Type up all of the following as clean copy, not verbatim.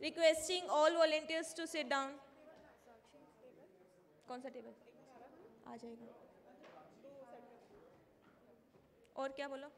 Requesting all volunteers to sit down. कौन सा table आ जाएगा? और क्या बोलो?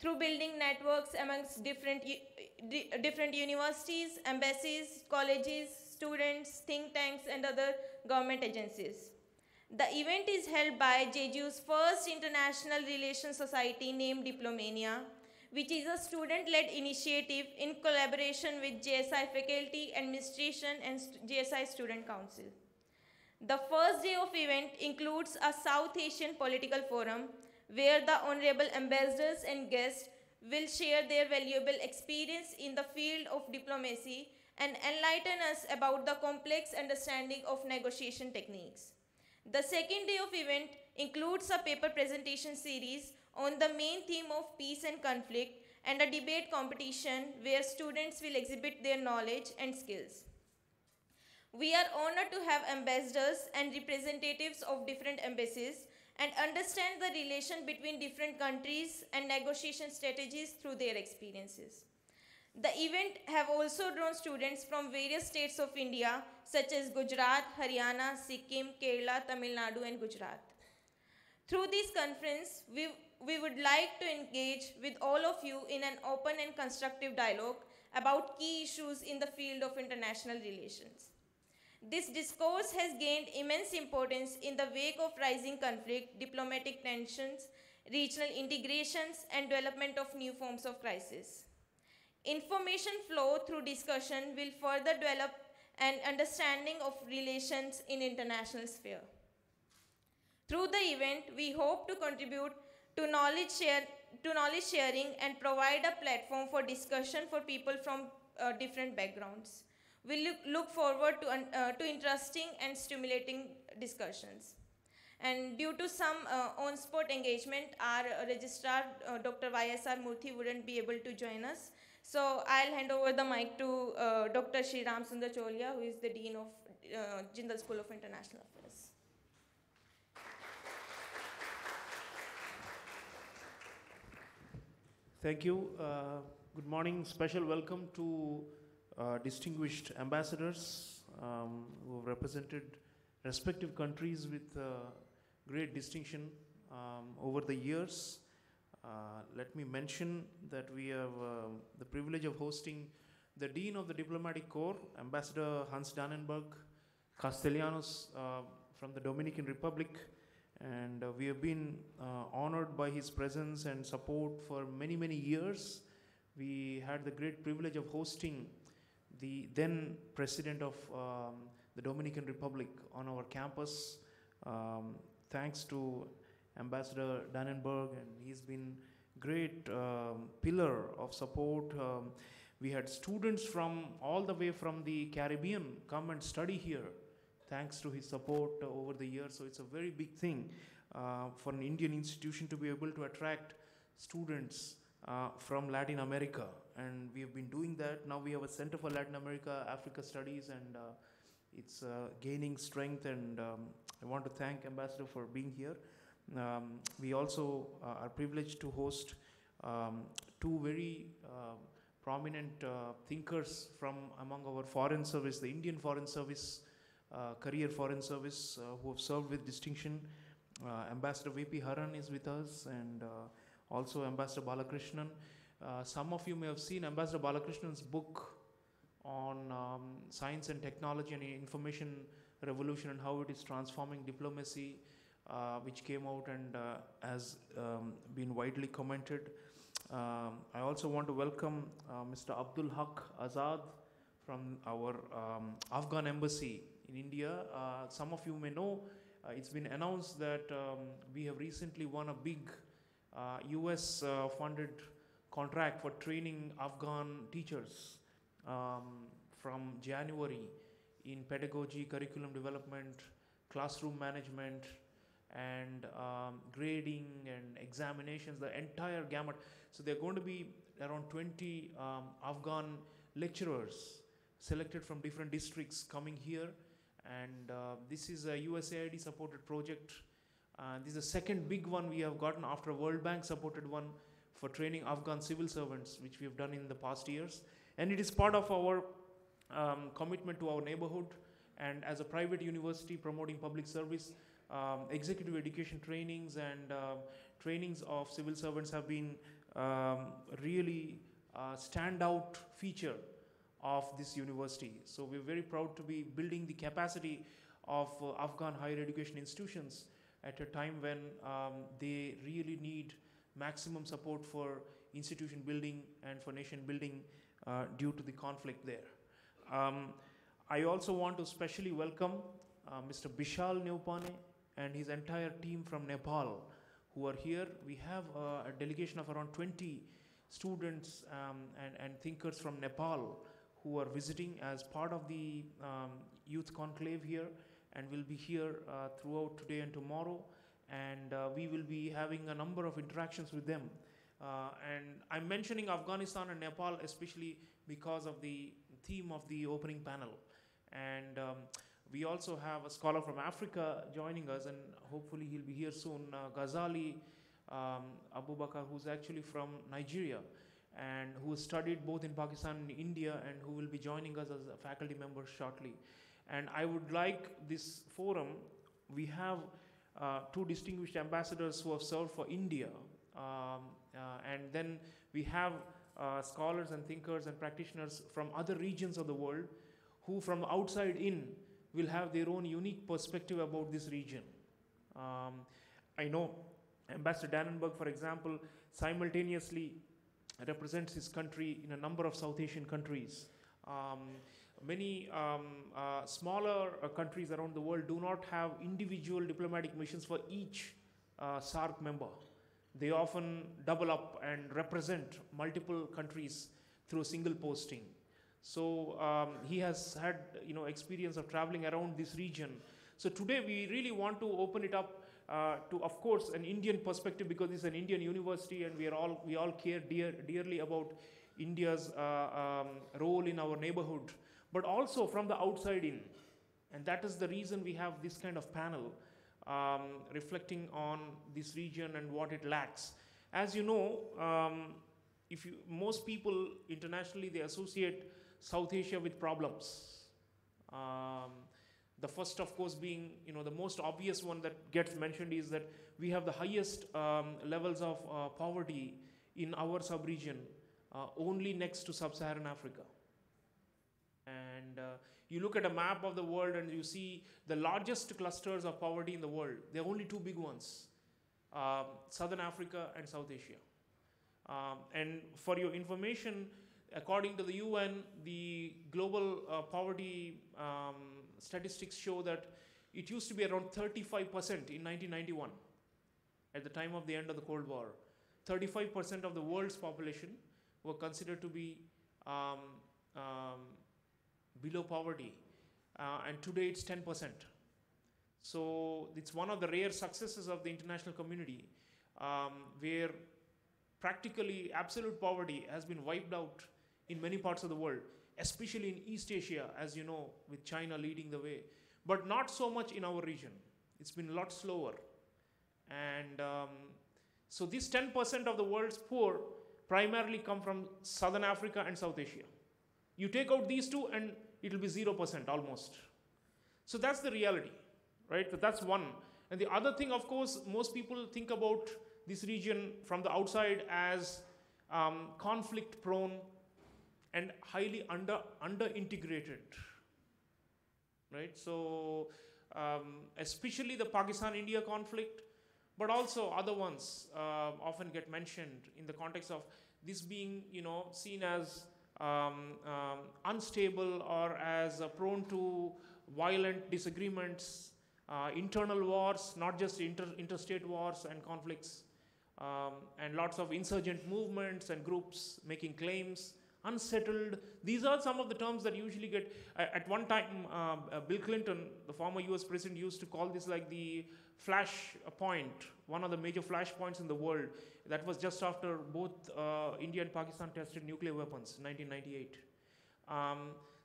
through building networks amongst different universities, embassies, colleges, students, think tanks, and other government agencies. The event is held by JGU's first international relations society named Diplomania, which is a student-led initiative in collaboration with JSI faculty, administration, and JSI student council. The first day of event includes a South Asian political forum where the honorable ambassadors and guests will share their valuable experience in the field of diplomacy and enlighten us about the complex understanding of negotiation techniques. The second day of event includes a paper presentation series on the main theme of peace and conflict and a debate competition where students will exhibit their knowledge and skills. We are honored to have ambassadors and representatives of different embassies and understand the relation between different countries and negotiation strategies through their experiences. The event have also drawn students from various states of India such as Gujarat, Haryana, Sikkim, Kerala, Tamil Nadu, and Gujarat. Through this conference, we would like to engage with all of you in an open and constructive dialogue about key issues in the field of international relations. This discourse has gained immense importance in the wake of rising conflict, diplomatic tensions, regional integrations, and development of new forms of crisis. Information flow through discussion will further develop an understanding of relations in international sphere. Through the event, we hope to contribute to knowledge sharing and provide a platform for discussion for people from different backgrounds. We look forward to interesting and stimulating discussions. And due to some on-spot engagement, our registrar, Dr. YSR Murthy, wouldn't be able to join us. So I'll hand over the mic to Dr. Sriram Sundar Cholia, who is the Dean of Jindal School of International Affairs. Thank you. Good morning. Special welcome to distinguished ambassadors who have represented respective countries with great distinction over the years. Let me mention that we have the privilege of hosting the Dean of the Diplomatic Corps, Ambassador Hans Dannenberg Castellanos from the Dominican Republic, and we have been honored by his presence and support for many, many years. We had the great privilege of hosting the then President of the Dominican Republic on our campus. Thanks to Ambassador Dannenberg, and he's been great pillar of support. We had students from all the way from the Caribbean come and study here, thanks to his support over the years. So it's a very big thing for an Indian institution to be able to attract students from Latin America, and we have been doing that. Now we have a Center for Latin America, Africa Studies, and it's gaining strength, and I want to thank Ambassador for being here. We also are privileged to host two very prominent thinkers from among our foreign service, the Indian Foreign Service, Career Foreign Service, who have served with distinction. Ambassador V.P. Haran is with us, and also Ambassador Balakrishnan. Some of you may have seen Ambassador Balakrishnan's book on science and technology and information revolution and how it is transforming diplomacy, which came out and has been widely commented. I also want to welcome Mr. Abdul Haq Azad from our Afghan embassy in India. Some of you may know, it's been announced that we have recently won a big US funded contract for training Afghan teachers from January in pedagogy, curriculum development, classroom management, and grading and examinations, the entire gamut. So there are going to be around 20 Afghan lecturers selected from different districts coming here, and this is a USAID supported project. This is the second big one we have gotten after a World Bank supported one for training Afghan civil servants, which we have done in the past years. And it is part of our commitment to our neighborhood and as a private university promoting public service, executive education trainings and trainings of civil servants have been really standout feature of this university. So we're very proud to be building the capacity of Afghan higher education institutions at a time when they really need maximum support for institution building and for nation building due to the conflict there. I also want to specially welcome Mr. Bishal Neupane and his entire team from Nepal who are here. We have a delegation of around 20 students and thinkers from Nepal who are visiting as part of the youth conclave here, and will be here throughout today and tomorrow, and we will be having a number of interactions with them. And I'm mentioning Afghanistan and Nepal especially because of the theme of the opening panel. And we also have a scholar from Africa joining us, and hopefully he'll be here soon, Ghazali Abu Bakr, who's actually from Nigeria and who studied both in Pakistan and India, and who will be joining us as a faculty member shortly. And I would like this forum, we have two distinguished ambassadors who have served for India, and then we have scholars and thinkers and practitioners from other regions of the world who from outside in will have their own unique perspective about this region. I know Ambassador Dannenberg, for example, simultaneously represents his country in a number of South Asian countries. Many smaller countries around the world do not have individual diplomatic missions for each SARC member. They often double up and represent multiple countries through a single posting. So he has had experience of traveling around this region. So today we really want to open it up to, of course, an Indian perspective, because it's an Indian university and we all care dearly about India's role in our neighborhood, but also from the outside in. And that is the reason we have this kind of panel reflecting on this region and what it lacks. As you know, most people internationally, they associate South Asia with problems. The first, of course, being, the most obvious one that gets mentioned is that we have the highest levels of poverty in our sub-region, only next to sub-Saharan Africa. And you look at a map of the world and you see the largest clusters of poverty in the world. There are only two big ones, Southern Africa and South Asia. And for your information, according to the UN, the global poverty statistics show that it used to be around 35% in 1991, at the time of the end of the Cold War. 35% of the world's population were considered to be below poverty, and today it's 10%. So it's one of the rare successes of the international community, where practically absolute poverty has been wiped out in many parts of the world, especially in East Asia, as you know, with China leading the way, but not so much in our region. It's been a lot slower. And so this 10% of the world's poor primarily come from Southern Africa and South Asia. You take out these two and it'll be 0% almost. So that's the reality, right? So that's one. And the other thing, of course, most people think about this region from the outside as conflict prone and highly under-integrated, right? So especially the Pakistan-India conflict, but also other ones often get mentioned in the context of this being, seen as unstable or as prone to violent disagreements, internal wars, not just interstate wars and conflicts, and lots of insurgent movements and groups making claims, unsettled. These are some of the terms that usually get, at one time, Bill Clinton, the former US president, used to call this like the flash point, one of the major flash points in the world. That was just after both India and Pakistan tested nuclear weapons in 1998.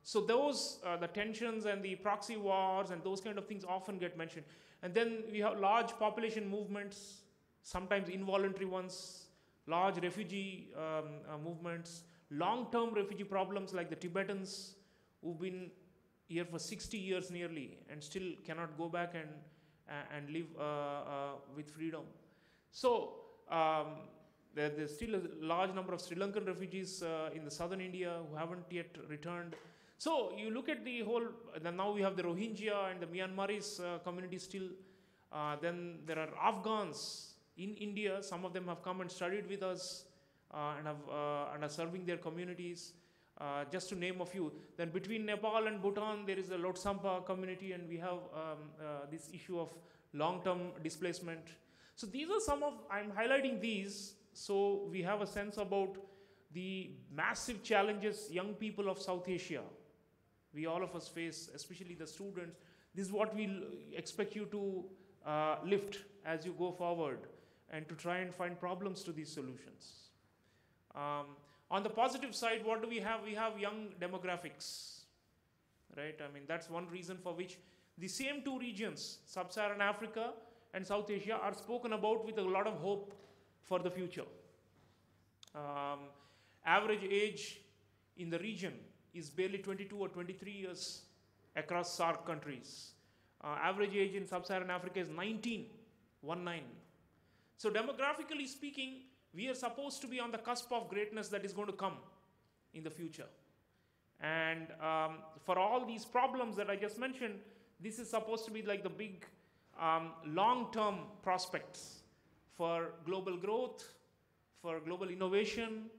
So those, the tensions and the proxy wars and those kind of things often get mentioned. And then we have large population movements, sometimes involuntary ones, large refugee movements, long-term refugee problems like the Tibetans who've been here for 60 years nearly and still cannot go back and live with freedom. So there's still a large number of Sri Lankan refugees in the southern India who haven't yet returned. So you look at the whole, now we have the Rohingya and the Myanmaris community still. Then there are Afghans in India. Some of them have come and studied with us and are serving their communities. Just to name a few. Then between Nepal and Bhutan, there is a Lotsampa community, and we have this issue of long-term displacement. So these are some of, I'm highlighting these so we have a sense about the massive challenges young people of South Asia, we all of us face, especially the students. This is what we'll expect you to lift as you go forward and to try and find problems to these solutions. On the positive side, what do we have? We have young demographics, right? I mean, that's one reason for which the same two regions, Sub-Saharan Africa and South Asia, are spoken about with a lot of hope for the future. Average age in the region is barely 22 or 23 years across SAARC countries. Average age in Sub-Saharan Africa is 19. So demographically speaking, we are supposed to be on the cusp of greatness that is going to come in the future. And for all these problems that I just mentioned, this is supposed to be like the big long-term prospects for global growth, for global innovation,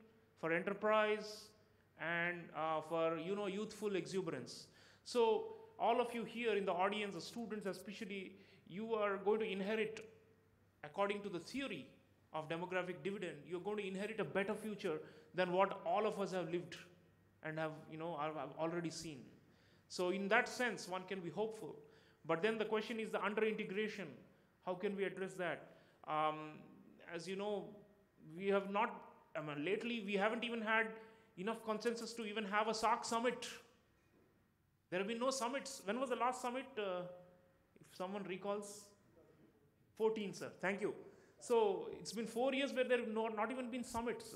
for enterprise, and for youthful exuberance. So all of you here in the audience, the students especially, you are going to inherit, according to the theory of demographic dividend, you're going to inherit a better future than what all of us have lived and have already seen. So in that sense, one can be hopeful. But then the question is the under-integration. How can we address that? As you know, we have not, lately we haven't even had enough consensus to even have a SAARC summit. There have been no summits. When was the last summit? If someone recalls? 14, sir. Thank you. So it's been 4 years where there have not even been summits.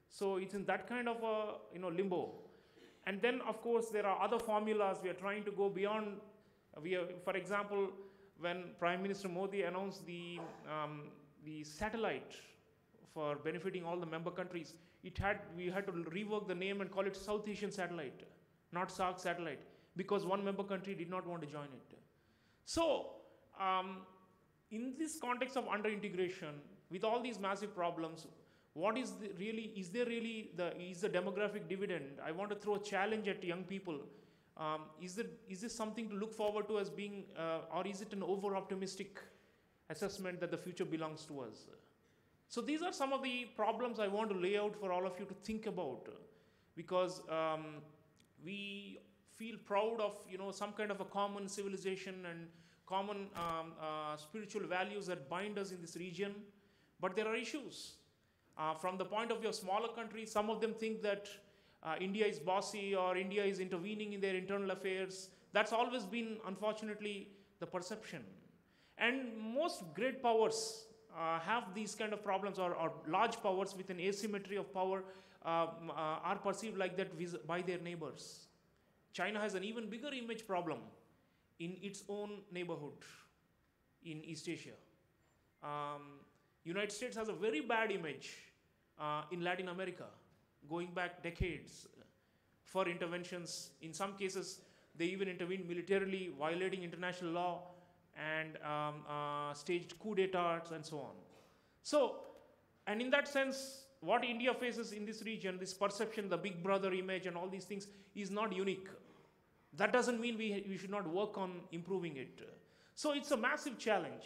So it's in that kind of a limbo. And then, of course, there are other formulas. We are trying to go beyond. For example, when Prime Minister Modi announced the satellite for benefiting all the member countries, we had to rework the name and call it South Asian Satellite, not SAARC Satellite, because one member country did not want to join it. So, in this context of under-integration, with all these massive problems, what is the demographic dividend? I want to throw a challenge at young people. Is this something to look forward to as being, or is it an over-optimistic assessment that the future belongs to us? So these are some of the problems I want to lay out for all of you to think about, because we feel proud of some kind of a common civilization and common spiritual values that bind us in this region, but there are issues. From the point of view of smaller countries, some of them think that India is bossy or India is intervening in their internal affairs. That's always been, unfortunately, the perception. And most great powers have these kind of problems, or large powers with an asymmetry of power are perceived like that by their neighbors. China has an even bigger image problem in its own neighborhood in East Asia. United States has a very bad image in Latin America, going back decades for interventions. In some cases, they even intervened militarily, violating international law, and staged coup d'etats and so on. So, and in that sense, what India faces in this region, this perception, the big brother image and all these things, is not unique. That doesn't mean we should not work on improving it. So it's a massive challenge.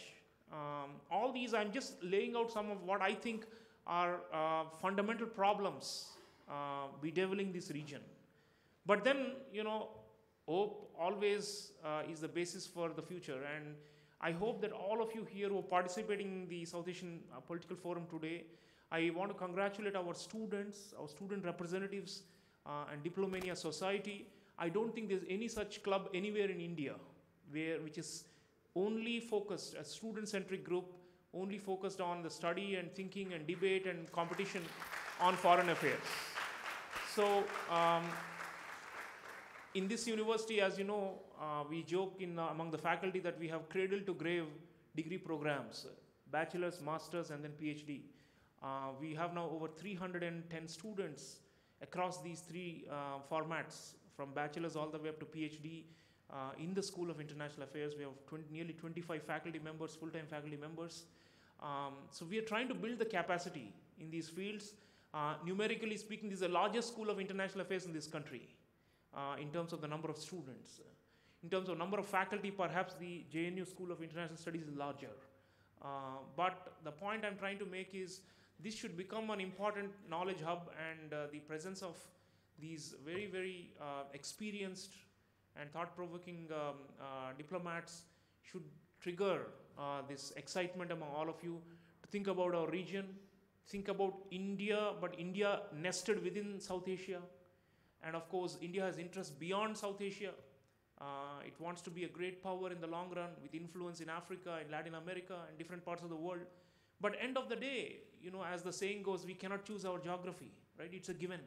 All these, I'm just laying out some of what I think are fundamental problems bedeviling this region. But then, hope always is the basis for the future. And I hope that all of you here who are participating in the South Asian Political Forum today, I want to congratulate our students, our student representatives, and Diplomania Society. I don't think there's any such club anywhere in India which is only focused, a student-centric group, only focused on the study and thinking and debate and competition on foreign affairs. So In this university, as you know, we joke among the faculty that we have cradle to grave degree programs, bachelor's, master's, and then PhD. We have now over 310 students across these three formats, from bachelor's all the way up to PhD. In the School of International Affairs, we have nearly 25 faculty members, full-time faculty members. So we are trying to build the capacity in these fields. Numerically speaking, this is the largest School of International Affairs in this country in terms of the number of students. In terms of number of faculty, perhaps the JNU School of International Studies is larger. But the point I'm trying to make is this should become an important knowledge hub, and the presence of these very, very experienced and thought-provoking diplomats should trigger this excitement among all of you to think about our region, think about India, but India nested within South Asia. And of course, India has interests beyond South Asia. It wants to be a great power in the long run with influence in Africa, in Latin America, and different parts of the world. But end of the day, you know, as the saying goes, we cannot choose our geography, right? It's a given.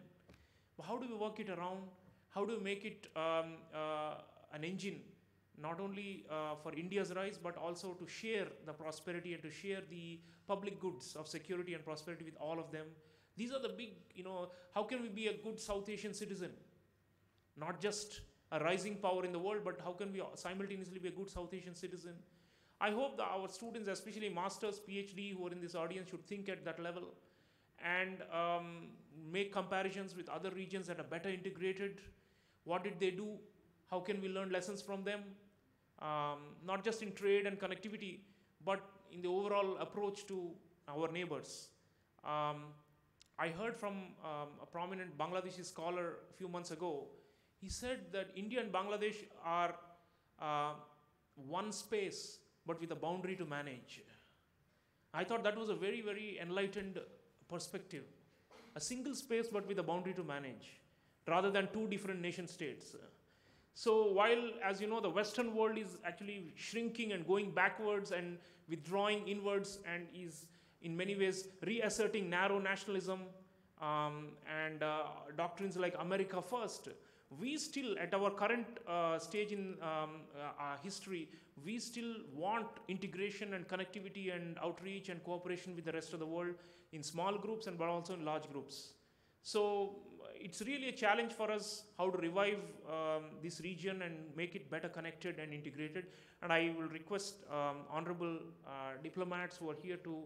But how do we work it around? How do we make it an engine, not only for India's rise, but also to share the prosperity and to share the public goods of security and prosperity with all of them? These are the big, you know, how can we be a good South Asian citizen? Not just a rising power in the world, but how can we simultaneously be a good South Asian citizen? I hope that our students, especially masters, PhD, who are in this audience, should think at that level and make comparisons with other regions that are better integrated. What did they do? How can we learn lessons from them? Not just in trade and connectivity, but in the overall approach to our neighbors. I heard from a prominent Bangladeshi scholar a few months ago. He said that India and Bangladesh are one space, but with a boundary to manage. I thought that was a very, very enlightened perspective. A single space, but with a boundary to manage, rather than two different nation states. So while, as you know, the Western world is actually shrinking and going backwards and withdrawing inwards and is in many ways reasserting narrow nationalism and doctrines like America first, we still, at our current stage in history, we still want integration and connectivity and outreach and cooperation with the rest of the world in small groups and but also in large groups. So it's really a challenge for us how to revive this region and make it better connected and integrated. And I will request honorable diplomats who are here to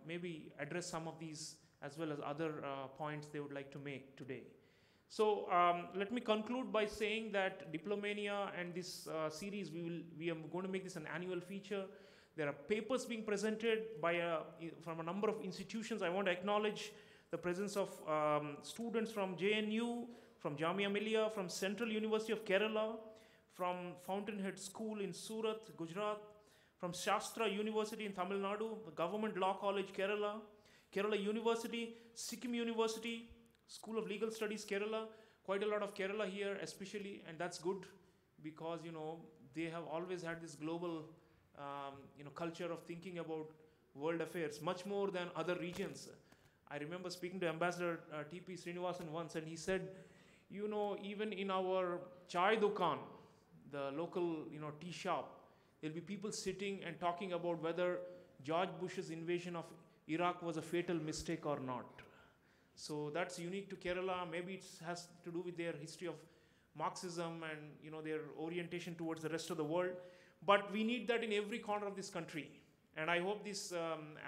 maybe address some of these as well as other points they would like to make today. So let me conclude by saying that Diplomania and this series, we are going to make this an annual feature. There are papers being presented from a number of institutions. I want to acknowledge the presence of students from JNU, from Jamia Millia, from Central University of Kerala, from Fountainhead School in Surat, Gujarat, from Shastra University in Tamil Nadu, the Government Law College, Kerala, Kerala University, Sikkim University, School of Legal Studies, Kerala. Quite a lot of Kerala here, especially, and that's good because, you know, they have always had this global, culture of thinking about world affairs, much more than other regions. I remember speaking to Ambassador T.P. Srinivasan once, and he said, you know, even in our chai dukan, the local, tea shop, there'll be people sitting and talking about whether George Bush's invasion of Iraq was a fatal mistake or not. So that's unique to Kerala. Maybe it has to do with their history of Marxism and their orientation towards the rest of the world. But we need that in every corner of this country. And I hope this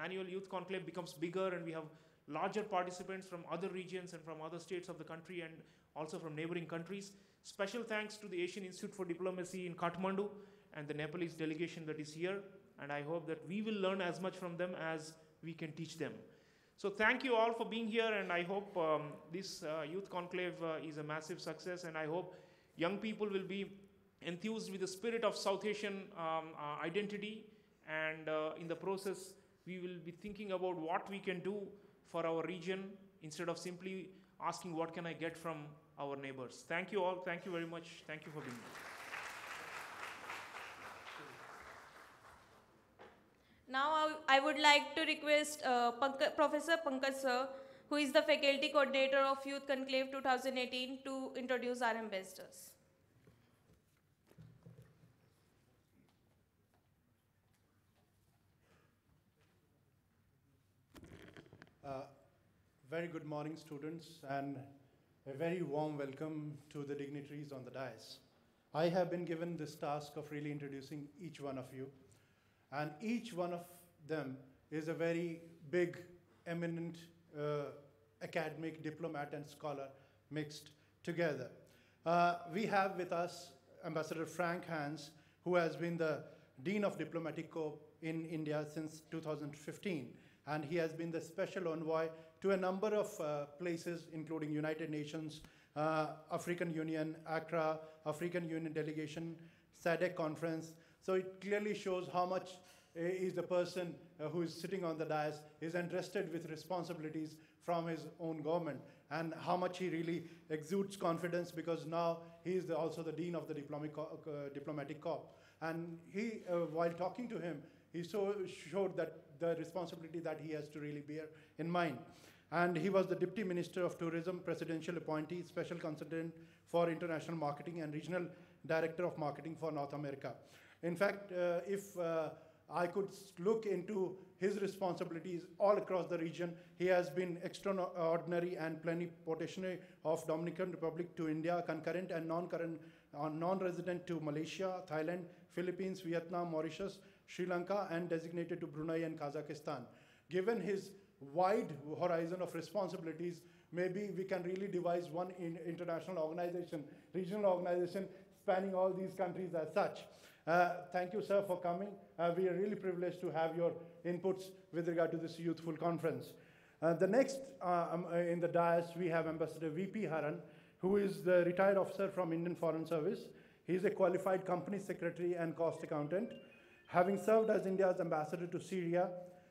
annual youth conclave becomes bigger and we have larger participants from other regions and from other states of the country and also from neighboring countries. Special thanks to the Asian Institute for Diplomacy in Kathmandu and the Nepalese delegation that is here. And I hope that we will learn as much from them as we can teach them. So thank you all for being here, and I hope this youth conclave is a massive success, and I hope young people will be enthused with the spirit of South Asian identity, and in the process we will be thinking about what we can do for our region instead of simply asking what can I get from our neighbors. Thank you all. Thank you very much. Thank you for being here. Now I would like to request Professor Pankaj Sir, who is the Faculty Coordinator of Youth Conclave 2018, to introduce our ambassadors. Very good morning, students, and a very warm welcome to the dignitaries on the dais. I have been given this task of really introducing each one of you, and each one of them is a very big, eminent academic, diplomat, and scholar mixed together. We have with us Ambassador Frank Hans, who has been the Dean of Diplomatic Corps in India since 2015, and he has been the special envoy to a number of places, including United Nations, African Union, Accra, African Union delegation, SADC conference. So it clearly shows how much is the person who is sitting on the dais is entrusted with responsibilities from his own government, and how much he really exudes confidence, because now he is also the Dean of the Diplomatic Corps. And he, while talking to him, he showed that the responsibility that he has to really bear in mind. And he was the Deputy Minister of Tourism, Presidential Appointee, Special Consultant for International Marketing, and Regional Director of Marketing for North America. In fact, if I could look into his responsibilities all across the region, he has been extraordinary and plenipotentiary of Dominican Republic to India, concurrent and non-resident to Malaysia, Thailand, Philippines, Vietnam, Mauritius, Sri Lanka, and designated to Brunei and Kazakhstan. Given his wide horizon of responsibilities, maybe we can really devise one international organization, regional organization, spanning all these countries as such. Thank you, sir, for coming. We are really privileged to have your inputs with regard to this youthful conference. The next in the dais, we have Ambassador V.P. Haran, who is the retired officer from Indian Foreign Service. He is a qualified company secretary and cost accountant. Having served as India's ambassador to Syria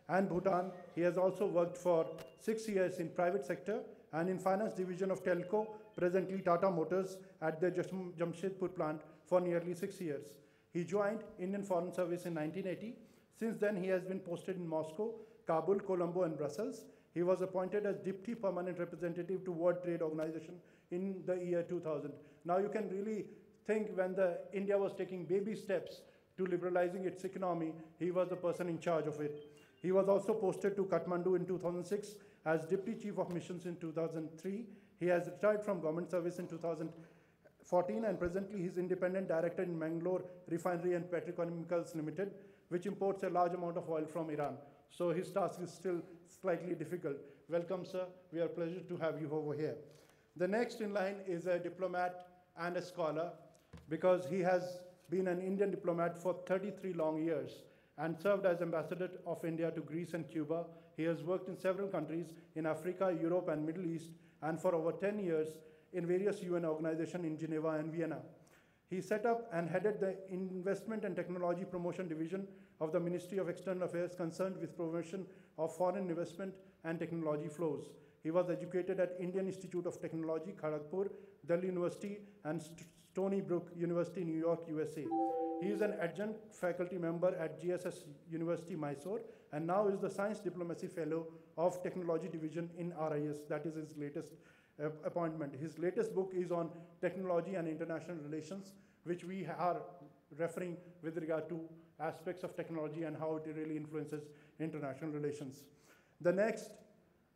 and Bhutan, he has also worked for 6 years in private sector and in finance division of Telco, presently Tata Motors, at the Jamshedpur plant for nearly 6 years. He joined Indian Foreign Service in 1980. Since then, he has been posted in Moscow, Kabul, Colombo, and Brussels. He was appointed as Deputy Permanent Representative to World Trade Organization in the year 2000. Now you can really think when India was taking baby steps to liberalizing its economy, he was the person in charge of it. He was also posted to Kathmandu in 2006 as Deputy Chief of Missions in 2003. He has retired from government service in 2014, and presently he is independent director in Mangalore Refinery and Petrochemicals Limited, which imports a large amount of oil from Iran. So his task is still slightly difficult. Welcome, sir. We are pleased to have you over here. The next in line is a diplomat and a scholar, because he has been an Indian diplomat for 33 long years and served as ambassador of India to Greece and Cuba. He has worked in several countries in Africa, Europe, and Middle East, and for over 10 years in various UN organizations in Geneva and Vienna. He set up and headed the Investment and Technology Promotion Division of the Ministry of External Affairs concerned with promotion of foreign investment and technology flows. He was educated at Indian Institute of Technology, Kharagpur, Delhi University, and Stony Brook University, New York, USA. He is an adjunct faculty member at GSS University, Mysore, and now is the Science Diplomacy Fellow of Technology Division in RIS. That is his latest appointment. His latest book is on technology and international relations, which we are referring with regard to aspects of technology and how it really influences international relations. The next,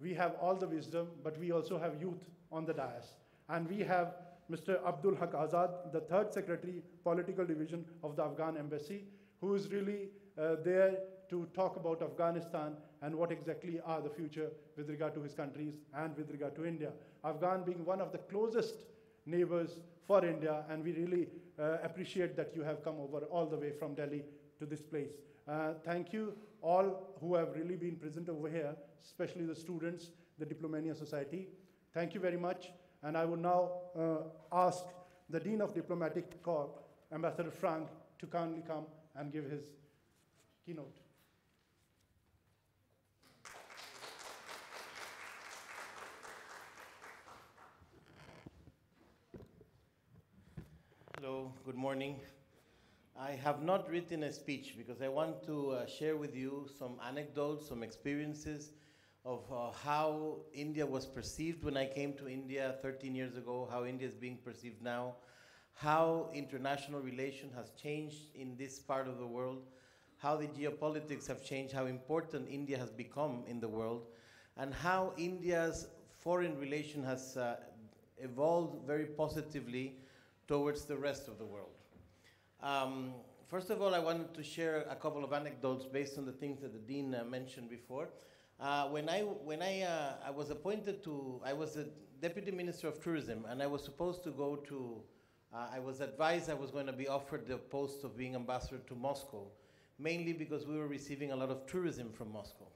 we have all the wisdom, but we also have youth on the dais. And we have Mr. Abdul Haq Azad, the third secretary, political division of the Afghan embassy, who is really there to talk about Afghanistan and what exactly are the future with regard to his countries and with regard to India. Afghan being one of the closest neighbors for India, and we really appreciate that you have come over all the way from Delhi to this place. Thank you all who have really been present over here, especially the students, the Diplomania Society. Thank you very much. And I will now ask the Dean of Diplomatic Corps, Ambassador Frank, to kindly come and give his keynote. Hello, good morning. I have not written a speech because I want to share with you some anecdotes, some experiences of how India was perceived when I came to India 13 years ago, how India is being perceived now, how international relation has changed in this part of the world, how the geopolitics have changed, how important India has become in the world, and how India's foreign relation has evolved very positively towards the rest of the world. First of all, I wanted to share a couple of anecdotes based on the things that the Dean mentioned before. When I was appointed to, I was the Deputy Minister of Tourism, and I was supposed to go to, I was advised I was going to be offered the post of being ambassador to Moscow, mainly because we were receiving a lot of tourism from Moscow.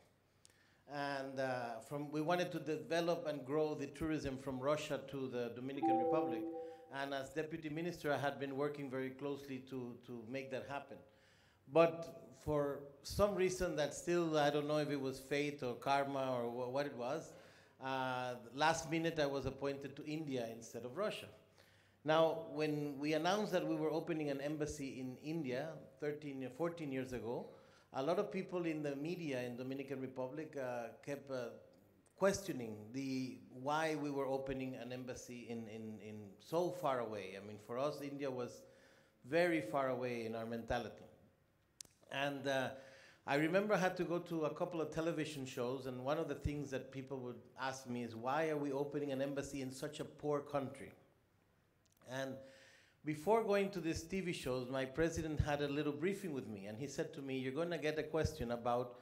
And we wanted to develop and grow the tourism from Russia to the Dominican Republic. And as Deputy Minister, I had been working very closely to make that happen. But for some reason that still, I don't know if it was fate or karma or what it was, last minute I was appointed to India instead of Russia. Now, when we announced that we were opening an embassy in India 14 years ago, a lot of people in the media in Dominican Republic kept questioning why we were opening an embassy in so far away. I mean, for us, India was very far away in our mentality. And I remember I had to go to a couple of television shows, and one of the things that people would ask me is, why are we opening an embassy in such a poor country? And before going to these TV shows, my president had a little briefing with me, and he said to me, you're going to get a question about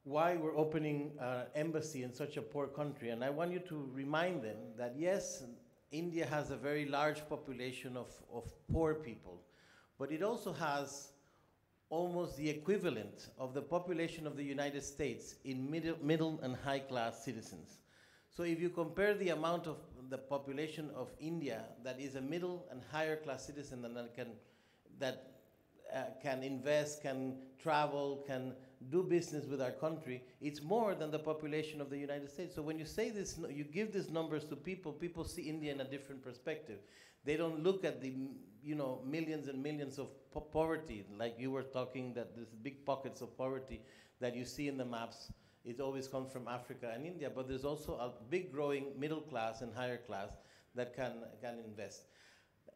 why we're opening an embassy in such a poor country. And I want you to remind them that, yes, India has a very large population of poor people, but it also has almost the equivalent of the population of the United States in middle and high class citizens. So if you compare the amount of the population of India that is a middle and higher class citizen that can invest, can travel, can do business with our country, it's more than the population of the United States. So when you say this, you give these numbers to people, people see India in a different perspective. They don't look at the millions and millions of poverty, like you were talking, that there's big pockets of poverty that you see in the maps. It always comes from Africa and India, but there's also a big growing middle class and higher class that can invest.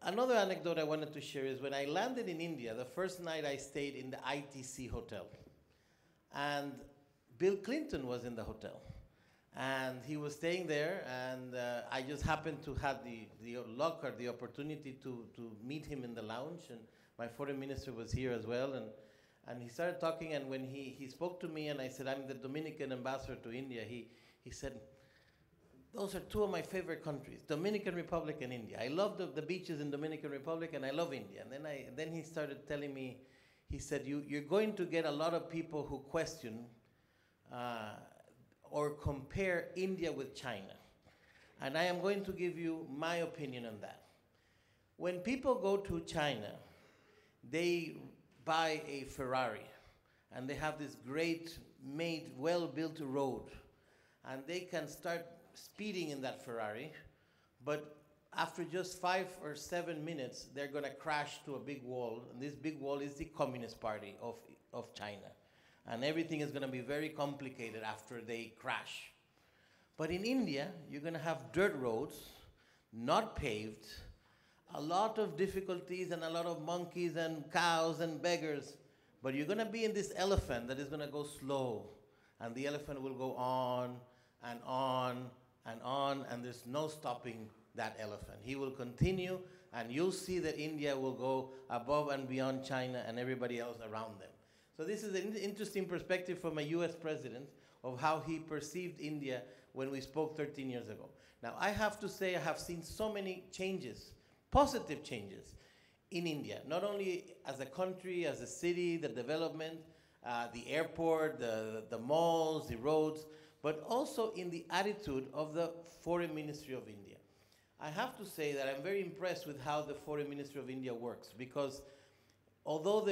Another anecdote I wanted to share is when I landed in India, the first night I stayed in the ITC hotel. And Bill Clinton was in the hotel. And he was staying there, and I just happened to have the luck or the opportunity to meet him in the lounge, and my foreign minister was here as well, and he started talking, and when he spoke to me and I said, I'm the Dominican ambassador to India, he said, those are two of my favorite countries, Dominican Republic and India. I love the beaches in Dominican Republic, and I love India. And then he started telling me, he said, you're going to get a lot of people who question or compare India with China. And I am going to give you my opinion on that. When people go to China, they buy a Ferrari, and they have this great made, well-built road, and they can start speeding in that Ferrari, but after just 5 or 7 minutes, they're going to crash to a big wall, and this big wall is the Communist Party of China. And everything is going to be very complicated after they crash. But in India, you're going to have dirt roads, not paved, a lot of difficulties and a lot of monkeys and cows and beggars. But you're going to be in this elephant that is going to go slow. And the elephant will go on and on and on, and there's no stopping that elephant. He will continue, and you'll see that India will go above and beyond China and everybody else around them. So this is an interesting perspective from a US president of how he perceived India when we spoke 13 years ago. Now, I have to say I have seen so many changes, positive changes in India, not only as a country, as a city, the development, the airport, the malls, the roads, but also in the attitude of the Foreign Ministry of India. I have to say that I'm very impressed with how the Foreign Ministry of India works, because although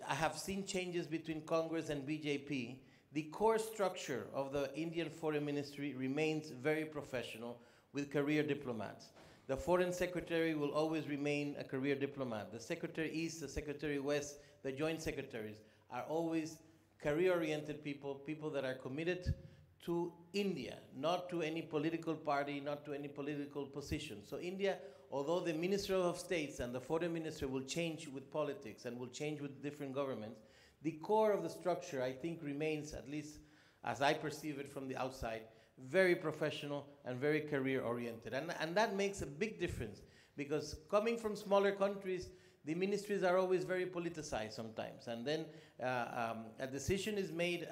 I have seen changes between Congress and BJP, the core structure of the Indian Foreign Ministry remains very professional with career diplomats. The Foreign Secretary will always remain a career diplomat. The Secretary East, the Secretary West, the Joint Secretaries are always career-oriented people, people that are committed to India, not to any political party, not to any political position. So India, although the Minister of States and the Foreign Minister will change with politics and will change with different governments, the core of the structure, I think, remains, at least as I perceive it from the outside, very professional and very career-oriented. And that makes a big difference, because coming from smaller countries, the ministries are always very politicized sometimes. And then a decision is made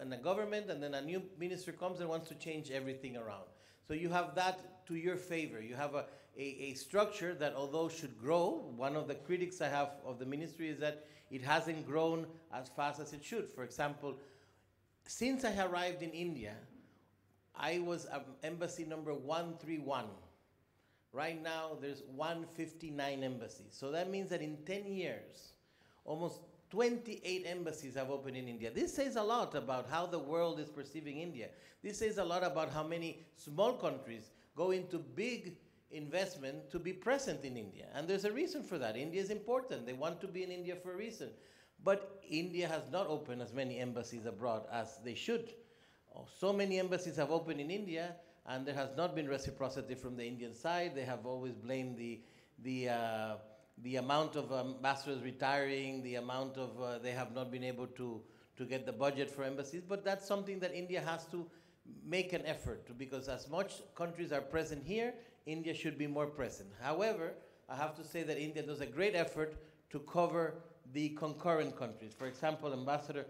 in a government, and then a new minister comes and wants to change everything around. So you have that to your favor. You have a structure that, although should grow, one of the critics I have of the ministry is that it hasn't grown as fast as it should. For example, since I arrived in India, I was embassy number 131. Right now, there's 159 embassies. So that means that in 10 years, almost 28 embassies have opened in India. This says a lot about how the world is perceiving India. This says a lot about how many small countries go into big investment to be present in India. And there's a reason for that. India is important. They want to be in India for a reason. But India has not opened as many embassies abroad as they should. So many embassies have opened in India, and there has not been reciprocity from the Indian side. They have always blamed the amount of ambassadors retiring, the amount of, they have not been able to get the budget for embassies. But that's something that India has to make an effort to, because as much countries are present here, India should be more present. However, I have to say that India does a great effort to cover the concurrent countries. For example, ambassador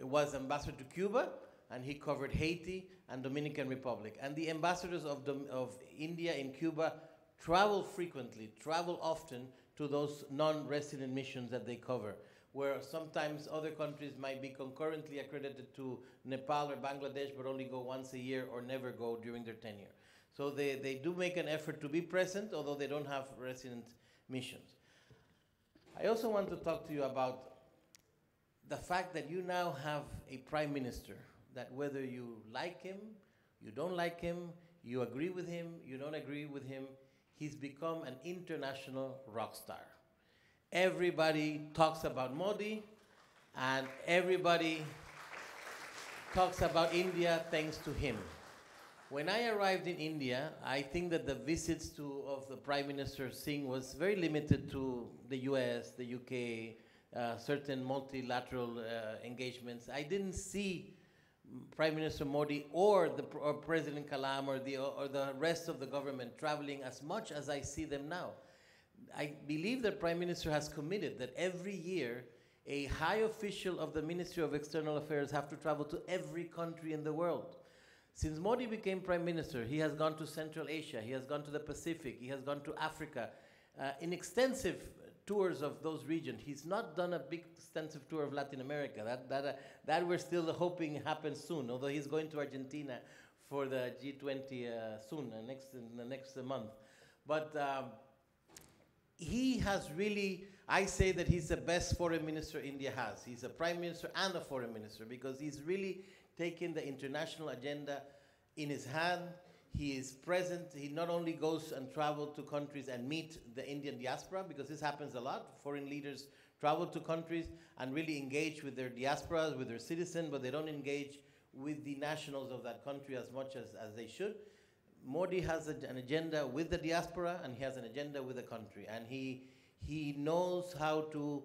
was ambassador to Cuba, and he covered Haiti and Dominican Republic. And the ambassadors of India in Cuba travel frequently, travel often to those non-resident missions that they cover, where sometimes other countries might be concurrently accredited to Nepal or Bangladesh, but only go once a year or never go during their tenure. So they do make an effort to be present, although they don't have resident missions. I also want to talk to you about the fact that you now have a prime minister, that whether you like him, you don't like him, you agree with him, you don't agree with him, he's become an international rock star. Everybody talks about Modi, and everybody talks about India thanks to him. When I arrived in India, I think that the visits of the Prime Minister Singh was very limited to the US, the UK, certain multilateral engagements. I didn't see Prime Minister Modi or President Kalam or the rest of the government traveling as much as I see them now. I believe that Prime Minister has committed that every year a high official of the Ministry of External Affairs have to travel to every country in the world. Since Modi became Prime Minister, he has gone to Central Asia, he has gone to the Pacific, he has gone to Africa, in extensive tours of those regions. He's not done a big extensive tour of Latin America. That we're still hoping happens soon, although he's going to Argentina for the G20 soon, in the next month. But he has really, I say that he's the best foreign minister India has. He's a prime minister and a foreign minister, because he's really taken the international agenda in his hand. He is present. He not only goes and travels to countries and meet the Indian diaspora, because this happens a lot. Foreign leaders travel to countries and really engage with their diasporas, with their citizens, but they don't engage with the nationals of that country as much as they should. Modi has an agenda with the diaspora, and he has an agenda with the country. And he knows how to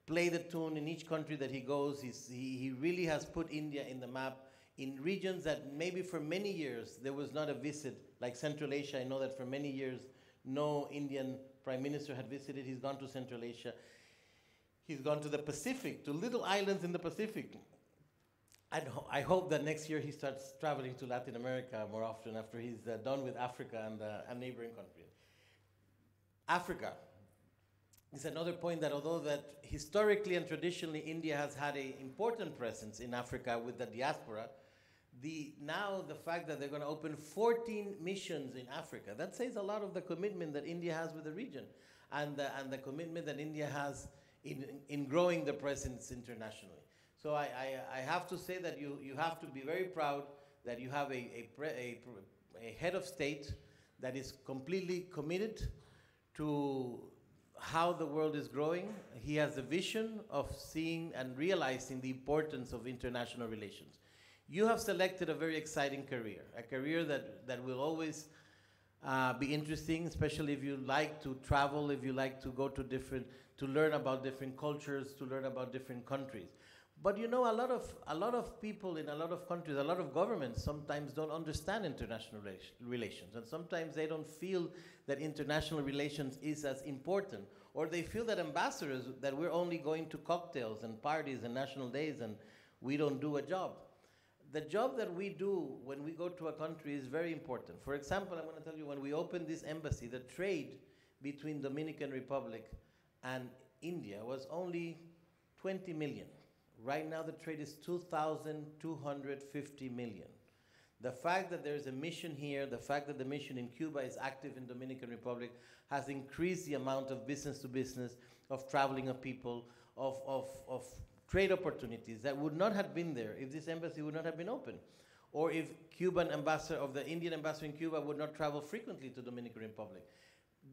play the tune in each country that he goes. He really has put India in the map in regions that maybe for many years there was not a visit, like Central Asia. I know that for many years no Indian prime minister had visited. He's gone to Central Asia. He's gone to the Pacific, to little islands in the Pacific. I hope that next year he starts traveling to Latin America more often after he's done with Africa and neighboring countries. Africa is another point that, although that historically and traditionally India has had an important presence in Africa with the diaspora, now the fact that they're going to open 14 missions in Africa, that says a lot of the commitment that India has with the region, and the commitment that India has in growing the presence internationally. So I have to say that you have to be very proud that you have a head of state that is completely committed to how the world is growing. He has a vision of seeing and realizing the importance of international relations. You have selected a very exciting career, a career that will always be interesting, especially if you like to travel, if you like to go to to learn about different cultures, to learn about different countries. But you know, a lot of people in a lot of countries, a lot of governments sometimes don't understand international relations, and sometimes they don't feel that international relations is as important, or they feel that ambassadors, that we're only going to cocktails and parties and national days and we don't do a job. The job that we do when we go to a country is very important. For example, I'm going to tell you, when we opened this embassy, the trade between Dominican Republic and India was only 20 million. Right now, the trade is 2,250 million. The fact that there's a mission here, the fact that the mission in Cuba is active in Dominican Republic, has increased the amount of business to business, of traveling of people, of trade opportunities that would not have been there if this embassy would not have been open, or if the Indian ambassador in Cuba would not travel frequently to Dominican Republic.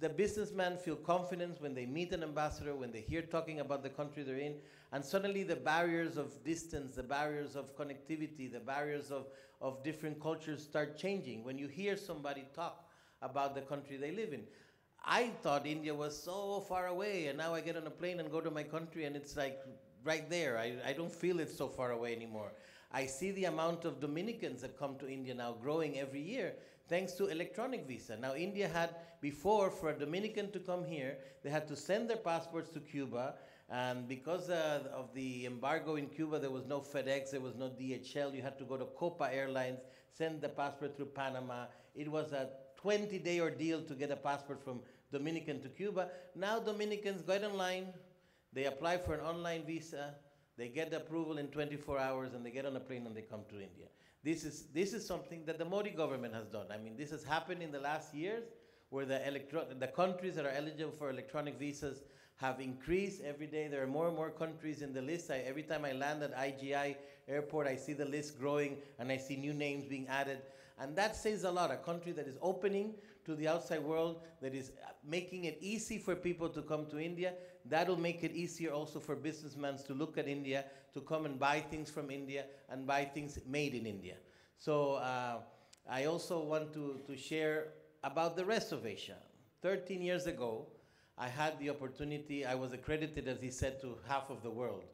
The businessmen feel confidence when they meet an ambassador, when they hear talking about the country they're in, and suddenly the barriers of distance, the barriers of connectivity, the barriers of different cultures start changing when you hear somebody talk about the country they live in. I thought India was so far away, and now I get on a plane and go to my country and it's like right there. I don't feel it's so far away anymore. I see the amount of Dominicans that come to India now growing every year, thanks to electronic visa. Now, India had before, for a Dominican to come here, they had to send their passports to Cuba, and because of the embargo in Cuba, there was no FedEx, there was no DHL, you had to go to Copa Airlines, send the passport through Panama. It was a 20-day ordeal to get a passport from Dominican to Cuba. Now Dominicans get online, they apply for an online visa, they get the approval in 24 hours, and they get on a plane and they come to India. This is something that the Modi government has done. I mean, this has happened in the last years, where the countries that are eligible for electronic visas have increased every day. There are more and more countries in the list. Every time I land at IGI airport, I see the list growing, and I see new names being added. And that says a lot. A country that is opening to the outside world, that is making it easy for people to come to India. That'll make it easier also for businessmen to look at India, to come and buy things from India and buy things made in India. So I also want to share about the rest of Asia. 13 years ago, I had the opportunity, I was accredited, as he said, to half of the world.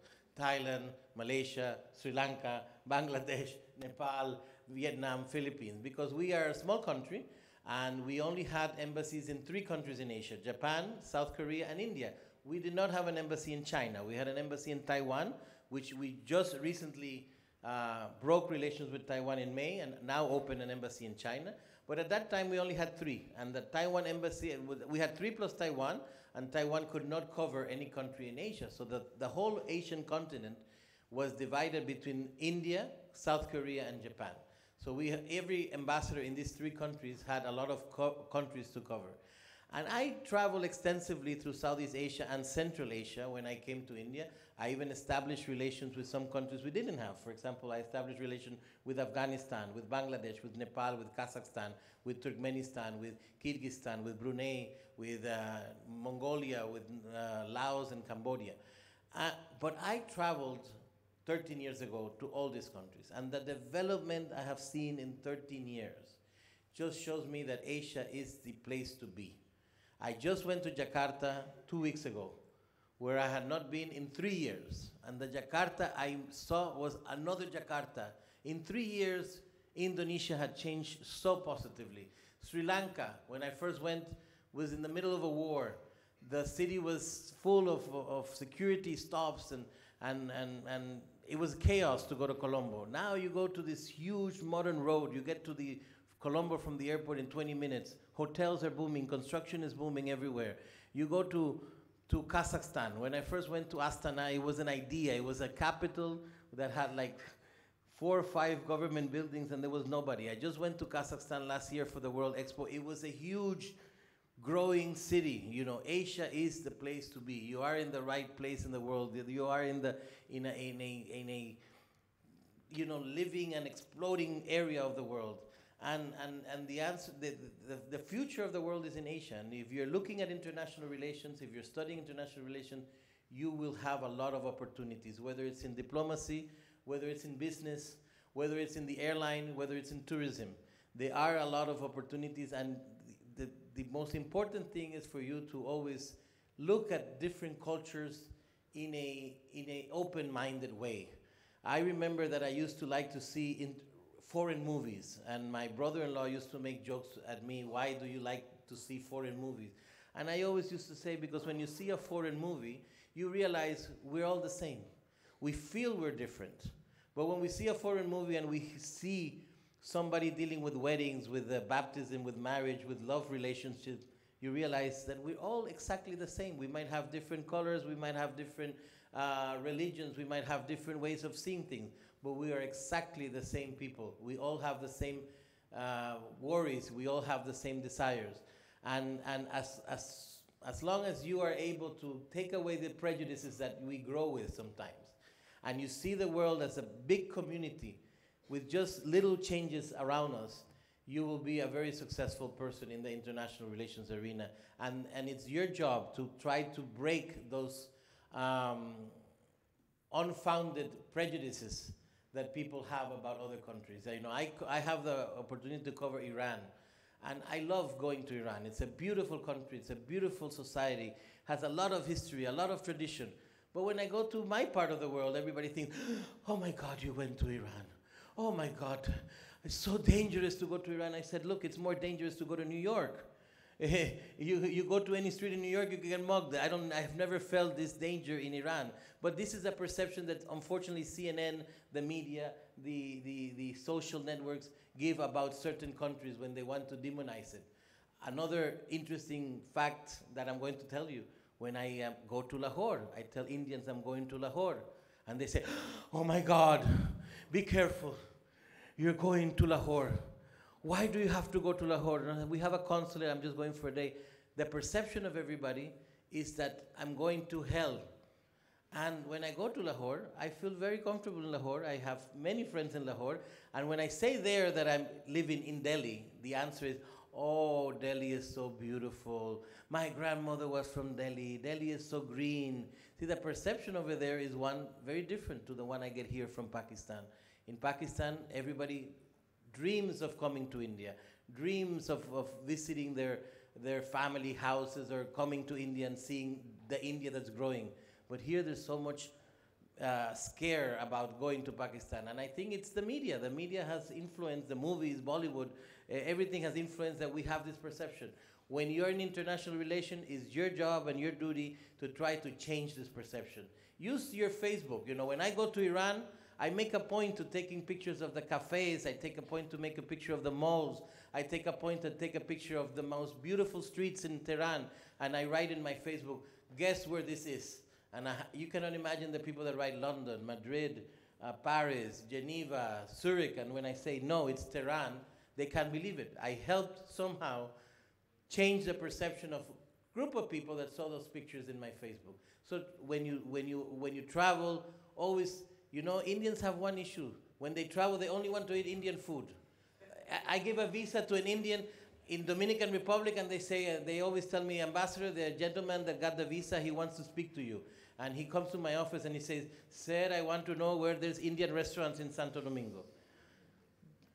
Thailand, Malaysia, Sri Lanka, Bangladesh, Nepal, Vietnam, Philippines, because we are a small country, and we only had embassies in 3 countries in Asia: Japan, South Korea, and India. We did not have an embassy in China. We had an embassy in Taiwan, which we just recently broke relations with Taiwan in May, and now opened an embassy in China. But at that time, we only had 3. And the Taiwan embassy, we had 3 plus Taiwan, and Taiwan could not cover any country in Asia. So the whole Asian continent was divided between India, South Korea, and Japan. So every ambassador in these 3 countries had a lot of countries to cover. And I traveled extensively through Southeast Asia and Central Asia when I came to India. I even established relations with some countries we didn't have. For example, I established relations with Afghanistan, with Bangladesh, with Nepal, with Kazakhstan, with Turkmenistan, with Kyrgyzstan, with Brunei, with Mongolia, with Laos and Cambodia. But I traveled 13 years ago to all these countries. And the development I have seen in 13 years just shows me that Asia is the place to be. I just went to Jakarta 2 weeks ago, where I had not been in 3 years. And the Jakarta I saw was another Jakarta. In 3 years, Indonesia had changed so positively. Sri Lanka, when I first went, was in the middle of a war. The city was full of security stops, and it was chaos to go to Colombo. Now you go to this huge modern road, you get to the Colombo from the airport in 20 minutes. Hotels are booming, construction is booming everywhere. You go to Kazakhstan. When I first went to Astana, it was an idea. It was a capital that had like 4 or 5 government buildings, and there was nobody. I just went to Kazakhstan last year for the World Expo. It was a huge, growing city. You know, Asia is the place to be. You are in the right place in the world. You are in a you know, living and exploding area of the world. And the answer, the future of the world is in Asia. And if you're looking at international relations, if you're studying international relations, you will have a lot of opportunities, whether it's in diplomacy, whether it's in business, whether it's in the airline, whether it's in tourism. There are a lot of opportunities, and the most important thing is for you to always look at different cultures in a open-minded way. I remember that I used to like to see in foreign movies, and my brother-in-law used to make jokes at me, why do you like to see foreign movies? And I always used to say, because when you see a foreign movie, you realize we're all the same. We feel we're different. But when we see a foreign movie and we see somebody dealing with weddings, with baptism, with marriage, with love relationships, you realize that we're all exactly the same. We might have different colors, we might have different religions, we might have different ways of seeing things, but we are exactly the same people. We all have the same worries, we all have the same desires. And as long as you are able to take away the prejudices that we grow with sometimes, and you see the world as a big community with just little changes around us, you will be a very successful person in the international relations arena. And it's your job to try to break those unfounded prejudices that people have about other countries. You know, I have the opportunity to cover Iran, and I love going to Iran. It's a beautiful country, it's a beautiful society, has a lot of history, a lot of tradition. But when I go to my part of the world, everybody thinks, oh my God, you went to Iran. Oh my God, it's so dangerous to go to Iran. I said, look, it's more dangerous to go to New York. You go to any street in New York, you can get mugged. I've never felt this danger in Iran. But this is a perception that unfortunately CNN, the media, the social networks give about certain countries when they want to demonize it. Another interesting fact that I'm going to tell you, when I go to Lahore, I tell Indians I'm going to Lahore. And they say, oh my God, be careful. You're going to Lahore. Why do you have to go to Lahore? We have a consulate, I'm just going for a day. The perception of everybody is that I'm going to hell. And when I go to Lahore, I feel very comfortable in Lahore. I have many friends in Lahore. And when I say there that I'm living in Delhi, the answer is, oh, Delhi is so beautiful. My grandmother was from Delhi. Delhi is so green. See, the perception over there is one very different to the one I get here from Pakistan. In Pakistan, everybody dreams of coming to India, dreams of visiting their family houses or coming to India and seeing the India that's growing. But here there's so much scare about going to Pakistan. And I think it's the media. The media has influenced, the movies, Bollywood, everything has influenced that we have this perception. When you're in international relations, it's your job and your duty to try to change this perception. Use your Facebook. You know, when I go to Iran, I make a point to taking pictures of the cafes. I take a point to make a picture of the malls. I take a point to take a picture of the most beautiful streets in Tehran. And I write in my Facebook, guess where this is? And you cannot imagine the people that write London, Madrid, Paris, Geneva, Zurich. And when I say, no, it's Tehran, they can't believe it. I helped somehow change the perception of a group of people that saw those pictures in my Facebook. So when you travel, always, you know, Indians have one issue. When they travel, they only want to eat Indian food. I give a visa to an Indian in Dominican Republic, and they say, they always tell me, Ambassador, the gentleman that got the visa, he wants to speak to you. And he comes to my office and he says, sir, I want to know where there's Indian restaurants in Santo Domingo.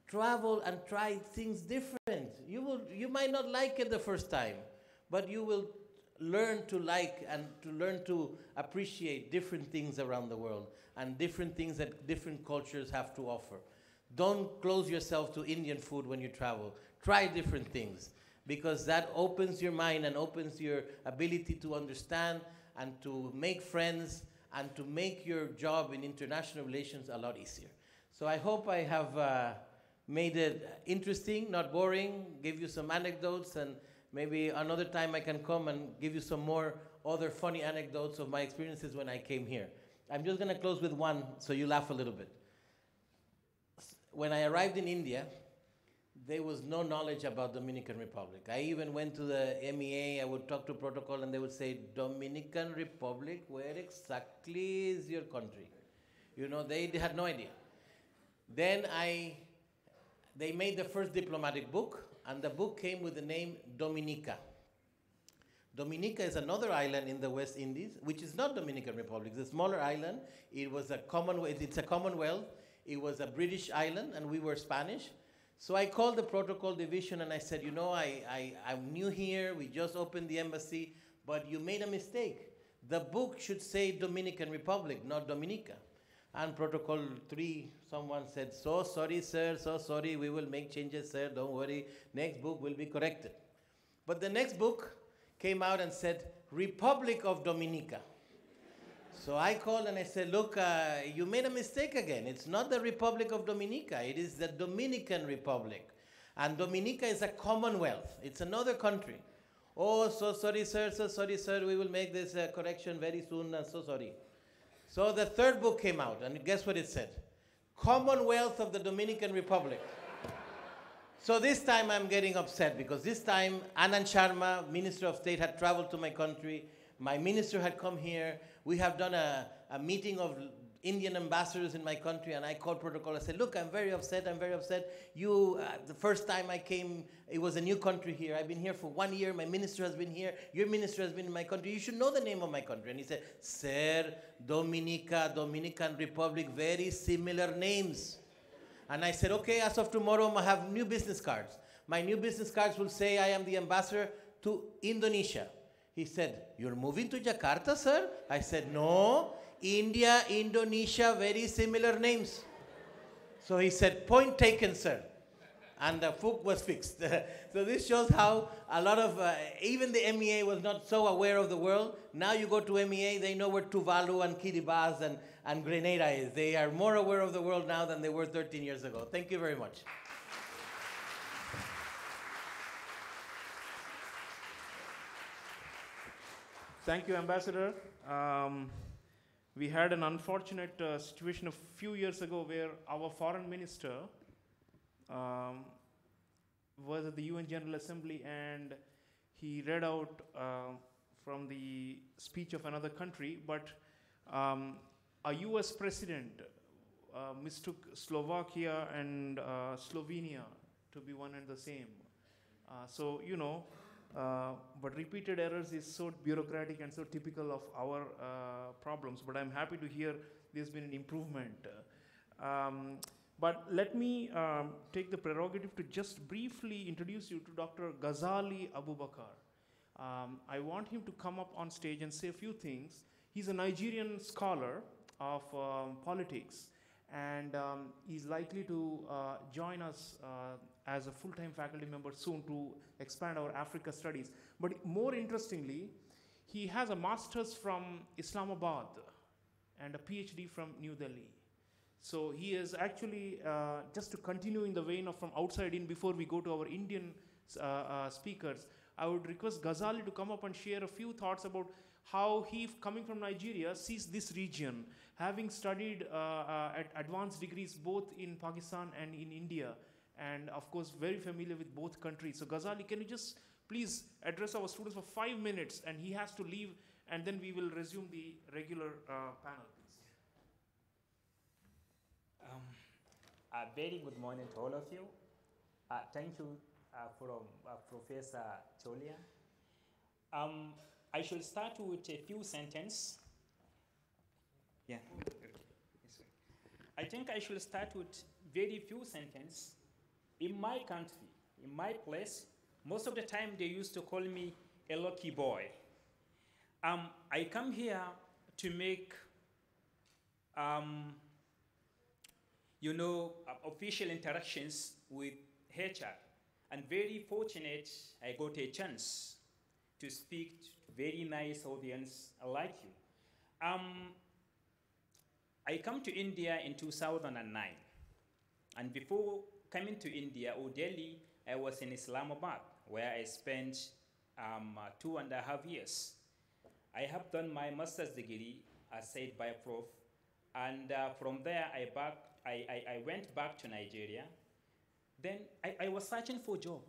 Travel and try things different. You might not like it the first time, but you will learn to like and to learn to appreciate different things around the world and different things that different cultures have to offer. Don't close yourself to Indian food when you travel. Try different things, because that opens your mind and opens your ability to understand and to make friends and to make your job in international relations a lot easier. So I hope I have made it interesting, not boring, give you some anecdotes, and maybe another time I can come and give you some more other funny anecdotes of my experiences when I came here. I'm just going to close with one so you laugh a little bit. When I arrived in India, there was no knowledge about Dominican Republic. I even went to the MEA, I would talk to protocol, and they would say, Dominican Republic, where exactly is your country? You know, they had no idea. Then they made the first diplomatic book, and the book came with the name Dominica. Dominica is another island in the West Indies, which is not Dominican Republic. It's a smaller island. It was a Commonwealth. It's a Commonwealth. It was a British island, and we were Spanish. So I called the protocol division, and I said, you know, I'm new here. We just opened the embassy, but you made a mistake. The book should say Dominican Republic, not Dominica. And Protocol 3, someone said, so sorry, sir, so sorry. We will make changes, sir. Don't worry. Next book will be corrected. But the next book came out and said, Republic of Dominica. So I called and I said, look, you made a mistake again. It's not the Republic of Dominica. It is the Dominican Republic. And Dominica is a commonwealth. It's another country. Oh, so sorry, sir, so sorry, sir. We will make this correction very soon. So sorry. So the third book came out, and guess what it said? Commonwealth of the Dominican Republic. So this time I'm getting upset, because this time Anand Sharma, Minister of State, had traveled to my country. My minister had come here. We have done a meeting of Indian ambassadors in my country, and I called protocol. I said, look, I'm very upset. I'm very upset. You, the first time I came, it was a new country here. I've been here for 1 year. My minister has been here. Your minister has been in my country. You should know the name of my country. And he said, Sir, Dominica, Dominican Republic, very similar names. And I said, okay, as of tomorrow, I have new business cards. My new business cards will say I am the ambassador to Indonesia. He said, you're moving to Jakarta, sir? I said, no, India, Indonesia, very similar names. So he said, point taken, sir. And the book was fixed. So this shows how a lot of, even the MEA was not so aware of the world. Now you go to MEA, they know where Tuvalu and Kiribati and Grenada is. They are more aware of the world now than they were 13 years ago. Thank you very much. Thank you, Ambassador. We had an unfortunate situation a few years ago where our foreign minister was at the UN General Assembly, and he read out from the speech of another country, but a US president mistook Slovakia and Slovenia to be one and the same. So, you know, but repeated errors is so bureaucratic and so typical of our problems, but I'm happy to hear there's been an improvement. But let me take the prerogative to just briefly introduce you to Dr. Ghazali Abubakar. I want him to come up on stage and say a few things. He's a Nigerian scholar of politics, and he's likely to join us as a full-time faculty member soon to expand our Africa studies. But more interestingly, he has a master's from Islamabad and a PhD from New Delhi. So he is actually, just to continue in the vein of from outside in before we go to our Indian speakers, I would request Ghazali to come up and share a few thoughts about how he, coming from Nigeria, sees this region, having studied at advanced degrees both in Pakistan and in India, and of course very familiar with both countries. So Ghazali, can you just please address our students for 5 minutes, and he has to leave, and then we will resume the regular panel. A very good morning to all of you. Thank you from Professor Cholia. I should start with a few sentences. Yeah. I think I should start with very few sentences. In my country, in my place, most of the time they used to call me a lucky boy. I come here to make you know, official interactions with HR. And very fortunate, I got a chance to speak to very nice audience like you. I come to India in 2009. And before coming to India or Delhi, I was in Islamabad, where I spent 2.5 years. I have done my master's degree, as said by Prof. And from there, I went back to Nigeria. Then I was searching for a job,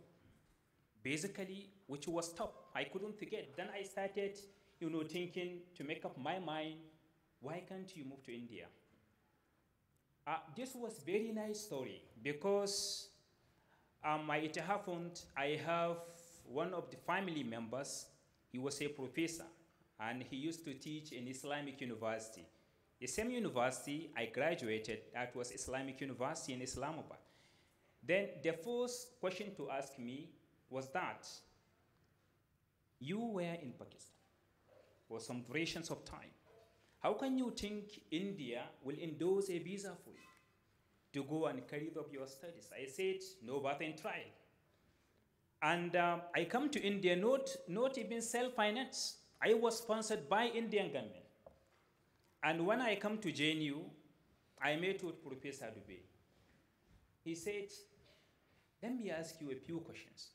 basically, which was tough. I couldn't get. Then I started, you know, thinking to make up my mind, why can't you move to India? This was very nice story, because it happened, I have one of the family members, he was a professor, and he used to teach in Islamic university. The same university I graduated, that was Islamic University in Islamabad. Then the first question to ask me was that you were in Pakistan for some durations of time. How can you think India will endorse a visa for you to go and carry out your studies? I said, no, but then try. And I come to India not even self-finance. I was sponsored by Indian government. And when I come to JNU, I met with Professor Dubey. He said, let me ask you a few questions.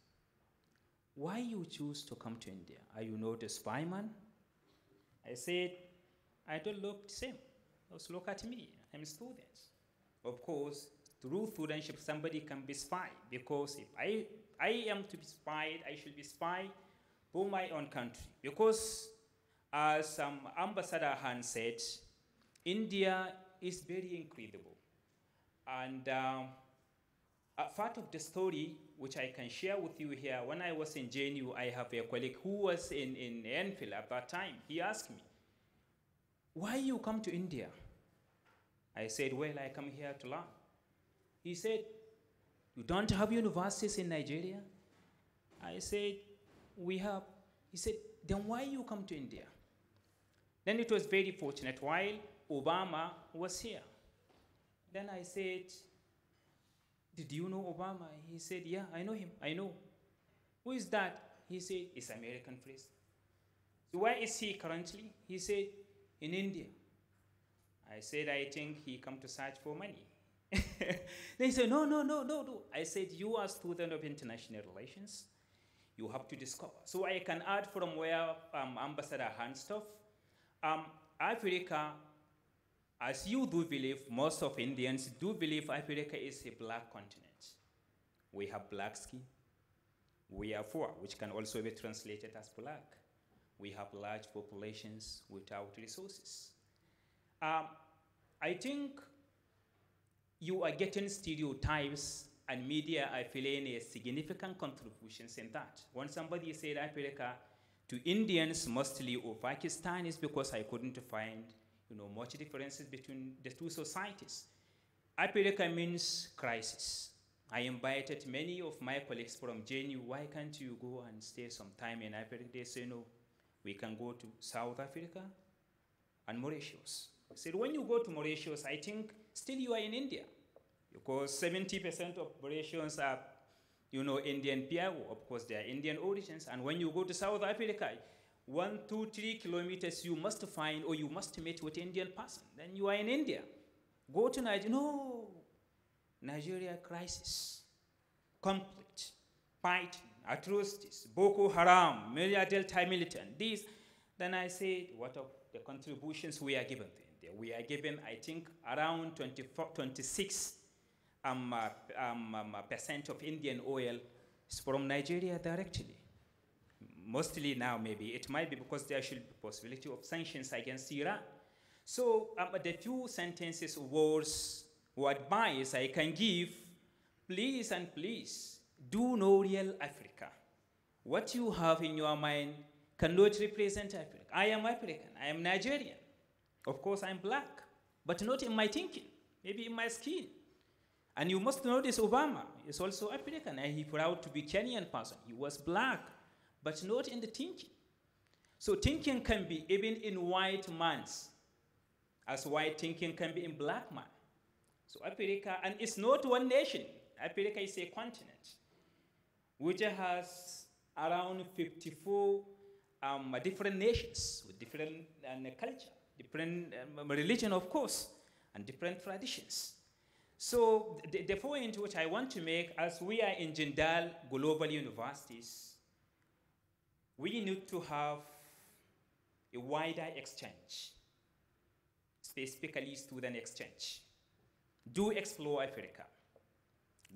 Why you choose to come to India? Are you not a spy man? I said, I don't look the same. Just look at me. I'm a student. Of course, through studentship, somebody can be spy, because if I am to be spied, I should be spy for my own country. Because as Ambassador Han said, India is very incredible. And a part of the story which I can share with you here, when I was in JNU, I have a colleague who was in Enfield at that time. He asked me, why you come to India? I said, well, I come here to learn. He said, you don't have universities in Nigeria? I said, we have. He said, then why you come to India? Then it was very fortunate while Obama was here. Then I said, did you know Obama? He said, yeah, I know him, I know. Who is that? He said, it's American president. So where is he currently? He said, in India. I said, I think he come to search for money. They said, no. I said, you are a student of international relations. You have to discover. So I can add from where Ambassador Hanstoff, Africa, as you do believe, most of Indians do believe Africa is a black continent. We have black skin. We are poor, which can also be translated as black. We have large populations without resources. I think you are getting stereotypes, and media are playing a significant contributions in that. When somebody said Africa to Indians mostly or Pakistanis, because I couldn't find much differences between the two societies. Africa means crisis. I invited many of my colleagues from JNU, why can't you go and stay some time in Africa? They say, no, we can go to South Africa and Mauritius. I said, when you go to Mauritius, I think still you are in India, because 70% of Mauritians are, Indian PIO. Of course, they are Indian origins. And when you go to South Africa, 1, 2, 3 kilometers, you must find or you must meet with an Indian person. Then you are in India. Go to Nigeria. No. Nigeria crisis, conflict, fighting, atrocities, Boko Haram, Milia Delta militant, these. Then I said, what of the contributions we are given to India? We are given, I think, around 26% percent of Indian oil is from Nigeria directly. Mostly now, maybe. It might be because there should be possibility of sanctions against Iran. So the few sentences, words, or advice I can give, please and please, do know real Africa. What you have in your mind cannot represent Africa. I am African. I am Nigerian. Of course, I'm black, but not in my thinking, maybe in my skin. And you must know this, Obama is also African, and he proud to be Kenyan person. He was black, but not in the thinking. So thinking can be even in white man's, as white thinking can be in black man. So Africa, and it's not one nation. Africa is a continent, which has around 54 different nations with different culture, different religion, of course, and different traditions. So the point which I want to make, as we are in Jindal Global Universities, we need to have a wider exchange, specifically student exchange. Do explore Africa.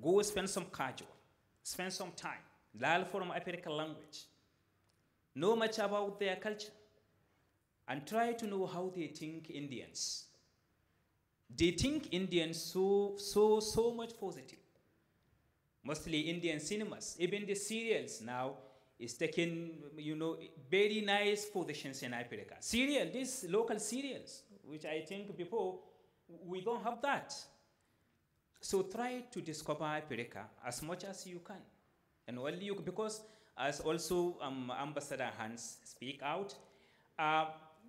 Go spend some casual, spend some time, learn from African language, know much about their culture, and try to know how they think Indians. They think Indians so much positive. Mostly Indian cinemas, even the serials now is taking, very nice positions in Africa. These local serials, which I think before we don't have that. So try to discover Africa as much as you can. And only you, because as also Ambassador Hans speak out,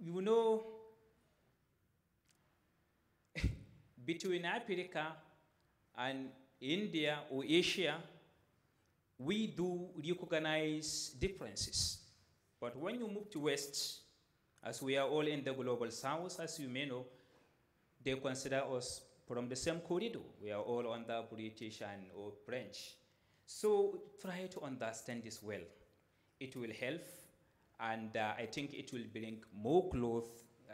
you know, between Africa and India or Asia, we do recognize differences. But when you move to West, as we are all in the global South, as you may know, they consider us from the same corridor. We are all under British and or French. So try to understand this well. It will help, and I think it will bring more close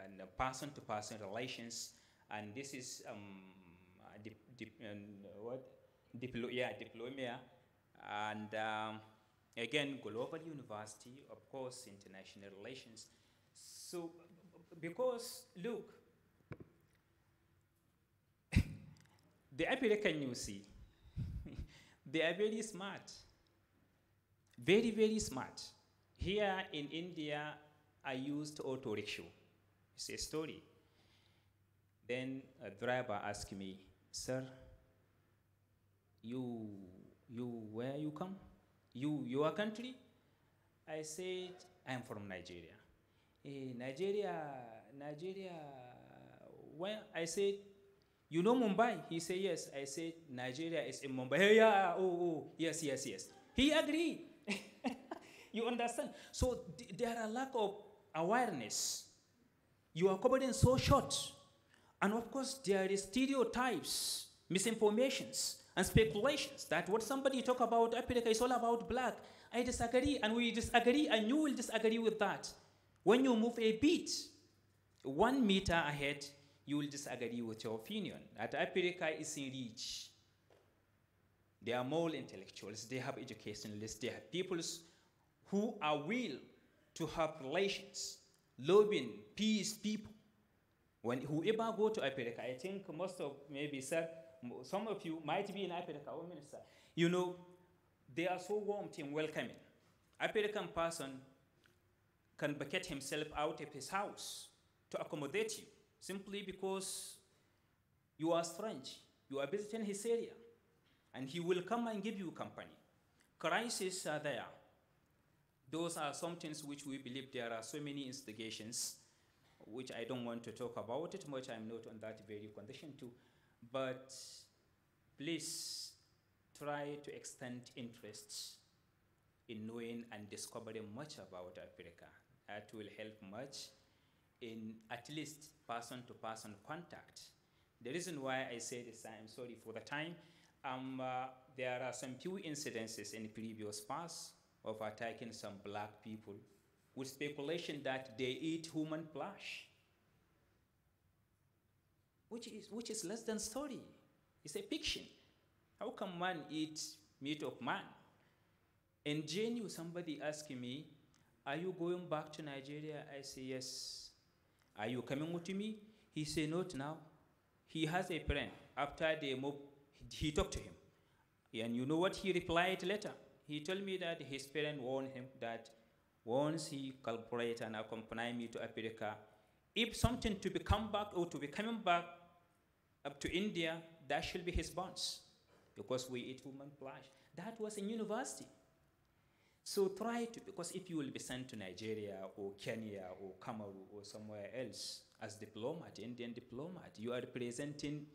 and person-to-person relations. And this is Diplomania, and again, global university, of course, international relations. So, because look, the American you see, they are very smart, very, very smart. Here in India, I used auto rickshaw. It's a story. Then a driver asked me, "Sir, where you come? Your country?" I said, "I'm from Nigeria." Nigeria, where? I said, "You know Mumbai?" He said, "Yes." I said, "Nigeria is in Mumbai." "Hey, yeah, oh, yes. He agreed. You understand? So there are lack of awareness. You are covering so short. And of course, there is stereotypes, misinformations, and speculations that what somebody talk about Africa is all about black. I disagree, and we disagree, and you will disagree with that. When you move a bit, 1 meter ahead, you will disagree with your opinion. That Africa is rich. They are more intellectuals, they have educationalists, they have people who are will to have relations, loving, peace people. When whoever go to Africa, I think most of, maybe sir, some of you might be in Africa, or minister, you know, they are so warm and welcoming. African person can bucket himself out of his house to accommodate you, simply because you are strange, you are visiting his area, and he will come and give you company. Crises are there. Those are some things which we believe there are so many instigations, which I don't want to talk about it much. I'm not on that very condition too. But please try to extend interest in knowing and discovering much about Africa. That will help much in at least person-to-person contact. The reason why I say this, I'm sorry for the time, there are some few incidences in the previous past of attacking some black people with speculation that they eat human flesh, which is less than story. It's a fiction. How can man eat meat of man? In January, somebody asked me, "Are you going back to Nigeria?" I say, "Yes." "Are you coming with me?" He said, "Not now." He has a friend. After they moved, he talked to him. And you know what he replied later? He told me that his parent warned him that once he collaborate and accompany me to Africa, if something to be come back or to be coming back up to India, that should be his bonds, because we eat human flesh. That was in university. So try to, because if you will be sent to Nigeria or Kenya or Cameroon or somewhere else as diplomat, Indian diplomat, you are representing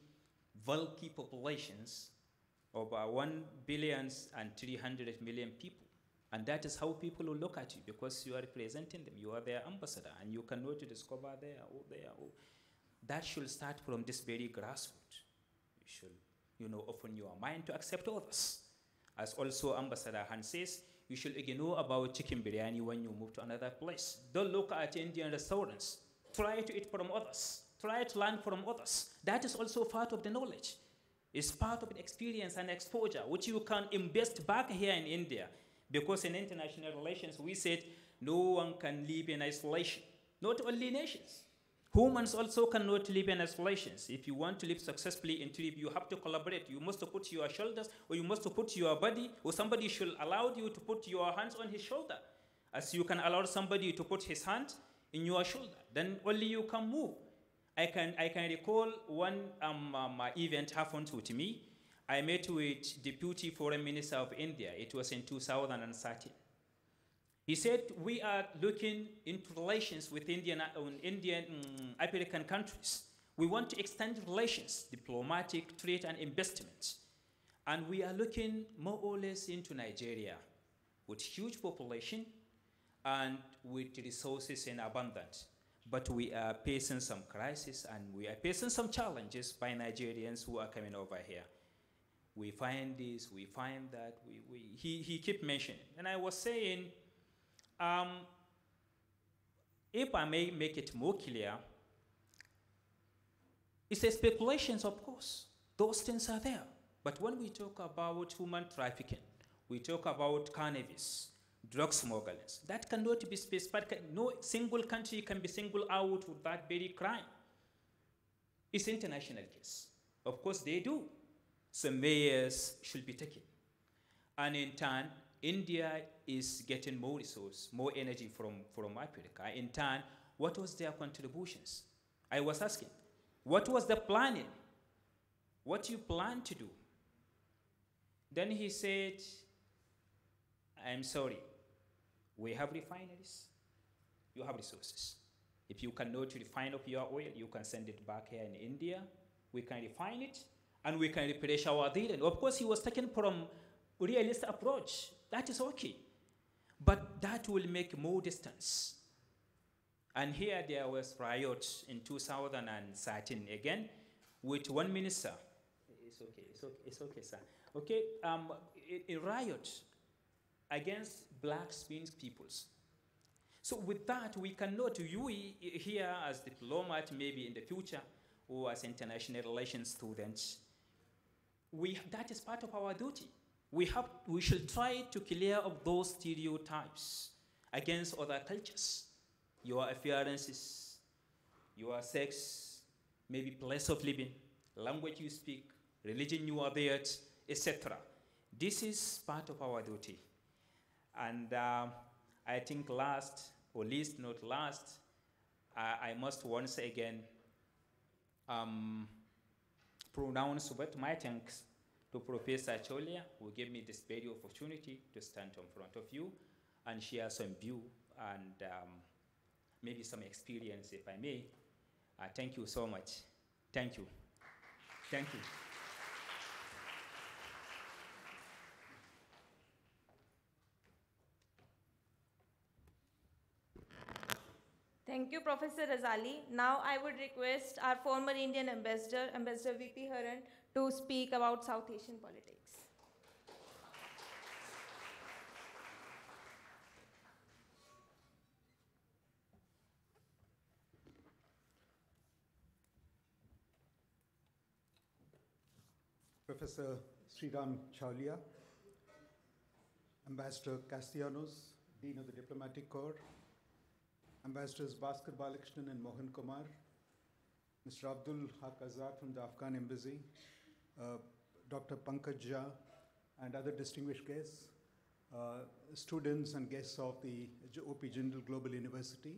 bulky populations of 1,300,000,000 people. And that is how people will look at you, because you are representing them. You are their ambassador, and you cannot discover there or there. Or that should start from this very grassroots. You should, open your mind to accept others. As also Ambassador Han says, you should ignore about chicken biryani when you move to another place. Don't look at Indian restaurants. Try to eat from others. Try to learn from others. That is also part of the knowledge. It's part of the experience and exposure, which you can invest back here in India. Because in international relations, we said no one can live in isolation. Not only nations. Humans also cannot live in isolation. If you want to live successfully in trip, you have to collaborate. You must put your shoulders, or you must put your body, or somebody should allow you to put your hands on his shoulder. As you can allow somebody to put his hand in your shoulder, then only you can move. I can recall one event happened with me. I met with Deputy Foreign Minister of India. It was in 2013. He said, we are looking into relations with Indian African countries. We want to extend relations, diplomatic, trade, and investment. And we are looking more or less into Nigeria with huge population and with resources in abundance. But we are facing some crisis and we are facing some challenges by Nigerians who are coming over here. We find this, we find that, he kept mentioning. And I was saying, if I may make it more clear, it's a speculations, of course. Those things are there. But when we talk about human trafficking, we talk about cannabis, drug smugglers, that cannot be specified. No single country can be singled out with that very crime. It's international case. Of course, they do. Some measures should be taken. And in turn, India is getting more resource, more energy from Africa. In turn, what was their contributions? I was asking, what was the planning? What you plan to do? Then he said, I'm sorry, we have refineries, you have resources. If you cannot refine up your oil, you can send it back here in India, we can refine it, and we can replenish our dividend. Of course, he was taken from a realist approach. That is okay. But that will make more distance. And here there was riots in 2013 again with one minister. It's okay, sir. Okay, a riot against black Spanish peoples. So with that, we cannot, you here as diplomat, maybe in the future, or as international relations students, that is part of our duty. We should try to clear up those stereotypes against other cultures. Your appearances, your sex, maybe place of living, language you speak, religion you are there, etc. This is part of our duty. And I think last, or least not last, I must once again pronounce my thanks to Professor Cholia, who gave me this very opportunity to stand in front of you and share some view and maybe some experience, if I may. Thank you so much. Thank you. Thank you. Thank you, Professor Razali. Now I would request our former Indian ambassador, Ambassador V.P. Haran, to speak about South Asian politics. Professor Sriram Chaulia, Ambassador Castellanos, Dean of the Diplomatic Corps, Ambassadors Bhaskar Balakrishnan and Mohan Kumar, Mr. Abdul Haq Azad from the Afghan Embassy, Dr. Pankaj Jha, and other distinguished guests, students and guests of the OP Jindal Global University.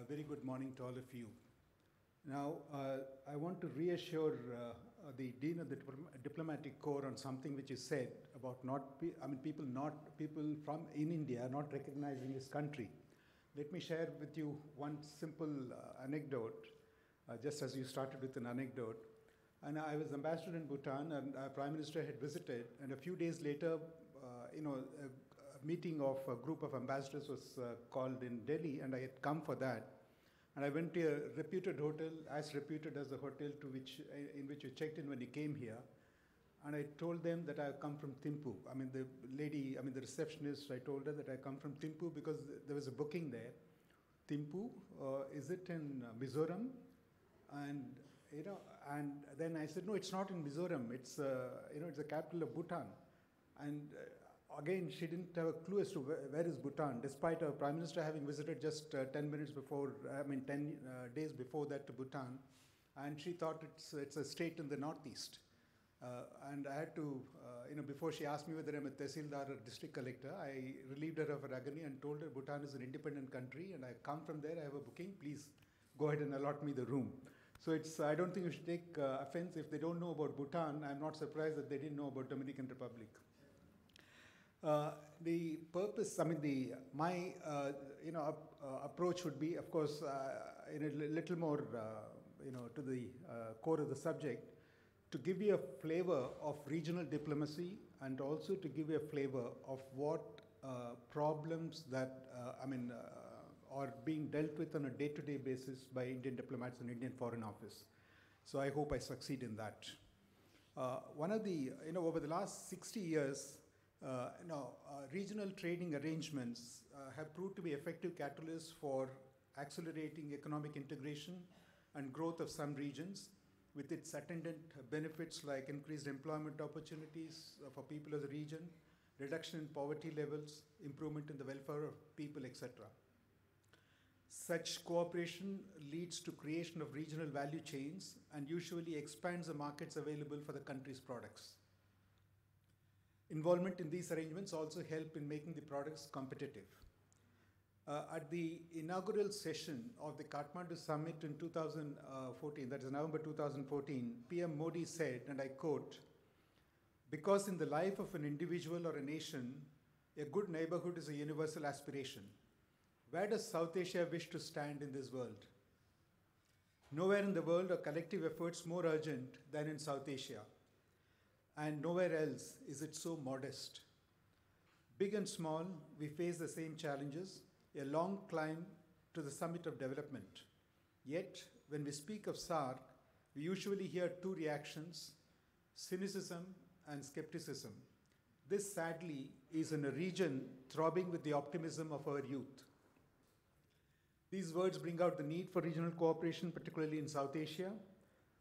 Very good morning to all of you. Now, I want to reassure the Dean of the Diplomatic Corps on something which is said about people from in India not recognizing his country. Let me share with you one simple anecdote, just as you started with an anecdote. And I was ambassador in Bhutan, and our Prime Minister had visited, and a few days later, a meeting of a group of ambassadors was called in Delhi, and I had come for that. And I went to a reputed hotel, as reputed as the hotel in which you checked in when you came here. And I told them that I come from Thimphu. The receptionist, I told her that I come from Thimphu because there was a booking there. Thimphu, is it in Mizoram? And then I said, no, it's not in Mizoram. It's it's the capital of Bhutan. And again, she didn't have a clue as to where is Bhutan, despite our Prime Minister having visited just 10 days before that to Bhutan. And she thought it's a state in the northeast. And I had to, before she asked me whether I'm a Tehsildar or district collector, I relieved her of her agony and told her Bhutan is an independent country and I come from there, I have a booking, please go ahead and allot me the room. So I don't think you should take offense if they don't know about Bhutan. I'm not surprised that they didn't know about Dominican Republic. The purpose, my approach would be, of course, in a little more, to the core of the subject, to give you a flavor of regional diplomacy and also to give you a flavor of what problems that, are being dealt with on a day-to-day basis by Indian diplomats and Indian Foreign Office. So I hope I succeed in that. One of the, over the last 60 years, regional trading arrangements have proved to be effective catalysts for accelerating economic integration and growth of some regions, with its attendant benefits like increased employment opportunities for people of the region, reduction in poverty levels, improvement in the welfare of people, etc. Such cooperation leads to creation of regional value chains and usually expands the markets available for the country's products. Involvement in these arrangements also help in making the products competitive. At the inaugural session of the Kathmandu summit in 2014, that is November 2014, PM Modi said, and I quote, "Because in the life of an individual or a nation, a good neighborhood is a universal aspiration. Where does South Asia wish to stand in this world? Nowhere in the world are collective efforts more urgent than in South Asia, and nowhere else is it so modest. Big and small, we face the same challenges, a long climb to the summit of development. Yet, when we speak of SAARC, we usually hear two reactions, cynicism and skepticism. This, sadly, is in a region throbbing with the optimism of our youth." These words bring out the need for regional cooperation, particularly in South Asia,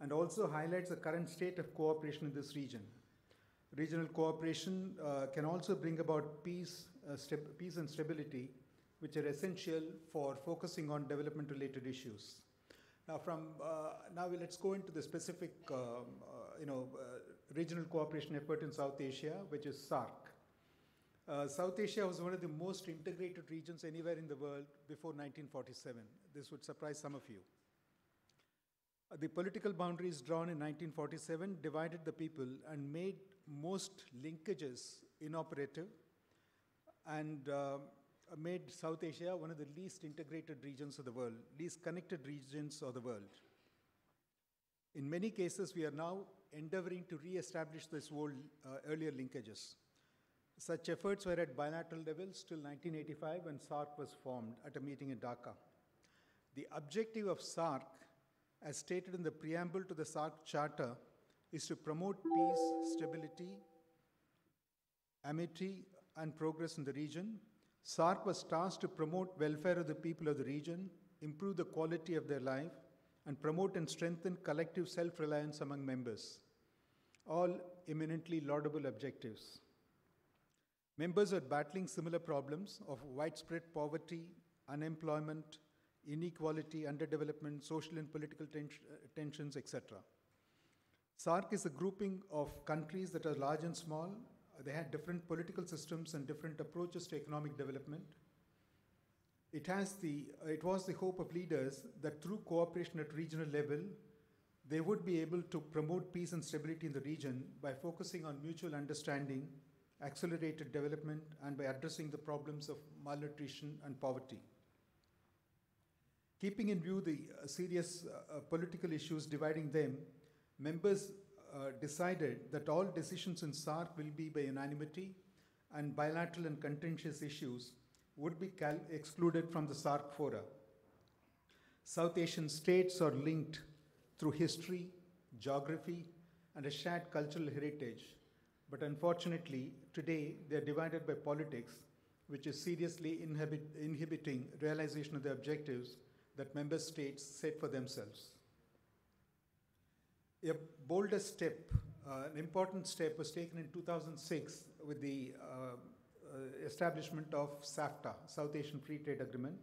and also highlights the current state of cooperation in this region. Regional cooperation can also bring about peace and stability, which are essential for focusing on development-related issues. Now, let's go into the specific, regional cooperation effort in South Asia, which is SAARC. South Asia was one of the most integrated regions anywhere in the world before 1947. This would surprise some of you. The political boundaries drawn in 1947 divided the people and made most linkages inoperative and made South Asia one of the least integrated regions of the world, least connected regions of the world. In many cases, we are now endeavoring to re-establish this earlier linkages. Such efforts were at bilateral levels till 1985 when SAARC was formed at a meeting in Dhaka. The objective of SAARC, as stated in the preamble to the SAARC Charter, is to promote peace, stability, amity, and progress in the region. SAARC was tasked to promote welfare of the people of the region, improve the quality of their life, and promote and strengthen collective self-reliance among members. All eminently laudable objectives. Members are battling similar problems of widespread poverty, unemployment, inequality, underdevelopment, social and political tensions, etc. SAARC is a grouping of countries that are large and small. They had different political systems and different approaches to economic development. It was the hope of leaders that through cooperation at regional level, they would be able to promote peace and stability in the region by focusing on mutual understanding, accelerated development, and by addressing the problems of malnutrition and poverty. Keeping in view the serious political issues dividing them, members decided that all decisions in SAARC will be by unanimity, and bilateral and contentious issues would be excluded from the SAARC fora. South Asian states are linked through history, geography, and a shared cultural heritage. But unfortunately, today they are divided by politics, which is seriously inhibiting realization of the objectives that member states set for themselves. A bolder step, an important step, was taken in 2006 with the establishment of SAFTA, South Asian Free Trade Agreement.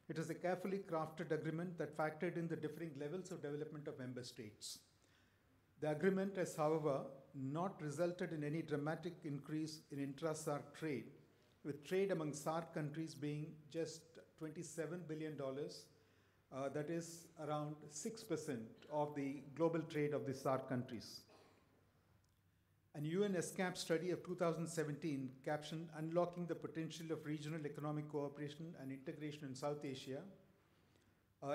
It is a carefully crafted agreement that factored in the differing levels of development of member states. The agreement has, however, not resulted in any dramatic increase in intra-SAARC trade, with trade among SAARC countries being just $27 billion that is around 6% of the global trade of the SAARC countries. An UN ESCAP study of 2017 captioned Unlocking the Potential of Regional Economic Cooperation and Integration in South Asia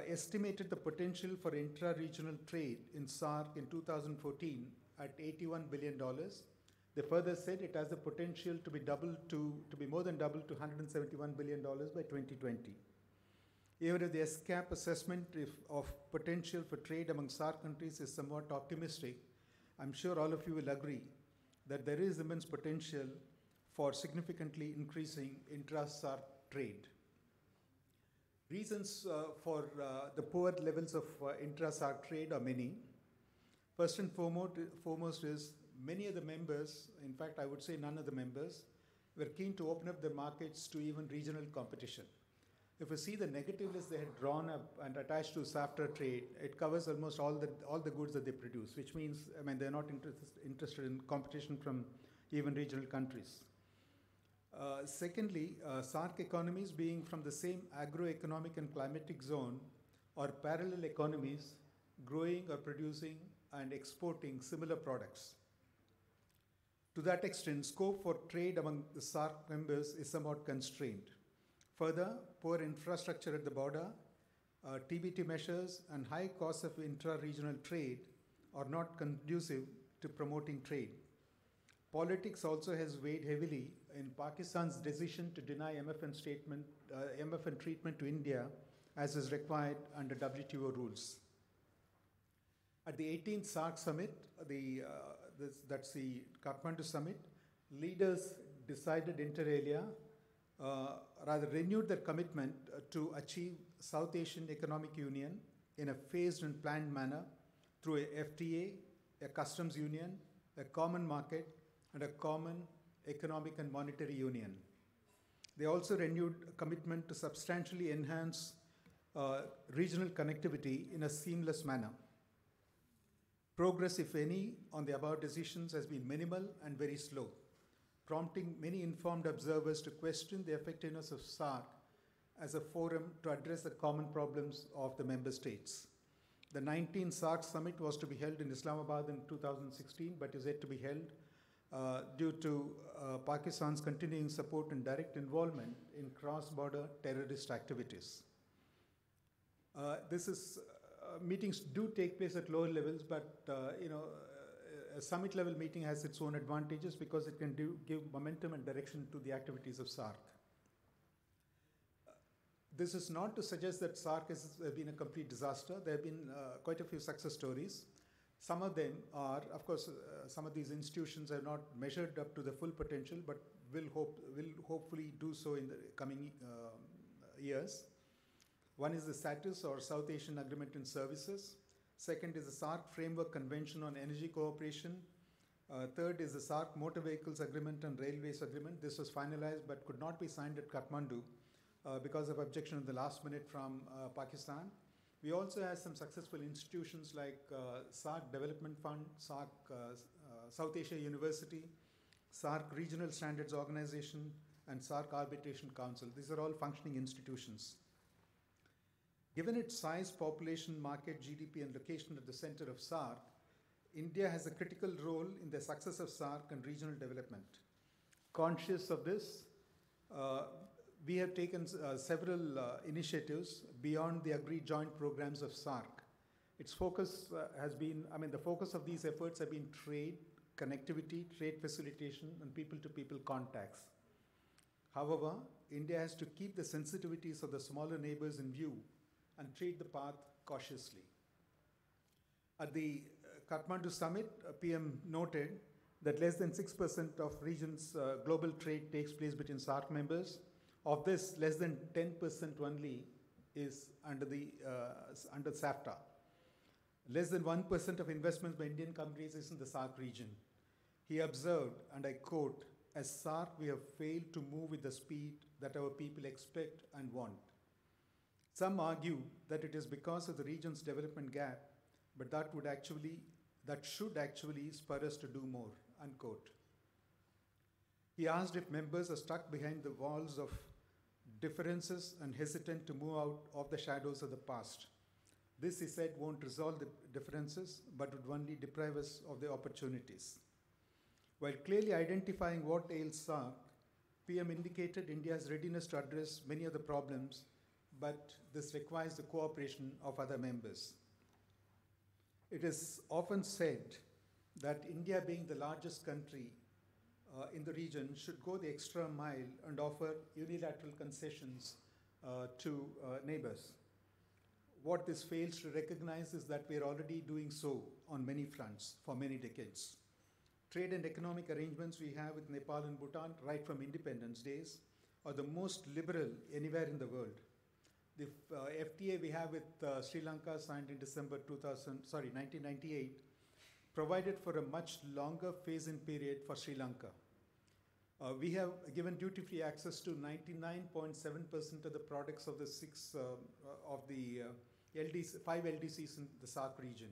estimated the potential for intra-regional trade in SAARC in 2014 at $81 billion. They further said it has the potential to be more than double to $171 billion by 2020. Even if the ESCAP assessment of potential for trade among SAARC countries is somewhat optimistic, I'm sure all of you will agree that there is immense potential for significantly increasing intra-SAARC trade. Reasons for the poor levels of intra-SAARC trade are many. First and foremost is many of the members, in fact I would say none of the members, were keen to open up their markets to even regional competition. If you see the negative list they had drawn up and attached to SAFTA trade, it covers almost all the goods that they produce, which means, I mean, they're not interested in competition from even regional countries. Secondly, SAARC economies being from the same agroeconomic and climatic zone or parallel economies growing or producing and exporting similar products. To that extent, scope for trade among the SAARC members is somewhat constrained. Further, poor infrastructure at the border, TBT measures, and high costs of intra-regional trade are not conducive to promoting trade. Politics also has weighed heavily in Pakistan's decision to deny MFN treatment to India as is required under WTO rules. At the 18th SAARC summit, that's the Kathmandu summit, leaders decided inter alia, renewed their commitment to achieve South Asian Economic Union in a phased and planned manner through a FTA, a customs union, a common market, and a common economic and monetary union. They also renewed a commitment to substantially enhance regional connectivity in a seamless manner. Progress, if any, on the above decisions has been minimal and very slow, prompting many informed observers to question the effectiveness of SAARC as a forum to address the common problems of the member states. The 19th SAARC summit was to be held in Islamabad in 2016, but is yet to be held due to Pakistan's continuing support and direct involvement in cross-border terrorist activities. Meetings do take place at lower levels, but a summit level meeting has its own advantages because it can give momentum and direction to the activities of SAARC. This is not to suggest that SAARC has been a complete disaster. There have been quite a few success stories. Some of them are, of course, some of these institutions are not measured up to the full potential, but will hopefully do so in the coming years. One is the SATIS, or South Asian Agreement in Services. Second is the SAARC Framework Convention on Energy Cooperation. Third is the SAARC Motor Vehicles Agreement and Railways Agreement. This was finalized but could not be signed at Kathmandu because of objection at the last minute from Pakistan. We also have some successful institutions like SAARC Development Fund, SAARC South Asia University, SAARC Regional Standards Organization, and SAARC Arbitration Council. These are all functioning institutions. Given its size, population, market, GDP, and location at the center of SAARC, India has a critical role in the success of SAARC and regional development. Conscious of this, we have taken several initiatives beyond the agreed joint programs of SAARC. Its focus has been, the focus of these efforts have been trade, connectivity, trade facilitation, and people-to-people contacts. However, India has to keep the sensitivities of the smaller neighbors in view and tread the path cautiously. At the Kathmandu summit, PM noted that less than 6% of region's global trade takes place between SAARC members. Of this, less than 10% only is under SAFTA. Less than 1% of investments by Indian companies is in the SAARC region. He observed, and I quote, "As SAARC, we have failed to move with the speed that our people expect and want. Some argue that it is because of the region's development gap, but that should actually spur us to do more," unquote. He asked if members are stuck behind the walls of differences, and hesitant to move out of the shadows of the past. This, he said, won't resolve the differences, but would only deprive us of the opportunities. While clearly identifying what ails SAARC, PM indicated India's readiness to address many of the problems, but this requires the cooperation of other members. It is often said that India, being the largest country in the region, should go the extra mile and offer unilateral concessions to neighbors. What this fails to recognize is that we are already doing so on many fronts for many decades. Trade and economic arrangements we have with Nepal and Bhutan right from independence days are the most liberal anywhere in the world. The FTA we have with Sri Lanka, signed in December 1998, provided for a much longer phase-in period for Sri Lanka. We have given duty-free access to 99.7% of the products of the five LDCs in the SAARC region.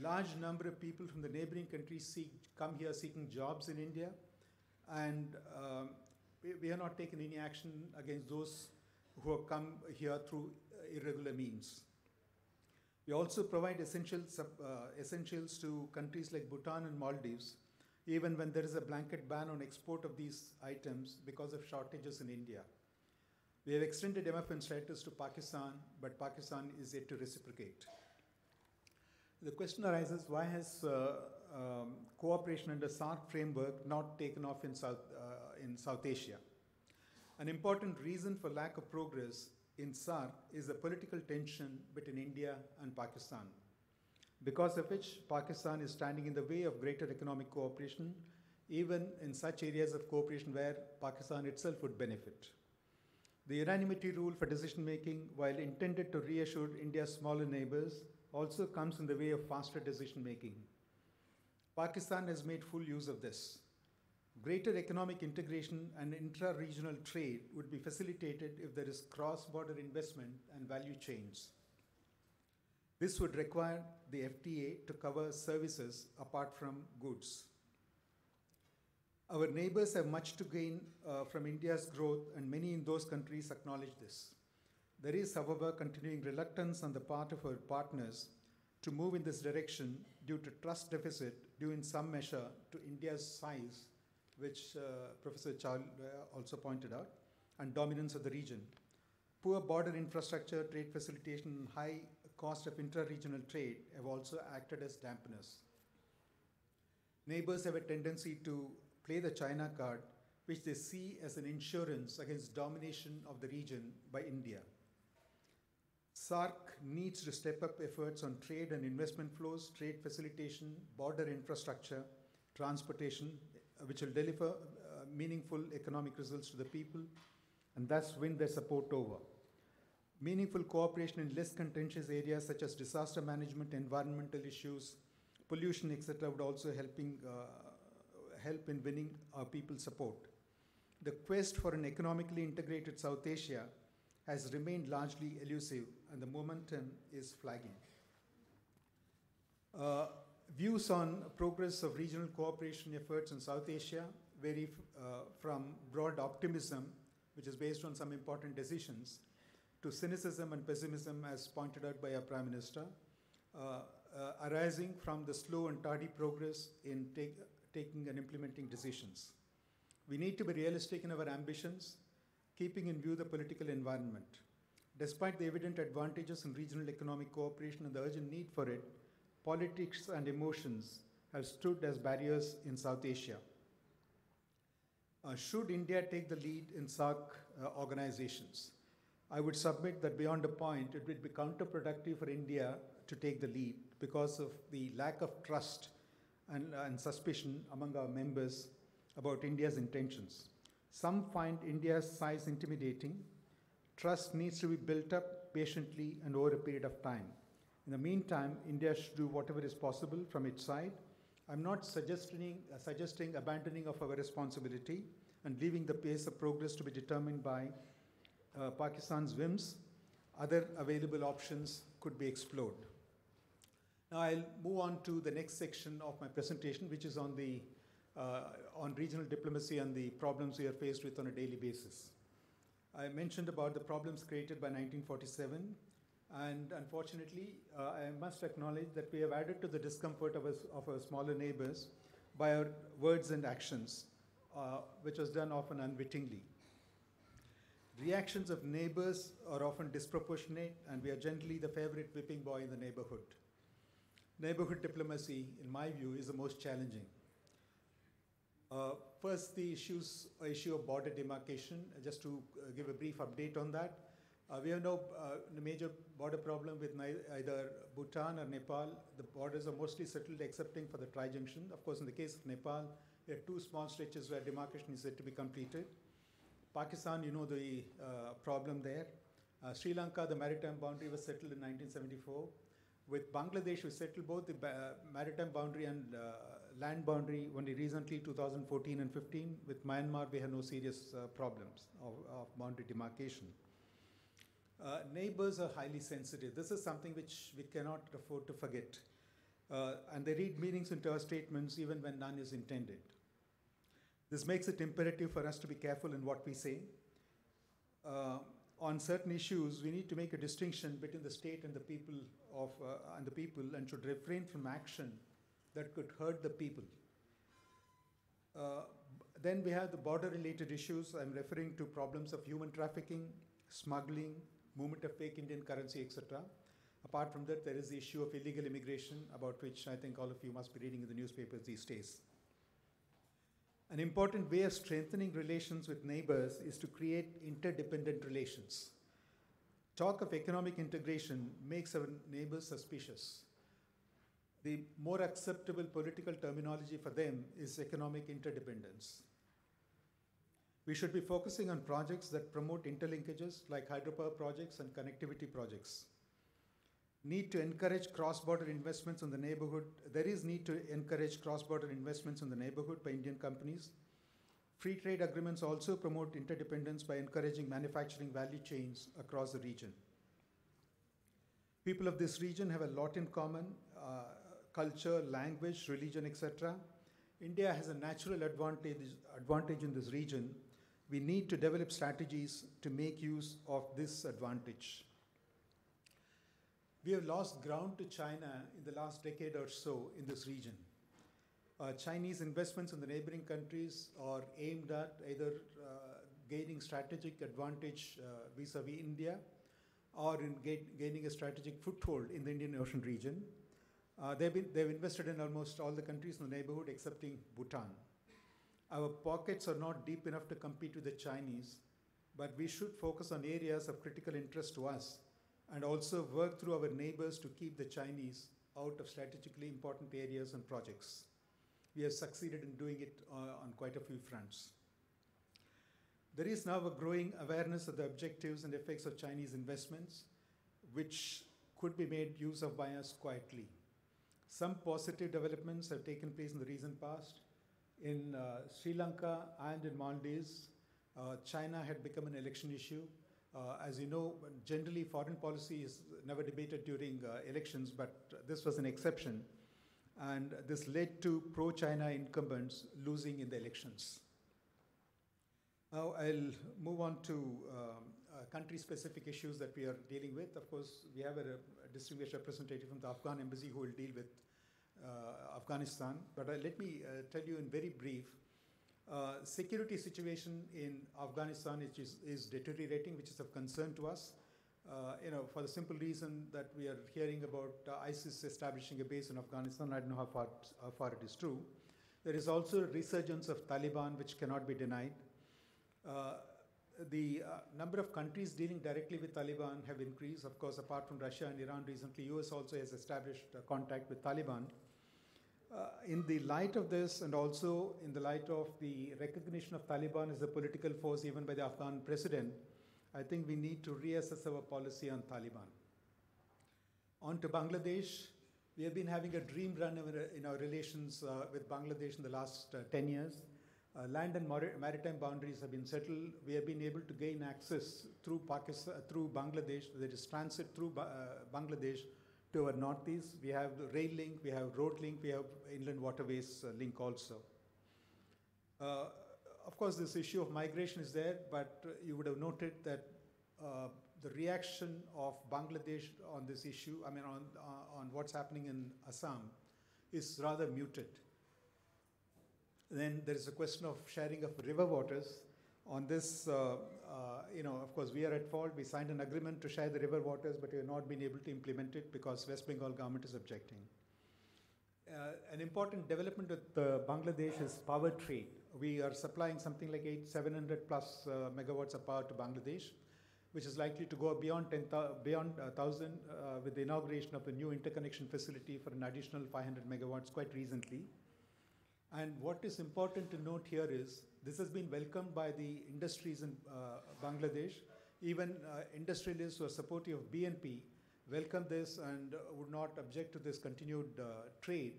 Large number of people from the neighboring countries come here seeking jobs in India, and we have not taken any action against those who have come here through irregular means. We also provide essentials to countries like Bhutan and Maldives, even when there is a blanket ban on export of these items because of shortages in India. We have extended MFN status to Pakistan, but Pakistan is yet to reciprocate. The question arises, why has cooperation under SAARC framework not taken off in South Asia? An important reason for lack of progress in SAARC is the political tension between India and Pakistan, because of which Pakistan is standing in the way of greater economic cooperation, even in such areas of cooperation where Pakistan itself would benefit. The unanimity rule for decision making, while intended to reassure India's smaller neighbors, also comes in the way of faster decision making. Pakistan has made full use of this. Greater economic integration and intra-regional trade would be facilitated if there is cross-border investment and value chains. This would require the FTA to cover services apart from goods. Our neighbors have much to gain from India's growth, and many in those countries acknowledge this. There is, however, continuing reluctance on the part of our partners to move in this direction due to trust deficit due in some measure to India's size, which Professor Chal also pointed out, and dominance of the region. Poor border infrastructure, trade facilitation, and high cost of intra-regional trade have also acted as dampeners. Neighbors have a tendency to play the China card, which they see as an insurance against domination of the region by India. SAARC needs to step up efforts on trade and investment flows, trade facilitation, border infrastructure, transportation, which will deliver meaningful economic results to the people and thus win their support over. Meaningful cooperation in less contentious areas such as disaster management, environmental issues, pollution, etc. would also help in winning our people's support. The quest for an economically integrated South Asia has remained largely elusive, and the momentum is flagging. Views on progress of regional cooperation efforts in South Asia vary from broad optimism, which is based on some important decisions, to cynicism and pessimism, as pointed out by our Prime Minister, arising from the slow and tardy progress in taking and implementing decisions. We need to be realistic in our ambitions, keeping in view the political environment. Despite the evident advantages in regional economic cooperation and the urgent need for it, politics and emotions have stood as barriers in South Asia. Should India take the lead in SAARC organizations? I would submit that beyond a point, it would be counterproductive for India to take the lead because of the lack of trust and suspicion among our members about India's intentions. Some find India's size intimidating. Trust needs to be built up patiently and over a period of time. In the meantime, India should do whatever is possible from its side. I'm not suggesting abandoning of our responsibility and leaving the pace of progress to be determined by Pakistan's whims. Other available options could be explored. Now I'll move on to the next section of my presentation, which is on regional diplomacy and the problems we are faced with on a daily basis. I mentioned about the problems created by 1947, and unfortunately, I must acknowledge that we have added to the discomfort of our smaller neighbors by our words and actions, which was done often unwittingly. Reactions of neighbors are often disproportionate, and we are generally the favorite whipping boy in the neighborhood. Neighborhood diplomacy, in my view, is the most challenging. First, the issue of border demarcation. Just to give a brief update on that, we have no major border problem with either Bhutan or Nepal. The borders are mostly settled, excepting for the tri-junction. Of course, in the case of Nepal, there are two small stretches where demarcation is yet to be completed. Pakistan, you know the problem there. Sri Lanka, the maritime boundary was settled in 1974. With Bangladesh, we settled both the maritime boundary and land boundary only recently, 2014 and 15. With Myanmar, we have no serious problems of boundary demarcation. Neighbors are highly sensitive. This is something which we cannot afford to forget. And they read meanings into our statements even when none is intended. This makes it imperative for us to be careful in what we say. On certain issues, we need to make a distinction between the state and the people and should refrain from action that could hurt the people. Then we have the border-related issues. I'm referring to problems of human trafficking, smuggling, movement of fake Indian currency, etc. Apart from that, there is the issue of illegal immigration, about which I think all of you must be reading in the newspapers these days. An important way of strengthening relations with neighbors is to create interdependent relations. Talk of economic integration makes our neighbors suspicious. The more acceptable political terminology for them is economic interdependence. We should be focusing on projects that promote interlinkages like hydropower projects and connectivity projects. Need to encourage cross-border investments in the neighborhood. There is need to encourage cross-border investments in the neighborhood by Indian companies. Free trade agreements also promote interdependence by encouraging manufacturing value chains across the region. People of this region have a lot in common, culture, language, religion, etc. India has a natural advantage in this region. We need to develop strategies to make use of this advantage. We have lost ground to China in the last decade or so in this region. Chinese investments in the neighboring countries are aimed at either gaining strategic advantage vis-a-vis India or in gaining a strategic foothold in the Indian Ocean region. They've invested in almost all the countries in the neighborhood excepting Bhutan. Our pockets are not deep enough to compete with the Chinese, but we should focus on areas of critical interest to us and also work through our neighbors to keep the Chinese out of strategically important areas and projects. We have succeeded in doing it on quite a few fronts. There is now a growing awareness of the objectives and effects of Chinese investments, which could be made use of by us quietly. Some positive developments have taken place in the recent past. In Sri Lanka and in Maldives, China had become an election issue. As you know, generally foreign policy is never debated during elections, but this was an exception. And this led to pro-China incumbents losing in the elections. Now I'll move on to country-specific issues that we are dealing with. Of course, we have a distinguished representative from the Afghan embassy who will deal with Afghanistan. But let me tell you in very brief, security situation in Afghanistan is deteriorating, which is of concern to us. For the simple reason that we are hearing about ISIS establishing a base in Afghanistan. I don't know how far it is true. There is also a resurgence of Taliban, which cannot be denied. The number of countries dealing directly with Taliban have increased. Of course, apart from Russia and Iran recently, US also has established contact with Taliban. In the light of this, and also in the light of the recognition of Taliban as a political force even by the Afghan president, I think we need to reassess our policy on Taliban. On to Bangladesh. We have been having a dream run in our relations with Bangladesh in the last 10 years. Land and maritime boundaries have been settled. We have been able to gain access through Bangladesh. There is transit through Bangladesh to our northeast. We have rail link, we have road link, we have inland waterways link also. Of course, this issue of migration is there, but you would have noted that the reaction of Bangladesh on this issue, I mean, on what's happening in Assam, is rather muted. Then there is a question of sharing of river waters. On this, of course, we are at fault. We signed an agreement to share the river waters, but we have not been able to implement it because West Bengal government is objecting. An important development with Bangladesh is power trade. We are supplying something like 700 plus megawatts of power to Bangladesh, which is likely to go beyond 1,000 with the inauguration of the new interconnection facility for an additional 500 megawatts quite recently. And what is important to note here is this has been welcomed by the industries in Bangladesh. Even industrialists who are supportive of BNP welcome this and would not object to this continued trade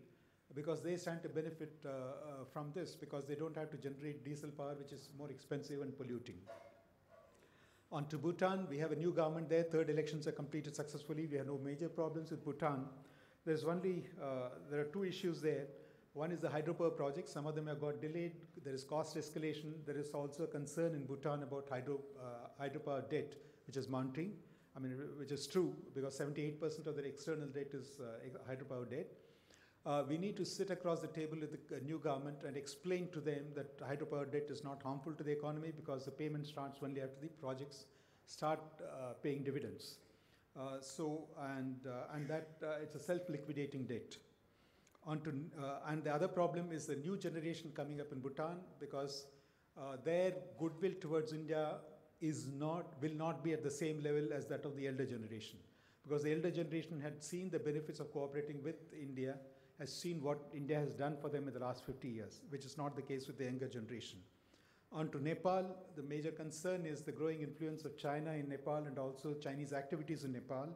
because they stand to benefit from this because they don't have to generate diesel power, which is more expensive and polluting. On to Bhutan, we have a new government there. Third elections are completed successfully. We have no major problems with Bhutan. There are two issues there. One is the hydropower projects. Some of them have got delayed. There is cost escalation. There is also a concern in Bhutan about hydropower debt, which is mounting. I mean, which is true because 78% of their external debt is hydropower debt. We need to sit across the table with the new government and explain to them that hydropower debt is not harmful to the economy because the payment starts only after the projects start paying dividends. It's a self-liquidating debt. And the other problem is the new generation coming up in Bhutan because their goodwill towards India will not be at the same level as that of the elder generation. Because the elder generation had seen the benefits of cooperating with India, has seen what India has done for them in the last 50 years, which is not the case with the younger generation. On to Nepal, the major concern is the growing influence of China in Nepal and also Chinese activities in Nepal.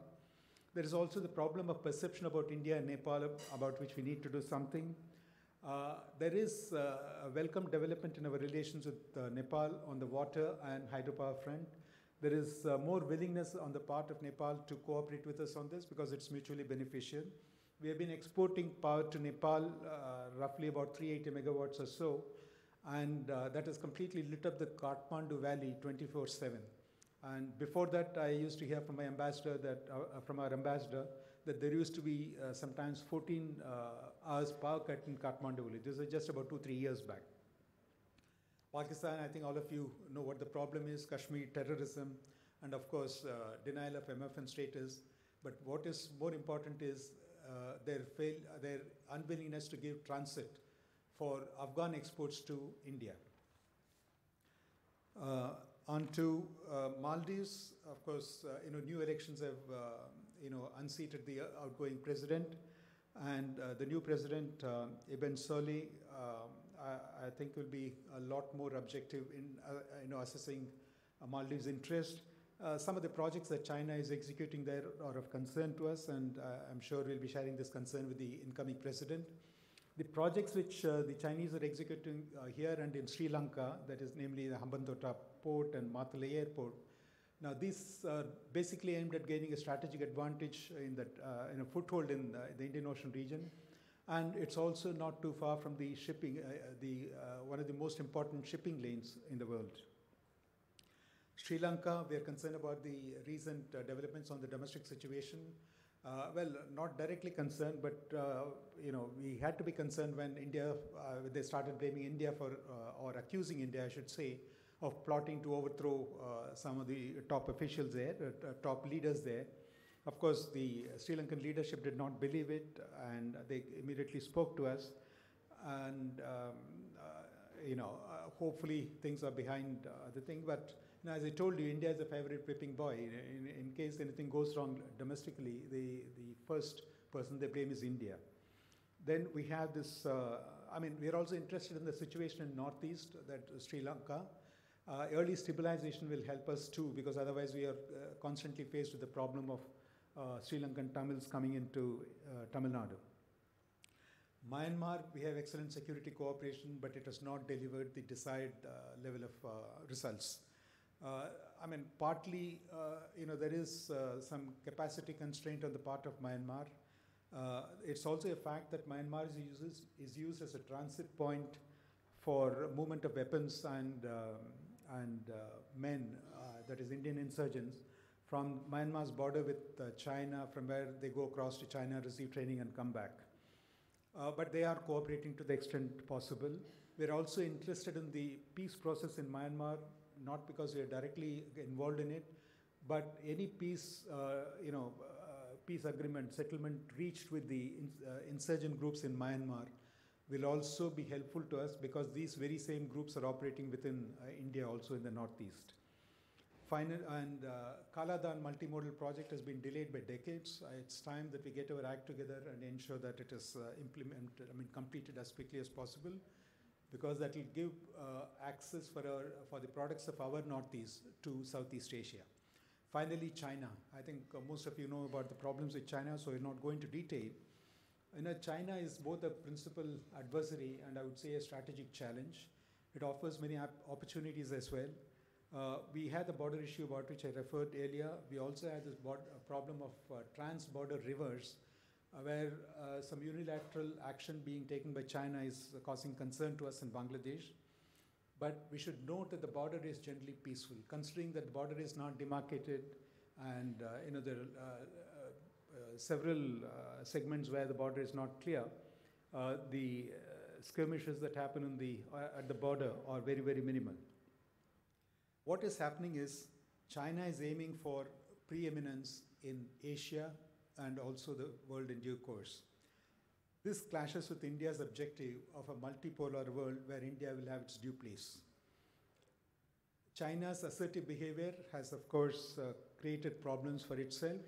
There is also the problem of perception about India and Nepal, about which we need to do something. There is a welcome development in our relations with Nepal on the water and hydropower front. There is more willingness on the part of Nepal to cooperate with us on this because it's mutually beneficial. We have been exporting power to Nepal, roughly about 380 megawatts or so, and that has completely lit up the Kathmandu Valley 24/7. And before that, I used to hear from my ambassador from our ambassador that there used to be sometimes 14 hours power cut in Kathmandu Valley. This is just about 2-3 years back. Pakistan, I think all of you know what the problem is: Kashmir terrorism, and of course denial of MFN status. But what is more important is their unwillingness to give transit for Afghan exports to India. On to Maldives, of course, new elections have unseated the outgoing president, and the new president, Ibn Soli, I think will be a lot more objective in assessing Maldives' interest. Some of the projects that China is executing there are of concern to us, and I'm sure we'll be sharing this concern with the incoming president. The projects which the Chinese are executing here and in Sri Lanka, that is namely the Hambantota port and Matale airport. Now these are basically aimed at gaining a strategic advantage in a foothold in the Indian Ocean region. And it's also not too far from the shipping, one of the most important shipping lanes in the world. Sri Lanka, we are concerned about the recent developments on the domestic situation. Well, not directly concerned, but we had to be concerned when they started blaming India or accusing India, I should say, of plotting to overthrow some of the top officials there, top leaders there. Of course, the Sri Lankan leadership did not believe it, and they immediately spoke to us. And hopefully things are behind the thing. But as I told you, India is a favorite whipping boy. In case anything goes wrong domestically, the first person they blame is India. Then we have this, we're also interested in the situation in Northeast, that Sri Lanka. Early stabilization will help us too, because otherwise we are constantly faced with the problem of Sri Lankan Tamils coming into Tamil Nadu. Myanmar, we have excellent security cooperation, but it has not delivered the desired level of results. Partly, there is some capacity constraint on the part of Myanmar. It's also a fact that Myanmar is used as a transit point for movement of weapons and men, that is Indian insurgents, from Myanmar's border with China, from where they go across to China, receive training and come back. But they are cooperating to the extent possible. We're also interested in the peace process in Myanmar, not because we are directly involved in it, but any peace, peace agreement, settlement reached with the insurgent groups in Myanmar will also be helpful to us, because these very same groups are operating within India also in the northeast. Kaladan multimodal project has been delayed by decades. It's time that we get our act together and ensure that it is completed as quickly as possible, because that will give access for the products of our northeast to Southeast Asia. Finally, China. I think most of you know about the problems with China, so we're not going to detail. China is both a principal adversary and I would say a strategic challenge. It offers many opportunities as well. We had the border issue about which I referred earlier. We also had this problem of trans-border rivers, where some unilateral action being taken by China is causing concern to us in Bangladesh. But we should note that the border is generally peaceful, considering that the border is not demarcated, and there are several segments where the border is not clear. The skirmishes that happen at the border are very, very minimal. What is happening is China is aiming for preeminence in Asia and also the world in due course. This clashes with India's objective of a multipolar world where India will have its due place. China's assertive behavior has, of course, created problems for itself.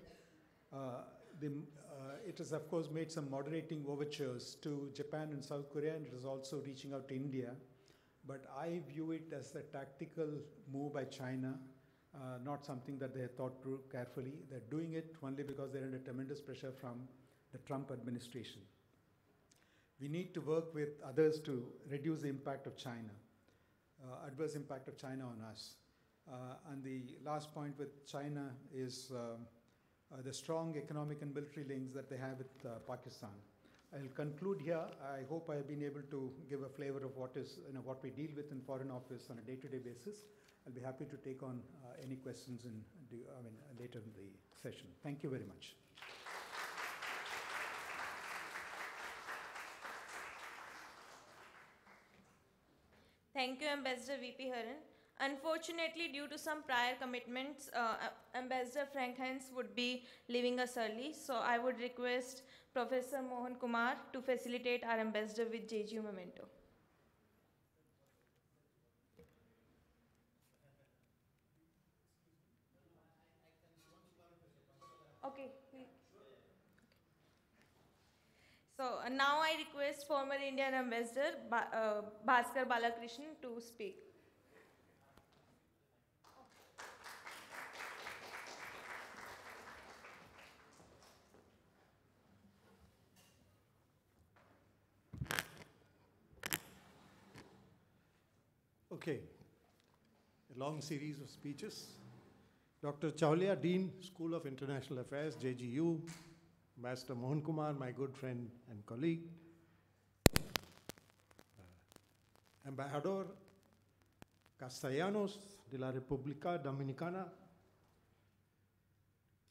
It has, of course, made some moderating overtures to Japan and South Korea, and it is also reaching out to India. But I view it as a tactical move by China, not something that they have thought through carefully. They're doing it only because they're under tremendous pressure from the Trump administration. We need to work with others to reduce the impact of China, adverse impact of China on us. And the last point with China is the strong economic and military links that they have with Pakistan. I'll conclude here. I hope I have been able to give a flavor of what what we deal with in Foreign Office on a day-to-day basis. I'll be happy to take on any questions later in the session. Thank you very much. Thank you, Ambassador V.P. Haran. Unfortunately, due to some prior commitments, Ambassador Frank Hens would be leaving us early, so I would request Professor Mohan Kumar to facilitate our ambassador with JGU memento. Okay. So now I request former Indian Ambassador Bhaskar Balakrishnan to speak. Okay, a long series of speeches. Dr. Chawlia, Dean, School of International Affairs, JGU, Ambassador Mohan Kumar, my good friend and colleague, Embajador Castellanos de la República Dominicana,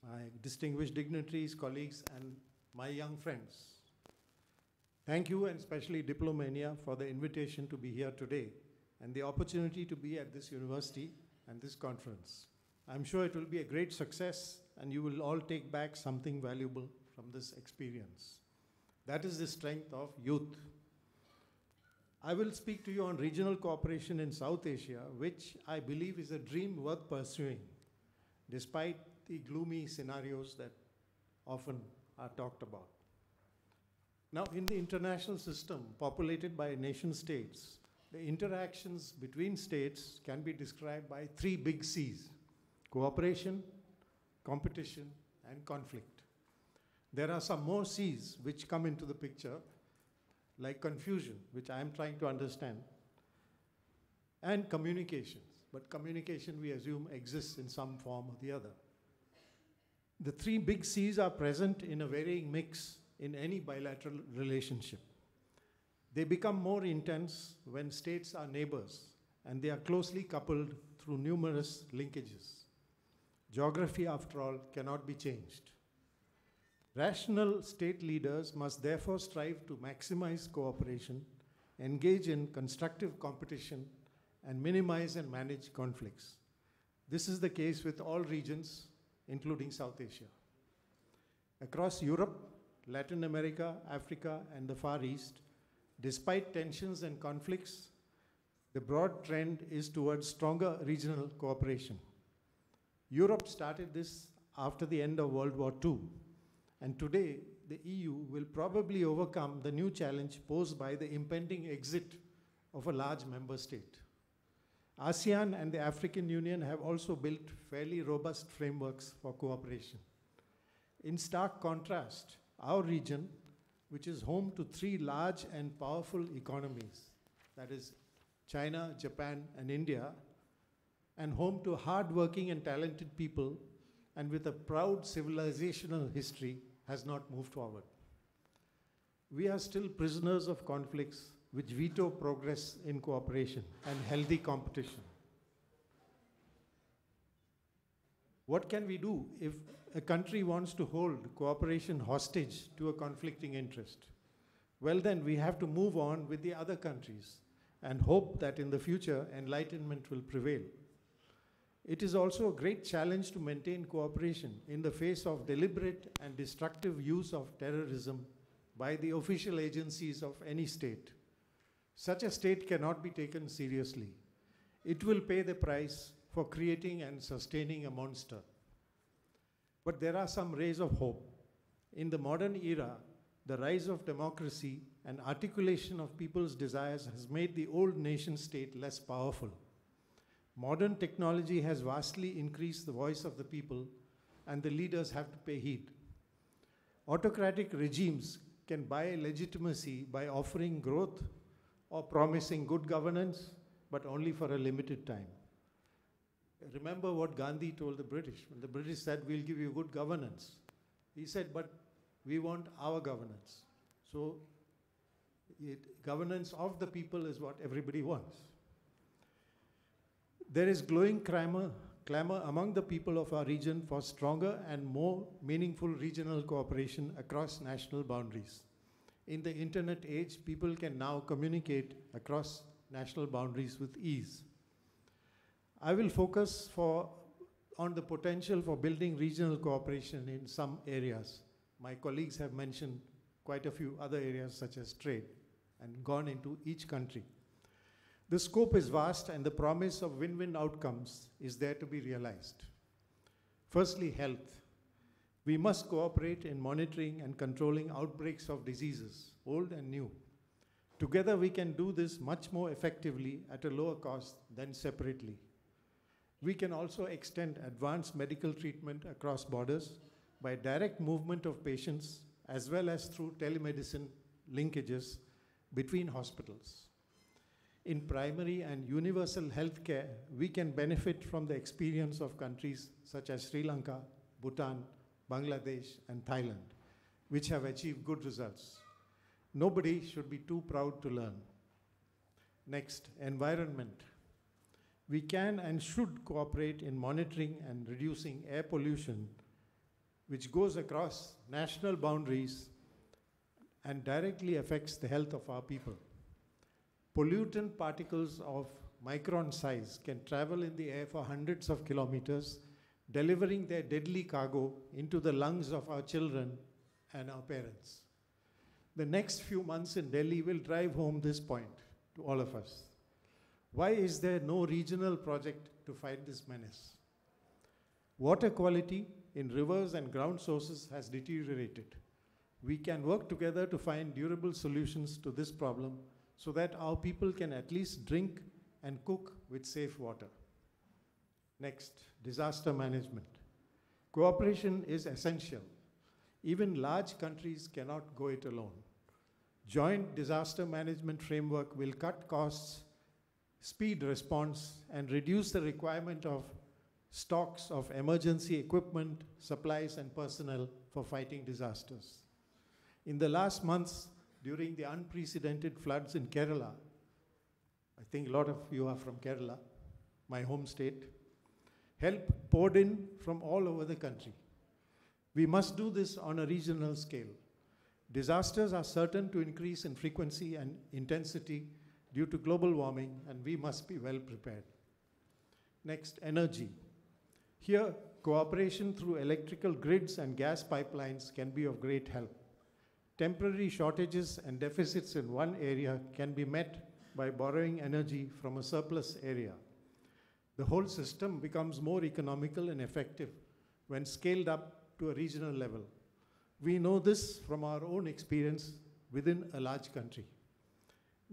my distinguished dignitaries, colleagues, and my young friends. Thank you, and especially Diplomania, for the invitation to be here today and the opportunity to be at this university and this conference. I'm sure it will be a great success, and you will all take back something valuable from this experience. That is the strength of youth. I will speak to you on regional cooperation in South Asia, which I believe is a dream worth pursuing, despite the gloomy scenarios that often are talked about. Now, in the international system populated by nation states, the interactions between states can be described by 3 big C's: cooperation, competition, and conflict. There are some more C's which come into the picture, like confusion, which I am trying to understand, and communications. But communication, we assume, exists in some form or the other. The 3 big C's are present in a varying mix in any bilateral relationship. They become more intense when states are neighbors and they are closely coupled through numerous linkages. Geography, after all, cannot be changed. Rational state leaders must therefore strive to maximize cooperation, engage in constructive competition, and minimize and manage conflicts. This is the case with all regions, including South Asia. Across Europe, Latin America, Africa, and the Far East, despite tensions and conflicts, the broad trend is towards stronger regional cooperation. Europe started this after the end of World War II, and today the EU will probably overcome the new challenge posed by the impending exit of a large member state. ASEAN and the African Union have also built fairly robust frameworks for cooperation. In stark contrast, our region, which is home to three large and powerful economies, that is China, Japan, and India, and home to hardworking and talented people, and with a proud civilizational history, has not moved forward. We are still prisoners of conflicts which veto progress in cooperation and healthy competition. What can we do if a country wants to hold cooperation hostage to a conflicting interest? Well, then we have to move on with the other countries and hope that in the future enlightenment will prevail. It is also a great challenge to maintain cooperation in the face of deliberate and destructive use of terrorism by the official agencies of any state. Such a state cannot be taken seriously. It will pay the price for creating and sustaining a monster. But there are some rays of hope. In the modern era, the rise of democracy and articulation of people's desires has made the old nation state less powerful. Modern technology has vastly increased the voice of the people, and the leaders have to pay heed. Autocratic regimes can buy legitimacy by offering growth or promising good governance, but only for a limited time. Remember what Gandhi told the British. When the British said, we'll give you good governance, he said, but we want our governance. So governance of the people is what everybody wants. There is growing clamor among the people of our region for stronger and more meaningful regional cooperation across national boundaries. In the internet age, people can now communicate across national boundaries with ease. I will focus on the potential for building regional cooperation in some areas. My colleagues have mentioned quite a few other areas such as trade and gone into each country. The scope is vast and the promise of win-win outcomes is there to be realized. Firstly, health. We must cooperate in monitoring and controlling outbreaks of diseases, old and new. Together we can do this much more effectively at a lower cost than separately. We can also extend advanced medical treatment across borders by direct movement of patients as well as through telemedicine linkages between hospitals. In primary and universal healthcare, we can benefit from the experience of countries such as Sri Lanka, Bhutan, Bangladesh, and Thailand, which have achieved good results. Nobody should be too proud to learn. Next, environment. We can and should cooperate in monitoring and reducing air pollution, which goes across national boundaries and directly affects the health of our people. Pollutant particles of micron size can travel in the air for hundreds of kilometers, delivering their deadly cargo into the lungs of our children and our parents. The next few months in Delhi will drive home this point to all of us. Why is there no regional project to fight this menace? Water quality in rivers and ground sources has deteriorated. We can work together to find durable solutions to this problem so that our people can at least drink and cook with safe water. Next, disaster management. Cooperation is essential. Even large countries cannot go it alone. Joint disaster management framework will cut costs, speed response, and reduce the requirement of stocks of emergency equipment, supplies, and personnel for fighting disasters. In the last months, during the unprecedented floods in Kerala. I think a lot of you are from Kerala, my home state. Help poured in from all over the country. We must do this on a regional scale. Disasters are certain to increase in frequency and intensity due to global warming, and we must be well prepared. Next, energy. Here, cooperation through electrical grids and gas pipelines can be of great help. Temporary shortages and deficits in one area can be met by borrowing energy from a surplus area. The whole system becomes more economical and effective when scaled up to a regional level. We know this from our own experience within a large country.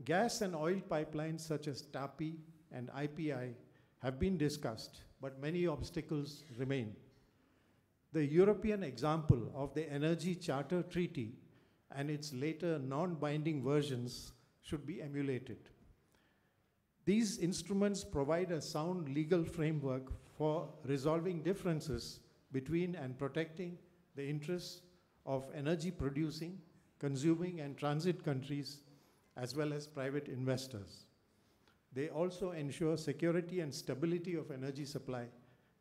Gas and oil pipelines such as TAPI and IPI have been discussed, but many obstacles remain. The European example of the Energy Charter Treaty and its later non-binding versions should be emulated. These instruments provide a sound legal framework for resolving differences between and protecting the interests of energy producing, consuming, and transit countries, as well as private investors. They also ensure security and stability of energy supply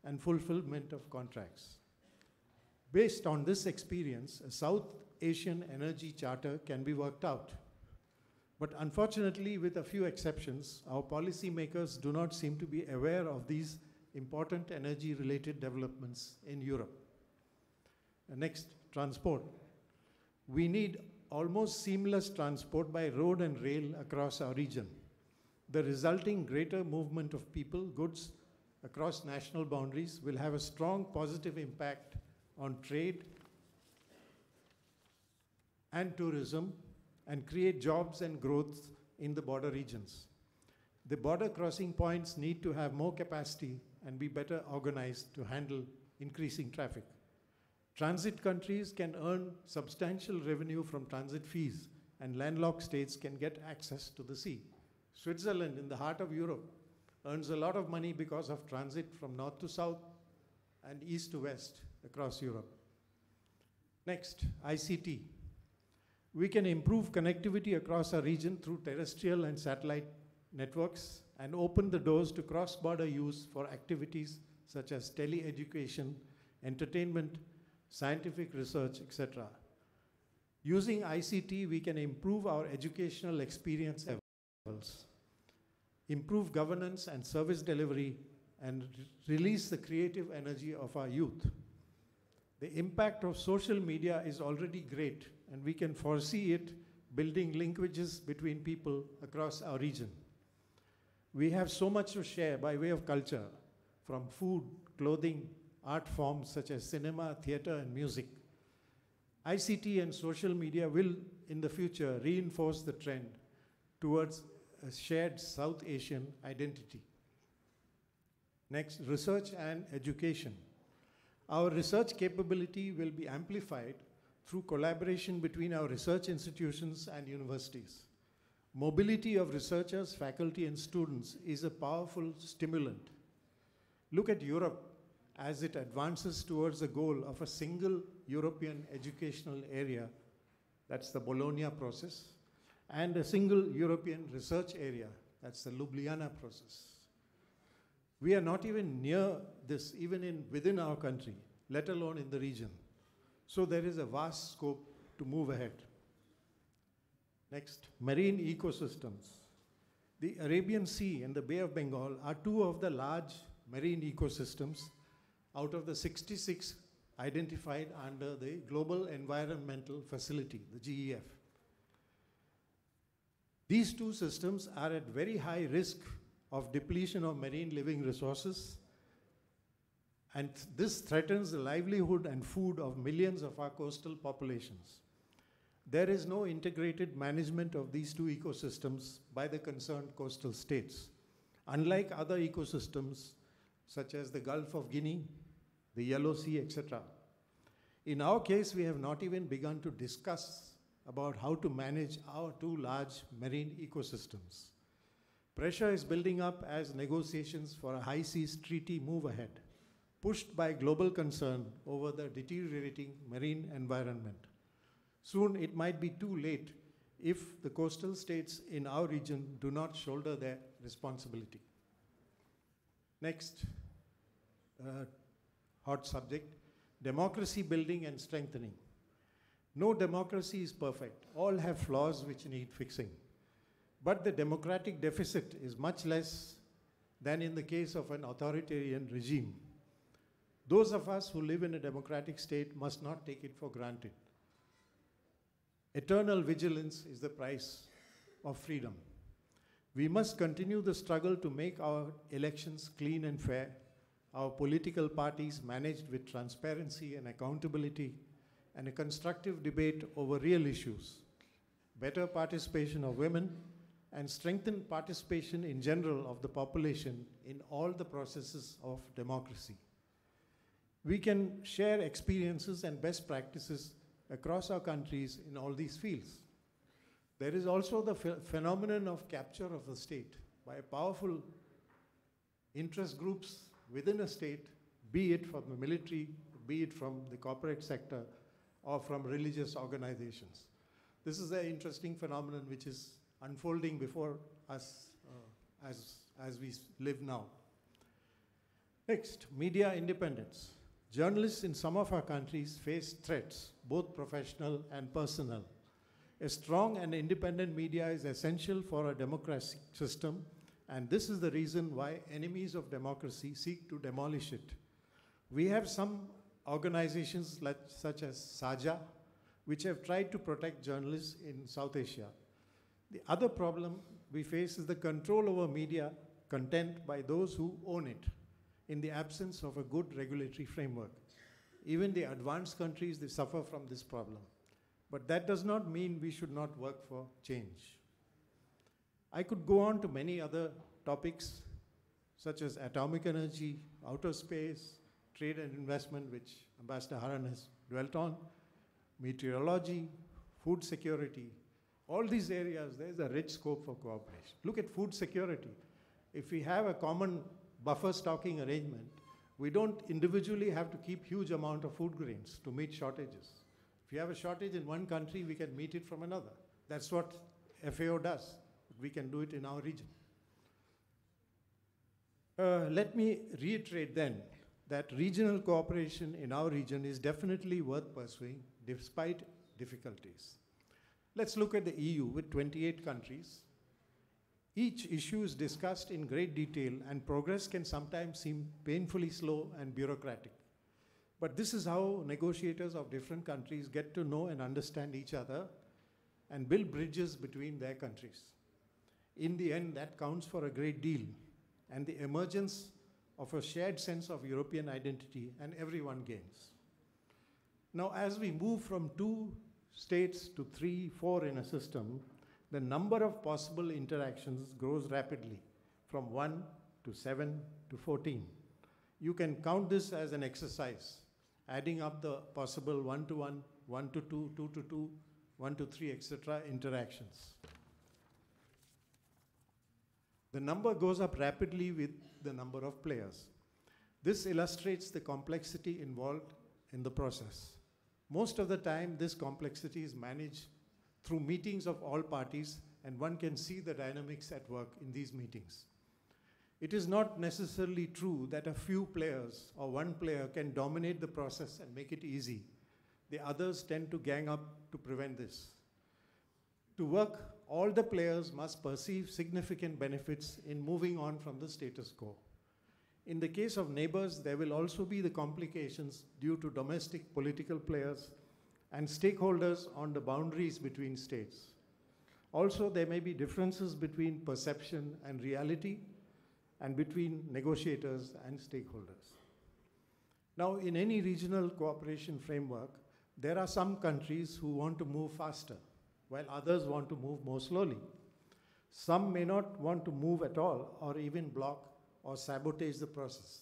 and fulfillment of contracts. Based on this experience, a South Asian Energy Charter can be worked out. But unfortunately, with a few exceptions, our policymakers do not seem to be aware of these important energy-related developments in Europe. Next, transport. We need almost seamless transport by road and rail across our region. The resulting greater movement of people, goods across national boundaries will have a strong positive impact on trade and tourism and create jobs and growth in the border regions. The border crossing points need to have more capacity and be better organized to handle increasing traffic. Transit countries can earn substantial revenue from transit fees, and landlocked states can get access to the sea. Switzerland, in the heart of Europe, earns a lot of money because of transit from north to south and east to west across Europe. Next, ICT. We can improve connectivity across our region through terrestrial and satellite networks and open the doors to cross-border use for activities such as tele-education, entertainment, scientific research, etc. Using ICT, we can improve our educational experience levels, improve governance and service delivery, and release the creative energy of our youth. The impact of social media is already great, and we can foresee it building linkages between people across our region. We have so much to share by way of culture, from food, clothing, art forms such as cinema, theater, and music. ICT and social media will, in the future, reinforce the trend towards a shared South Asian identity. Next, research and education. Our research capability will be amplified through collaboration between our research institutions and universities. Mobility of researchers, faculty, and students is a powerful stimulant. Look at Europe as it advances towards the goal of a single European educational area, that's the Bologna process, and a single European research area, that's the Ljubljana process. We are not even near this, even within our country, let alone in the region. So there is a vast scope to move ahead. Next, marine ecosystems. The Arabian Sea and the Bay of Bengal are two of the large marine ecosystems out of the 66 identified under the Global Environmental Facility, the GEF. These two systems are at very high risk of depletion of marine living resources, and this threatens the livelihood and food of millions of our coastal populations. There is no integrated management of these two ecosystems by the concerned coastal states. Unlike other ecosystems, such as the Gulf of Guinea, the Yellow Sea, etc. In our case, we have not even begun to discuss about how to manage our two large marine ecosystems. Pressure is building up as negotiations for a high seas treaty move ahead, pushed by global concern over the deteriorating marine environment. Soon it might be too late if the coastal states in our region do not shoulder their responsibility. Next, hot subject, democracy building and strengthening. No democracy is perfect. All have flaws which need fixing. But the democratic deficit is much less than in the case of an authoritarian regime. Those of us who live in a democratic state must not take it for granted. Eternal vigilance is the price of freedom. We must continue the struggle to make our elections clean and fair, our political parties managed with transparency and accountability, and a constructive debate over real issues, better participation of women, and strengthened participation in general of the population in all the processes of democracy. We can share experiences and best practices across our countries in all these fields. There is also the phenomenon of capture of the state by powerful interest groups within a state, be it from the military, be it from the corporate sector, or from religious organizations. This is an interesting phenomenon which is unfolding before us as we live now. Next, media independence. Journalists in some of our countries face threats, both professional and personal. A strong and independent media is essential for a democratic system, and this is the reason why enemies of democracy seek to demolish it. We have some organizations such as SAJA, which have tried to protect journalists in South Asia. The other problem we face is the control over media content by those who own it, in the absence of a good regulatory framework. Even the advanced countries, they suffer from this problem. But that does not mean we should not work for change. I could go on to many other topics, such as atomic energy, outer space, trade and investment, which Ambassador Haran has dwelt on, meteorology, food security. All these areas, there's a rich scope for cooperation. Look at food security. If we have a common buffer stocking arrangement, we don't individually have to keep huge amount of food grains to meet shortages. If you have a shortage in one country, we can meet it from another. That's what FAO does. We can do it in our region. Let me reiterate then that regional cooperation in our region is definitely worth pursuing despite difficulties. Let's look at the EU with 28 countries. Each issue is discussed in great detail, and progress can sometimes seem painfully slow and bureaucratic. But this is how negotiators of different countries get to know and understand each other and build bridges between their countries. In the end, that counts for a great deal, and the emergence of a shared sense of European identity, and everyone gains. Now, as we move from 2 states to 3, 4 in a system, the number of possible interactions grows rapidly, from 1 to 7 to 14. You can count this as an exercise, adding up the possible 1-to-1, 1-to-2, 2-to-2, 1-to-3, etc. interactions. The number goes up rapidly with the number of players. This illustrates the complexity involved in the process. Most of the time, this complexity is managed through meetings of all parties, and one can see the dynamics at work in these meetings. It is not necessarily true that a few players or one player can dominate the process and make it easy. The others tend to gang up to prevent this. To work, all the players must perceive significant benefits in moving on from the status quo. In the case of neighbors, there will also be the complications due to domestic political players and stakeholders on the boundaries between states. Also, there may be differences between perception and reality, and between negotiators and stakeholders. Now, in any regional cooperation framework, there are some countries who want to move faster, while others want to move more slowly. Some may not want to move at all, or even block or sabotage the process.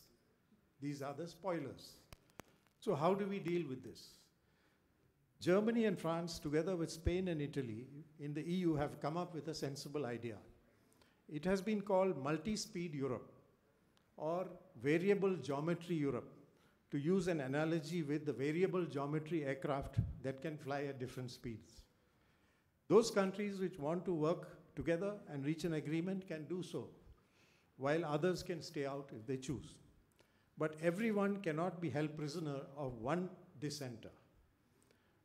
These are the spoilers. So how do we deal with this? Germany and France, together with Spain and Italy in the EU, have come up with a sensible idea. It has been called multi-speed Europe, or variable geometry Europe, to use an analogy with the variable geometry aircraft that can fly at different speeds. Those countries which want to work together and reach an agreement can do so, while others can stay out if they choose. But everyone cannot be held prisoner of one dissenter.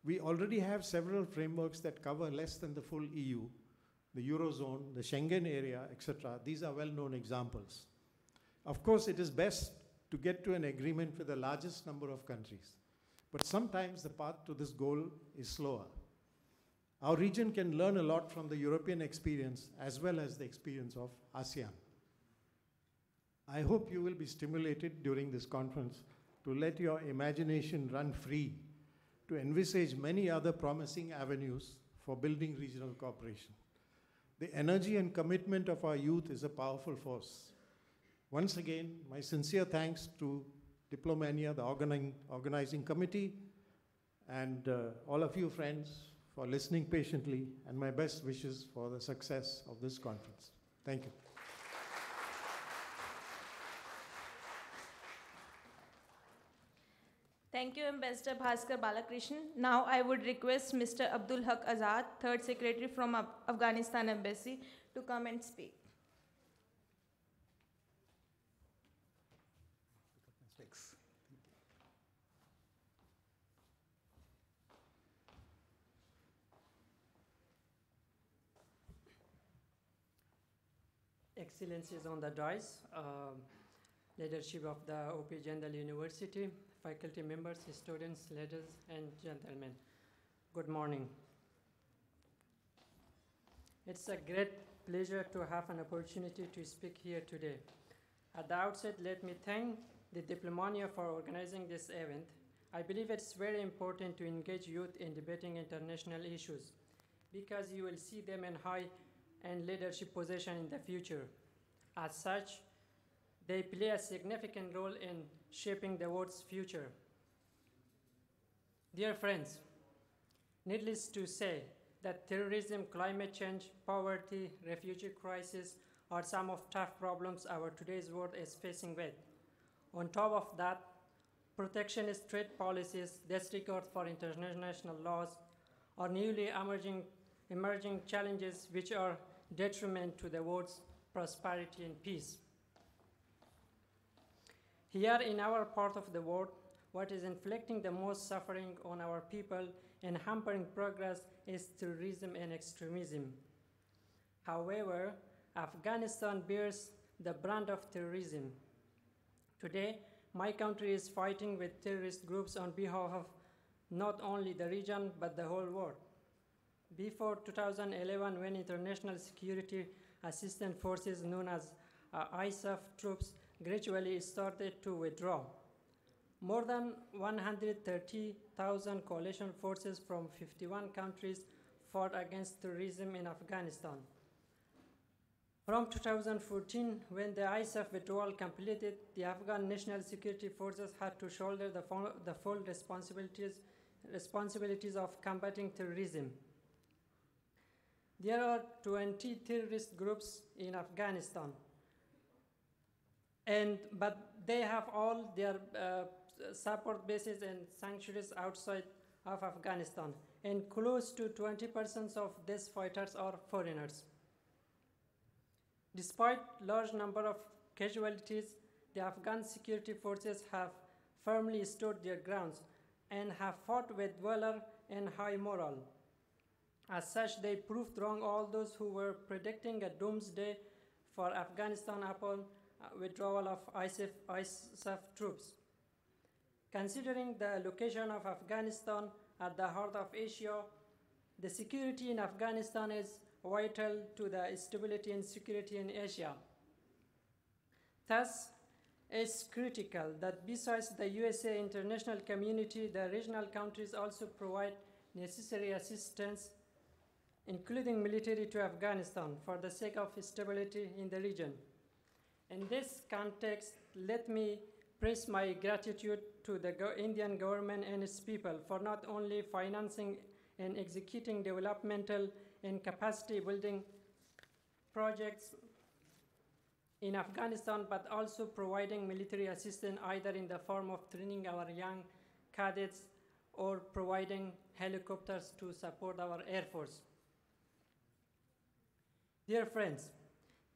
We already have several frameworks that cover less than the full EU, the Eurozone, the Schengen area, etc. These are well-known examples. Of course, it is best to get to an agreement with the largest number of countries. But sometimes the path to this goal is slower. Our region can learn a lot from the European experience as well as the experience of ASEAN. I hope you will be stimulated during this conference to let your imagination run free, to envisage many other promising avenues for building regional cooperation. The energy and commitment of our youth is a powerful force. Once again, my sincere thanks to Diplomania, the organizing committee, and all of you friends for listening patiently, and my best wishes for the success of this conference. Thank you. Thank you, Ambassador Bhaskar Balakrishnan. Now I would request Mr. Abdul Haq Azad, Third Secretary from Afghanistan Embassy, to come and speak. Excellencies on the dais, leadership of the OP Jandal University, faculty members, students, ladies and gentlemen. Good morning. It's a great pleasure to have an opportunity to speak here today. At the outset, let me thank the Diplomania for organizing this event. I believe it's very important to engage youth in debating international issues because you will see them in high and leadership position in the future. As such, they play a significant role in shaping the world's future. Dear friends, needless to say that terrorism, climate change, poverty, refugee crisis are some of tough problems our today's world is facing with. On top of that, protectionist trade policies, disregard for international laws, are newly emerging challenges which are detriment to the world's prosperity and peace. Here in our part of the world, what is inflicting the most suffering on our people and hampering progress is terrorism and extremism. However, Afghanistan bears the brand of terrorism. Today, my country is fighting with terrorist groups on behalf of not only the region but the whole world. Before 2011, when international security assistance forces known as ISAF troops gradually started to withdraw, more than 130,000 coalition forces from 51 countries fought against terrorism in Afghanistan. From 2014, when the ISAF withdrawal completed, the Afghan National Security Forces had to shoulder the full responsibilities of combating terrorism. There are 20 terrorist groups in Afghanistan, but they have all their support bases and sanctuaries outside of Afghanistan, and close to 20% of these fighters are foreigners. Despite large number of casualties, the Afghan security forces have firmly stood their grounds and have fought with valor and high morale. As such, they proved wrong all those who were predicting a doomsday for Afghanistan upon withdrawal of ISAF troops. Considering the location of Afghanistan at the heart of Asia, the security in Afghanistan is vital to the stability and security in Asia. Thus, it's critical that besides the USA international community, the regional countries also provide necessary assistance, including military, to Afghanistan for the sake of stability in the region. In this context, let me express my gratitude to the Indian government and its people for not only financing and executing developmental and capacity building projects in Afghanistan, but also providing military assistance either in the form of training our young cadets or providing helicopters to support our Air Force. Dear friends,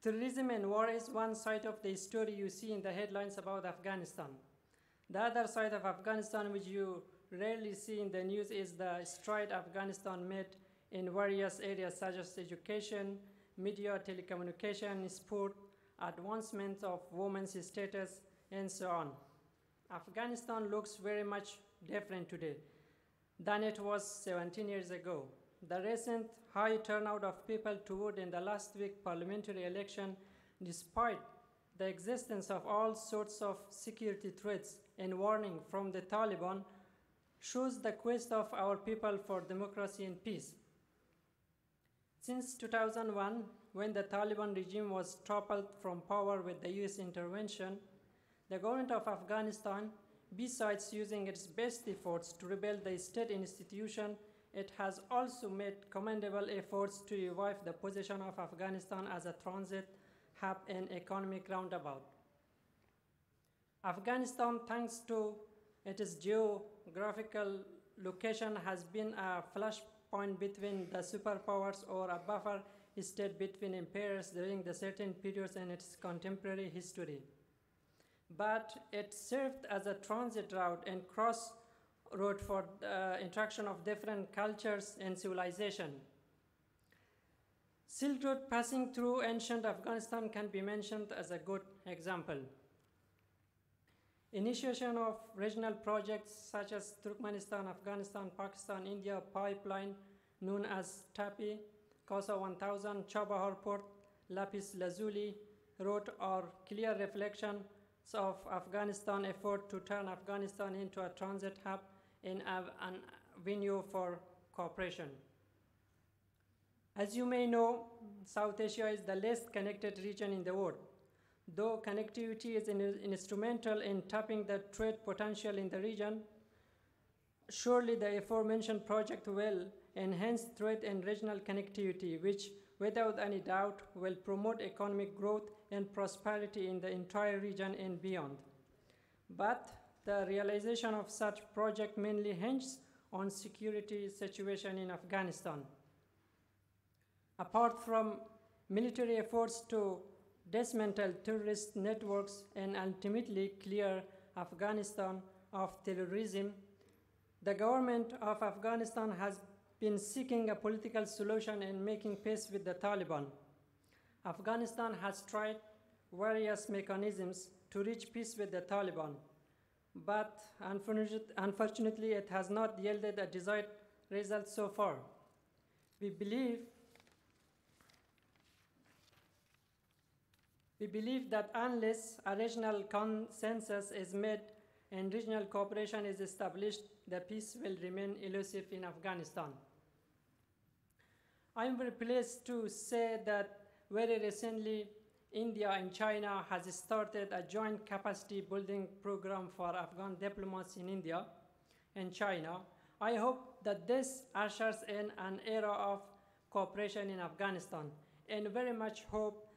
terrorism and war is one side of the story you see in the headlines about Afghanistan. The other side of Afghanistan, which you rarely see in the news, is the stride Afghanistan made in various areas such as education, media, telecommunication, sport, advancement of women's status, and so on. Afghanistan looks very much different today than it was 17 years ago. The recent high turnout of people to vote in the last week parliamentary election, despite the existence of all sorts of security threats and warning from the Taliban, shows the quest of our people for democracy and peace. Since 2001, when the Taliban regime was toppled from power with the US intervention, the government of Afghanistan, besides using its best efforts to rebuild the state institution, it has also made commendable efforts to revive the position of Afghanistan as a transit hub and economic roundabout. Afghanistan, thanks to its geographical location, has been a flashpoint between the superpowers or a buffer state between empires during the certain periods in its contemporary history. But it served as a transit route and crossroad for the interaction of different cultures and civilization. Silk Road passing through ancient Afghanistan can be mentioned as a good example. Initiation of regional projects such as Turkmenistan, Afghanistan, Pakistan, India pipeline known as TAPI, Kausa 1000, Chabahar Port, Lapis Lazuli Road are clear reflections of Afghanistan effort to turn Afghanistan into a transit hub and an venue for cooperation. As you may know, South Asia is the least connected region in the world. Though connectivity is instrumental in tapping the trade potential in the region, surely the aforementioned project will enhance trade and regional connectivity, which without any doubt will promote economic growth and prosperity in the entire region and beyond. But the realization of such project mainly hinges on security situation in Afghanistan. Apart from military efforts to dismantle terrorist networks and ultimately clear Afghanistan of terrorism, the government of Afghanistan has been seeking a political solution and making peace with the Taliban. Afghanistan has tried various mechanisms to reach peace with the Taliban, but unfortunately it has not yielded a desired result so far. We believe that unless a regional consensus is made and regional cooperation is established, the peace will remain elusive in Afghanistan. I am very pleased to say that very recently, India and China has started a joint capacity building program for Afghan diplomats in India and China. I hope that this ushers in an era of cooperation in Afghanistan, and very much hope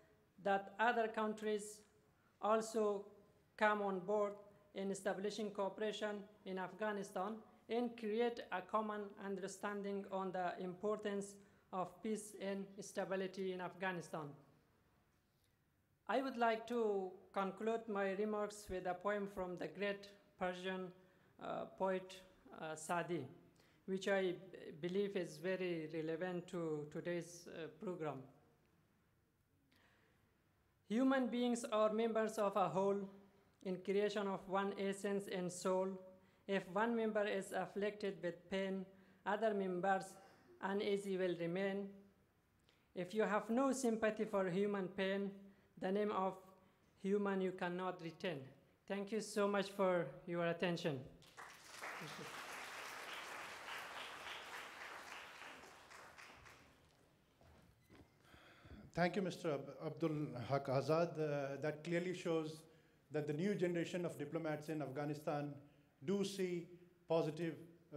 that other countries also come on board in establishing cooperation in Afghanistan and create a common understanding on the importance of peace and stability in Afghanistan. I would like to conclude my remarks with a poem from the great Persian poet Sadi, which I believe is very relevant to today's program. Human beings are members of a whole in creation of one essence and soul. If one member is afflicted with pain, other members uneasy will remain. If you have no sympathy for human pain, the name of human you cannot retain. Thank you so much for your attention. Thank you, Mr. Abdul Haq Azad. That clearly shows that the new generation of diplomats in Afghanistan do see positive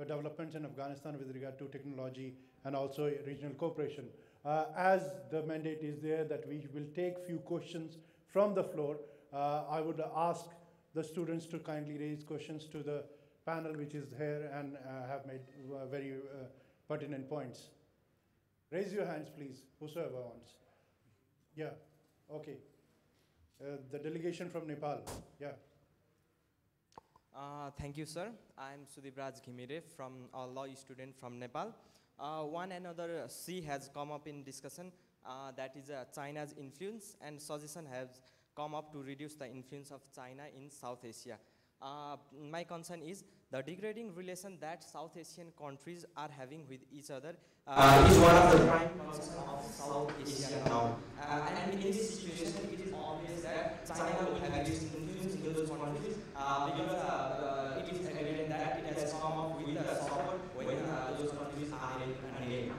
developments in Afghanistan with regard to technology and also regional cooperation. As the mandate is there that we will take few questions from the floor, I would ask the students to kindly raise questions to the panel which is here and have made very pertinent points. Raise your hands, please, whosoever wants. Yeah, okay. The delegation from Nepal, yeah. Thank you, sir. I'm Sudip Raj Ghimire, from a law student from Nepal. One another C has come up in discussion, that is China's influence, and suggestion has come up to reduce the influence of China in South Asia. My concern is the degrading relation that South Asian countries are having with each other is one of the prime concerns of South Asia now. And in this situation, it is obvious that China will have its influence in those countries because it is evident that it has come up with the support when those countries are unable.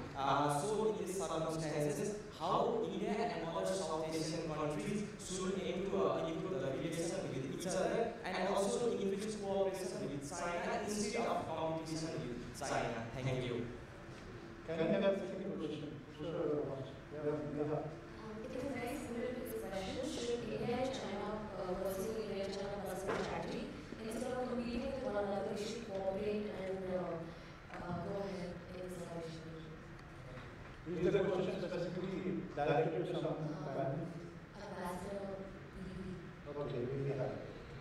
So in these circumstances, how India and other South Asian countries should aim to improve the relation with each other and also increase cooperation with China instead of competition with China. Thank you. Can I have a second question? It is very similar to this question. Should India and China pursue India and China pursue strategy? Instead of competing with one another, we should cooperate and go ahead in this direction. Is the question specifically directed to some panel? Ambassador Okay, we have.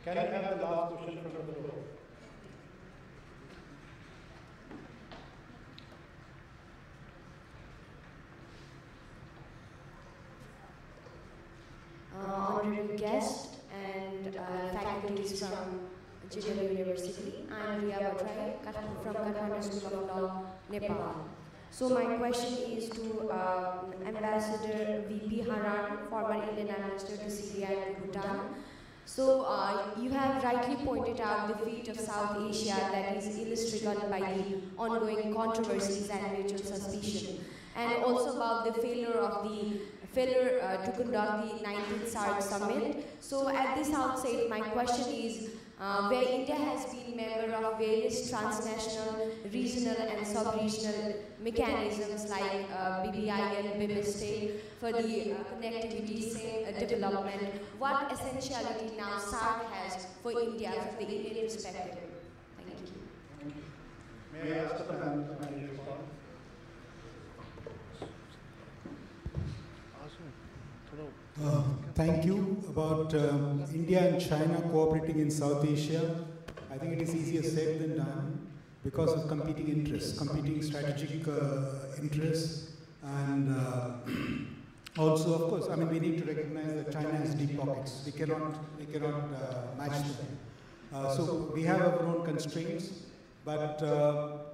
Can I have the last question from the floor? Honorable guest and faculties from JSIA University. I am Riya Bhatrai from Kathmandu School of Law, Nepal. So my question is to Ambassador VP Haran, former Indian Ambassador to Syria and Bhutan. So you have rightly pointed out the fate of South Asia that is illustrated by the ongoing controversies and mutual suspicion, and also about the failure to conduct the 19th SAARC summit. So at this outset, my question is, where India has been member of various transnational, regional and sub-regional mechanisms like BBIL, BIMSTEC for the connectivity development, what essentiality now SAARC has for India from the Indian perspective? Thank you. May I ask the panel to respond? Thank you. About India and China cooperating in South Asia, I think it is easier said than done because of competing interests, competing strategic interests, and also, of course, I mean, we need to recognize that China has deep pockets. We cannot match them. So we have our own constraints, but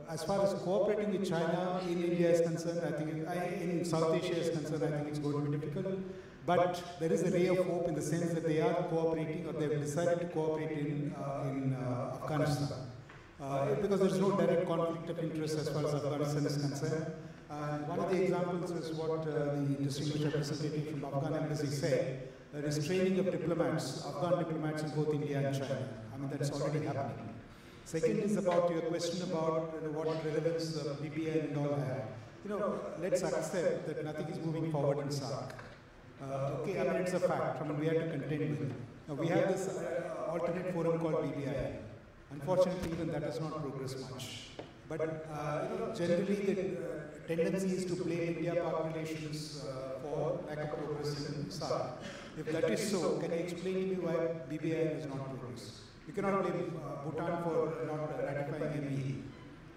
as far as cooperating with China in India is concerned, I think in South Asia is concerned, I think it's going to be difficult. But there is a ray of hope in the sense that they are cooperating, or they have decided to cooperate in Afghanistan. Because there is no direct conflict of interest as far as Afghanistan is concerned. And one of the examples is what the distinguished representative from Afghan embassy said, that is training of diplomats, Afghan diplomats in both India and China. I mean, that's already happening. Second is about your question about what relevance BPI and all have. Let's accept that nothing is moving forward in SAARC. Okay, I mean, it's a fact. I mean, we have to contend with it. Now, we have this alternate forum called BBI. Unfortunately, even that has not progressed much. But generally, the tendency is to blame India-Pak relations for lack of progress in SAARC. If that is so, can you explain to me why BBI has not progressed? You cannot blame Bhutan for not ratifying ME.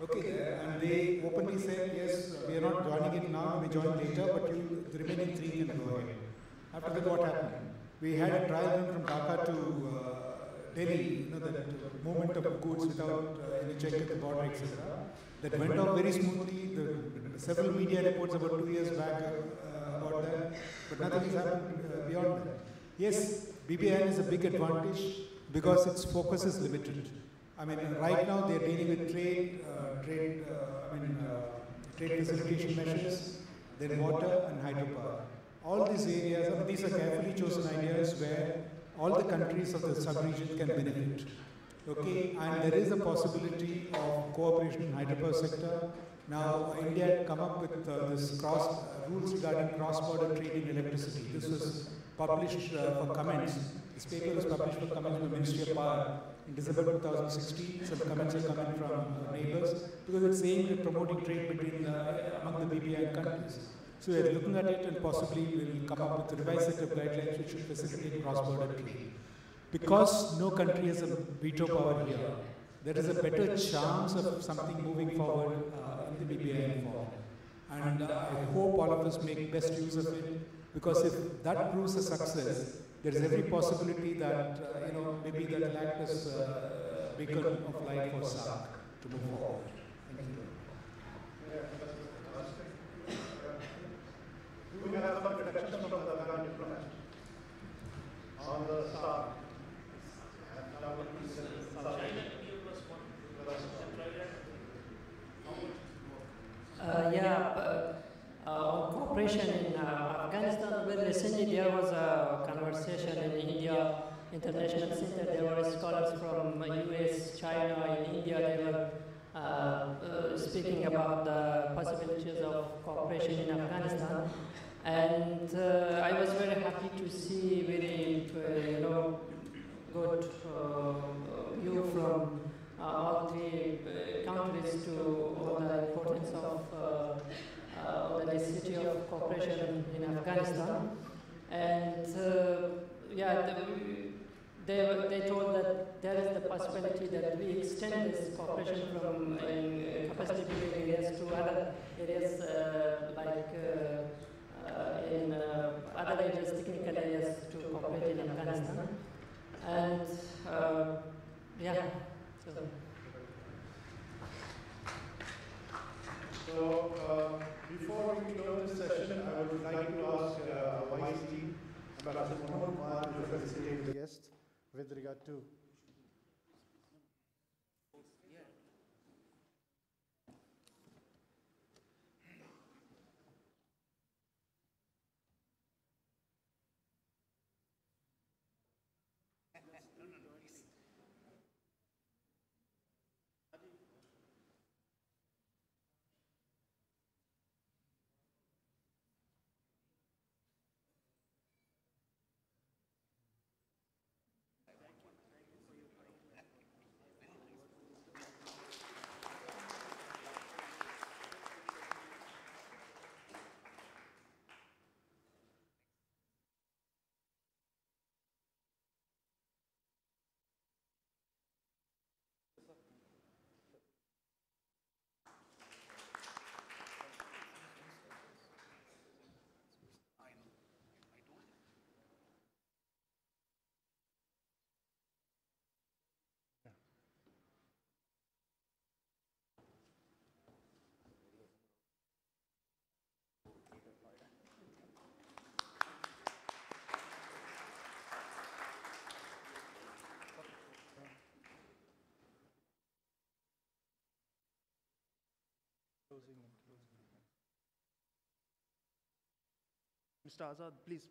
Okay, and they openly said, yes, we are not joining it now, we join later, but the remaining three can go ahead. After that, what happened? We had a trial run from Dhaka to Delhi, that movement of goods without any check at the border, etc. That went off very smoothly. Several media reports about 2 years back about that, but nothing has happened beyond that. Yes, BBI is a big advantage because its focus is limited. I mean, right now they are dealing with trade facilitation measures, then water and hydropower. All these areas, I mean, these are carefully chosen ideas where all the countries of the sub-region can benefit. Okay, and there is a possibility of cooperation in hydropower sector. Now, India had come up with this rules regarding cross-border trade in electricity. This was published for comments. This paper was published for comments by the Ministry of Power in December 2016. Some comments are coming from neighbors because it's saying that promoting trade between among the BBI countries. So we are looking at it and possibly we will come up with a revised set of guidelines which should facilitate cross-border trade. Because no country has a veto power here, there is a better chance of something moving forward in the BBI form. And I hope all of us make best use of it, because if that proves a success, there is every possibility that maybe that will act as a beacon of light for SAARC to move forward. Thank you. Do we have some reflections from the Afghan diplomat on the SAARC? On cooperation in Afghanistan, well, recently there was a conversation in India International Center. There were scholars from US, China, and India. They were speaking about the possibilities of cooperation in Afghanistan. And I was very happy to see very, good view from all three countries to all the importance of the necessity of cooperation in Afghanistan. And they told that there is the possibility that we extend this cooperation from capacity building areas to other areas in other areas, technical areas, to cooperate in Afghanistan. And So before we close this session, I would like to ask Vice Dean Ambassador Mohan Kumar to facilitate the guest with regard to. Mr. Azad, please.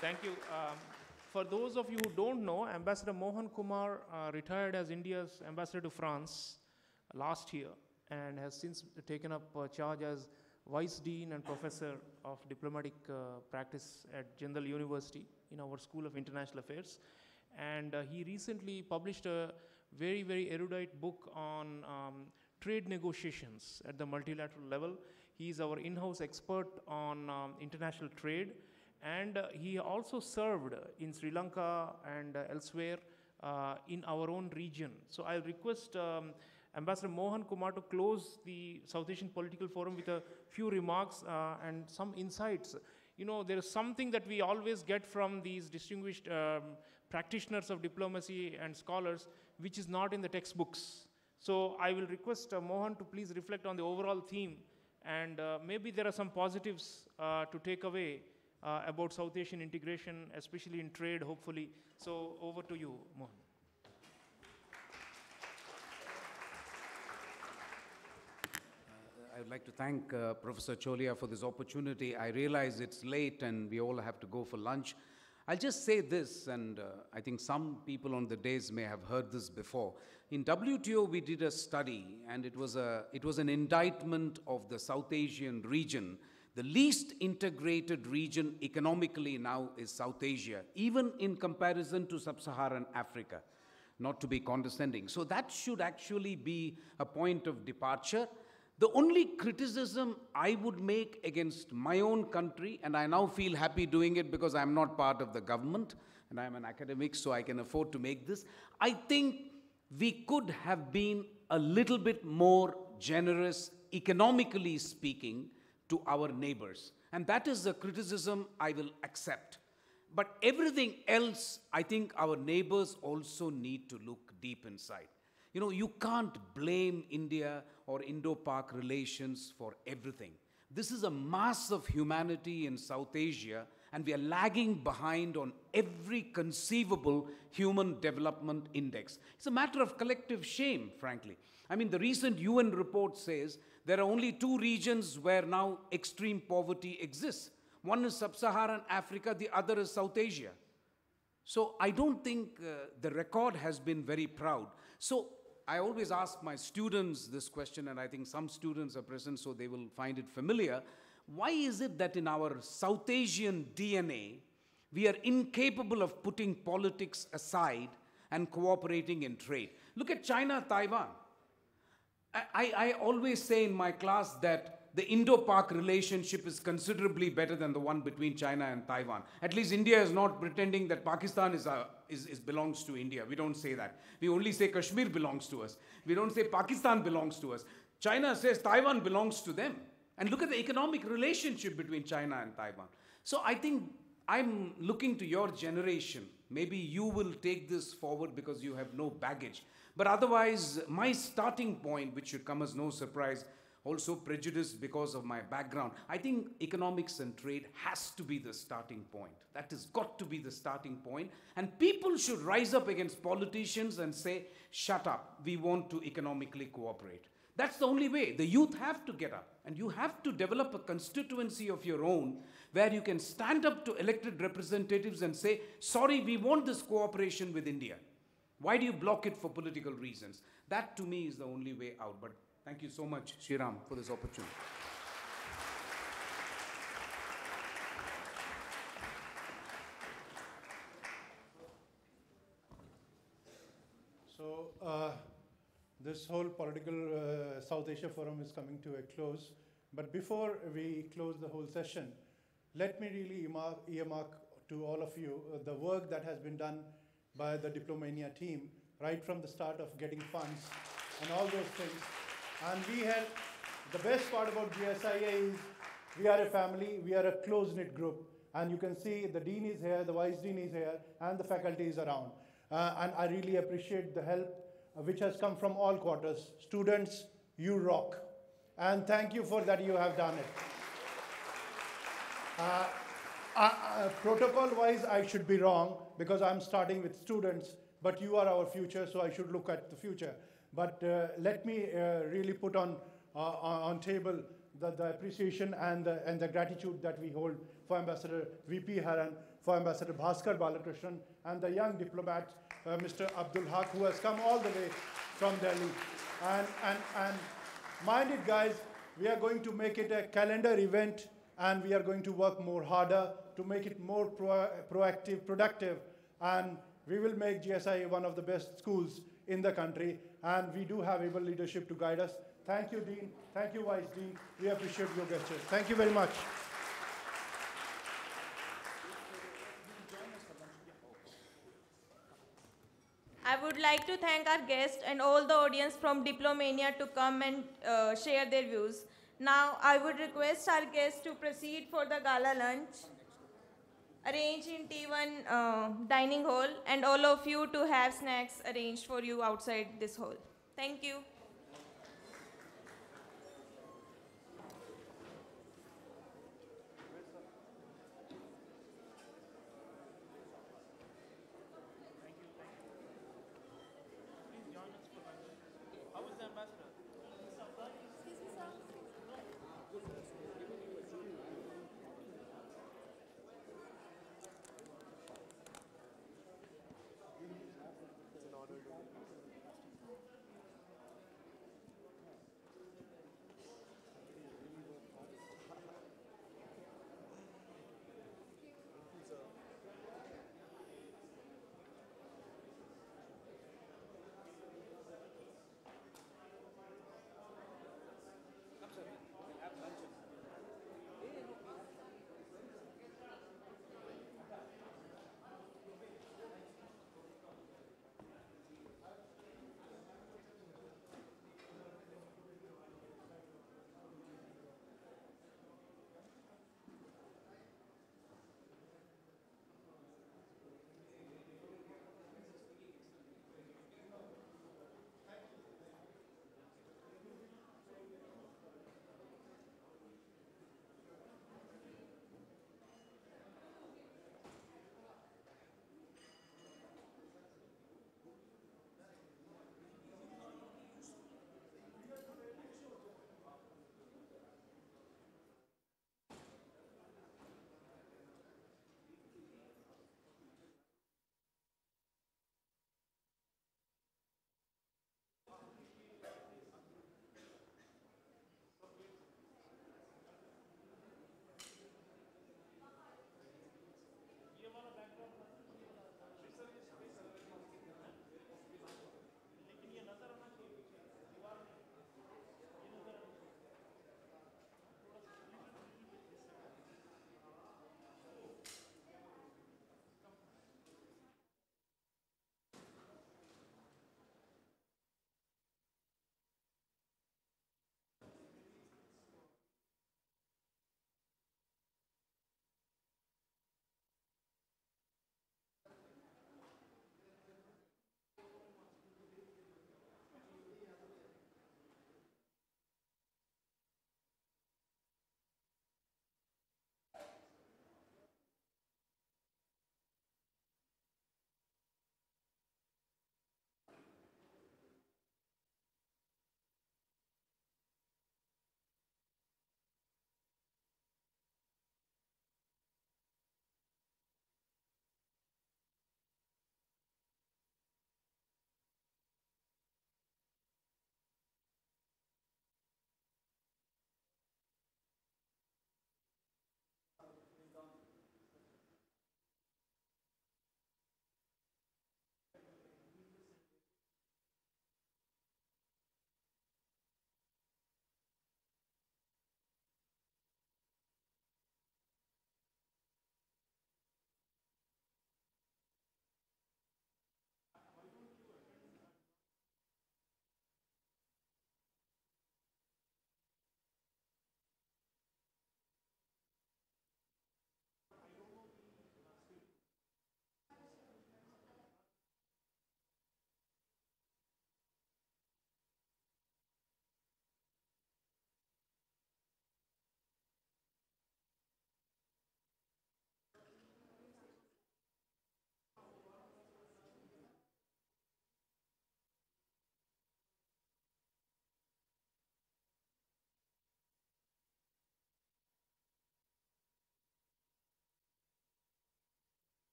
Thank you. For those of you who don't know, Ambassador Mohan Kumar retired as India's ambassador to France last year and has since taken up charge as Vice Dean and Professor of Diplomatic Practice at Jindal University in our School of International Affairs. And he recently published a very, very erudite book on trade negotiations at the multilateral level. He is our in-house expert on international trade. And he also served in Sri Lanka and elsewhere in our own region. So I'll request Ambassador Mohan Kumar to close the South Asian Political Forum with a few remarks and some insights. You know, there is something that we always get from these distinguished practitioners of diplomacy and scholars, which is not in the textbooks. So I will request Mohan to please reflect on the overall theme, and maybe there are some positives to take away about South Asian integration, especially in trade, hopefully. So over to you, Mohan. I would like to thank Professor Cholia for this opportunity. I realize it's late and we all have to go for lunch. I'll just say this, and I think some people on the dais may have heard this before. In WTO, we did a study, and it was an indictment of the South Asian region. The least integrated region economically now is South Asia, even in comparison to sub-Saharan Africa, not to be condescending. So that should actually be a point of departure. The only criticism I would make against my own country, and I now feel happy doing it because I'm not part of the government, and I'm an academic, so I can afford to make this, I think we could have been a little bit more generous, economically speaking, to our neighbors. And that is a criticism I will accept. But everything else, I think our neighbors also need to look deep inside. You know, you can't blame India or Indo-Pak relations for everything. This is a mass of humanity in South Asia, and we are lagging behind on every conceivable human development index. It's a matter of collective shame, frankly. I mean, the recent UN report says there are only 2 regions where now extreme poverty exists. One is sub-Saharan Africa, the other is South Asia. So I don't think the record has been very proud. So I always ask my students this question, and I think some students are present, so they will find it familiar. Why is it that in our South Asian DNA, we are incapable of putting politics aside and cooperating in trade? Look at China, Taiwan. I always say in my class that the Indo-Pak relationship is considerably better than the one between China and Taiwan. At least India is not pretending that Pakistan belongs to India. We don't say that. We only say Kashmir belongs to us. We don't say Pakistan belongs to us. China says Taiwan belongs to them. And look at the economic relationship between China and Taiwan. So I think I'm looking to your generation. Maybe you will take this forward because you have no baggage. But otherwise, my starting point, which should come as no surprise, also prejudiced because of my background, I think economics and trade has to be the starting point. That has got to be the starting point. And people should rise up against politicians and say, shut up, we want to economically cooperate. That's the only way. The youth have to get up, and you have to develop a constituency of your own where you can stand up to elected representatives and say, sorry, we want this cooperation with India. Why do you block it for political reasons? That to me is the only way out. But thank you so much, Shriram, for this opportunity. So this whole political South Asia forum is coming to a close. But before we close the whole session, let me really earmark to all of you the work that has been done by the Diplomania team, right from the start of getting funds and all those things. And we had, the best part about JSIA is we are a family, we are a close-knit group. And you can see the dean is here, the vice dean is here, and the faculty is around. And I really appreciate the help which has come from all quarters. Students, you rock. And thank you for that, you have done it. Protocol-wise, I should be wrong because I'm starting with students, but you are our future, so I should look at the future. But let me really put on table the appreciation and the gratitude that we hold for Ambassador V.P. Haran, for Ambassador Bhaskar Balakrishnan, and the young diplomat, Mr. Abdul Haq, who has come all the way from Delhi. And mind it, guys, we are going to make it a calendar event, and we are going to work more harder to make it more proactive, productive, and we will make JSIA one of the best schools in the country, and we do have able leadership to guide us. Thank you, Dean. Thank you, Vice Dean. We appreciate your gestures. Thank you very much. I would like to thank our guests and all the audience from Diplomania to come and share their views. Now, I would request our guests to proceed for the gala lunch, arranged in T1 dining hall, and all of you to have snacks arranged for you outside this hall. Thank you.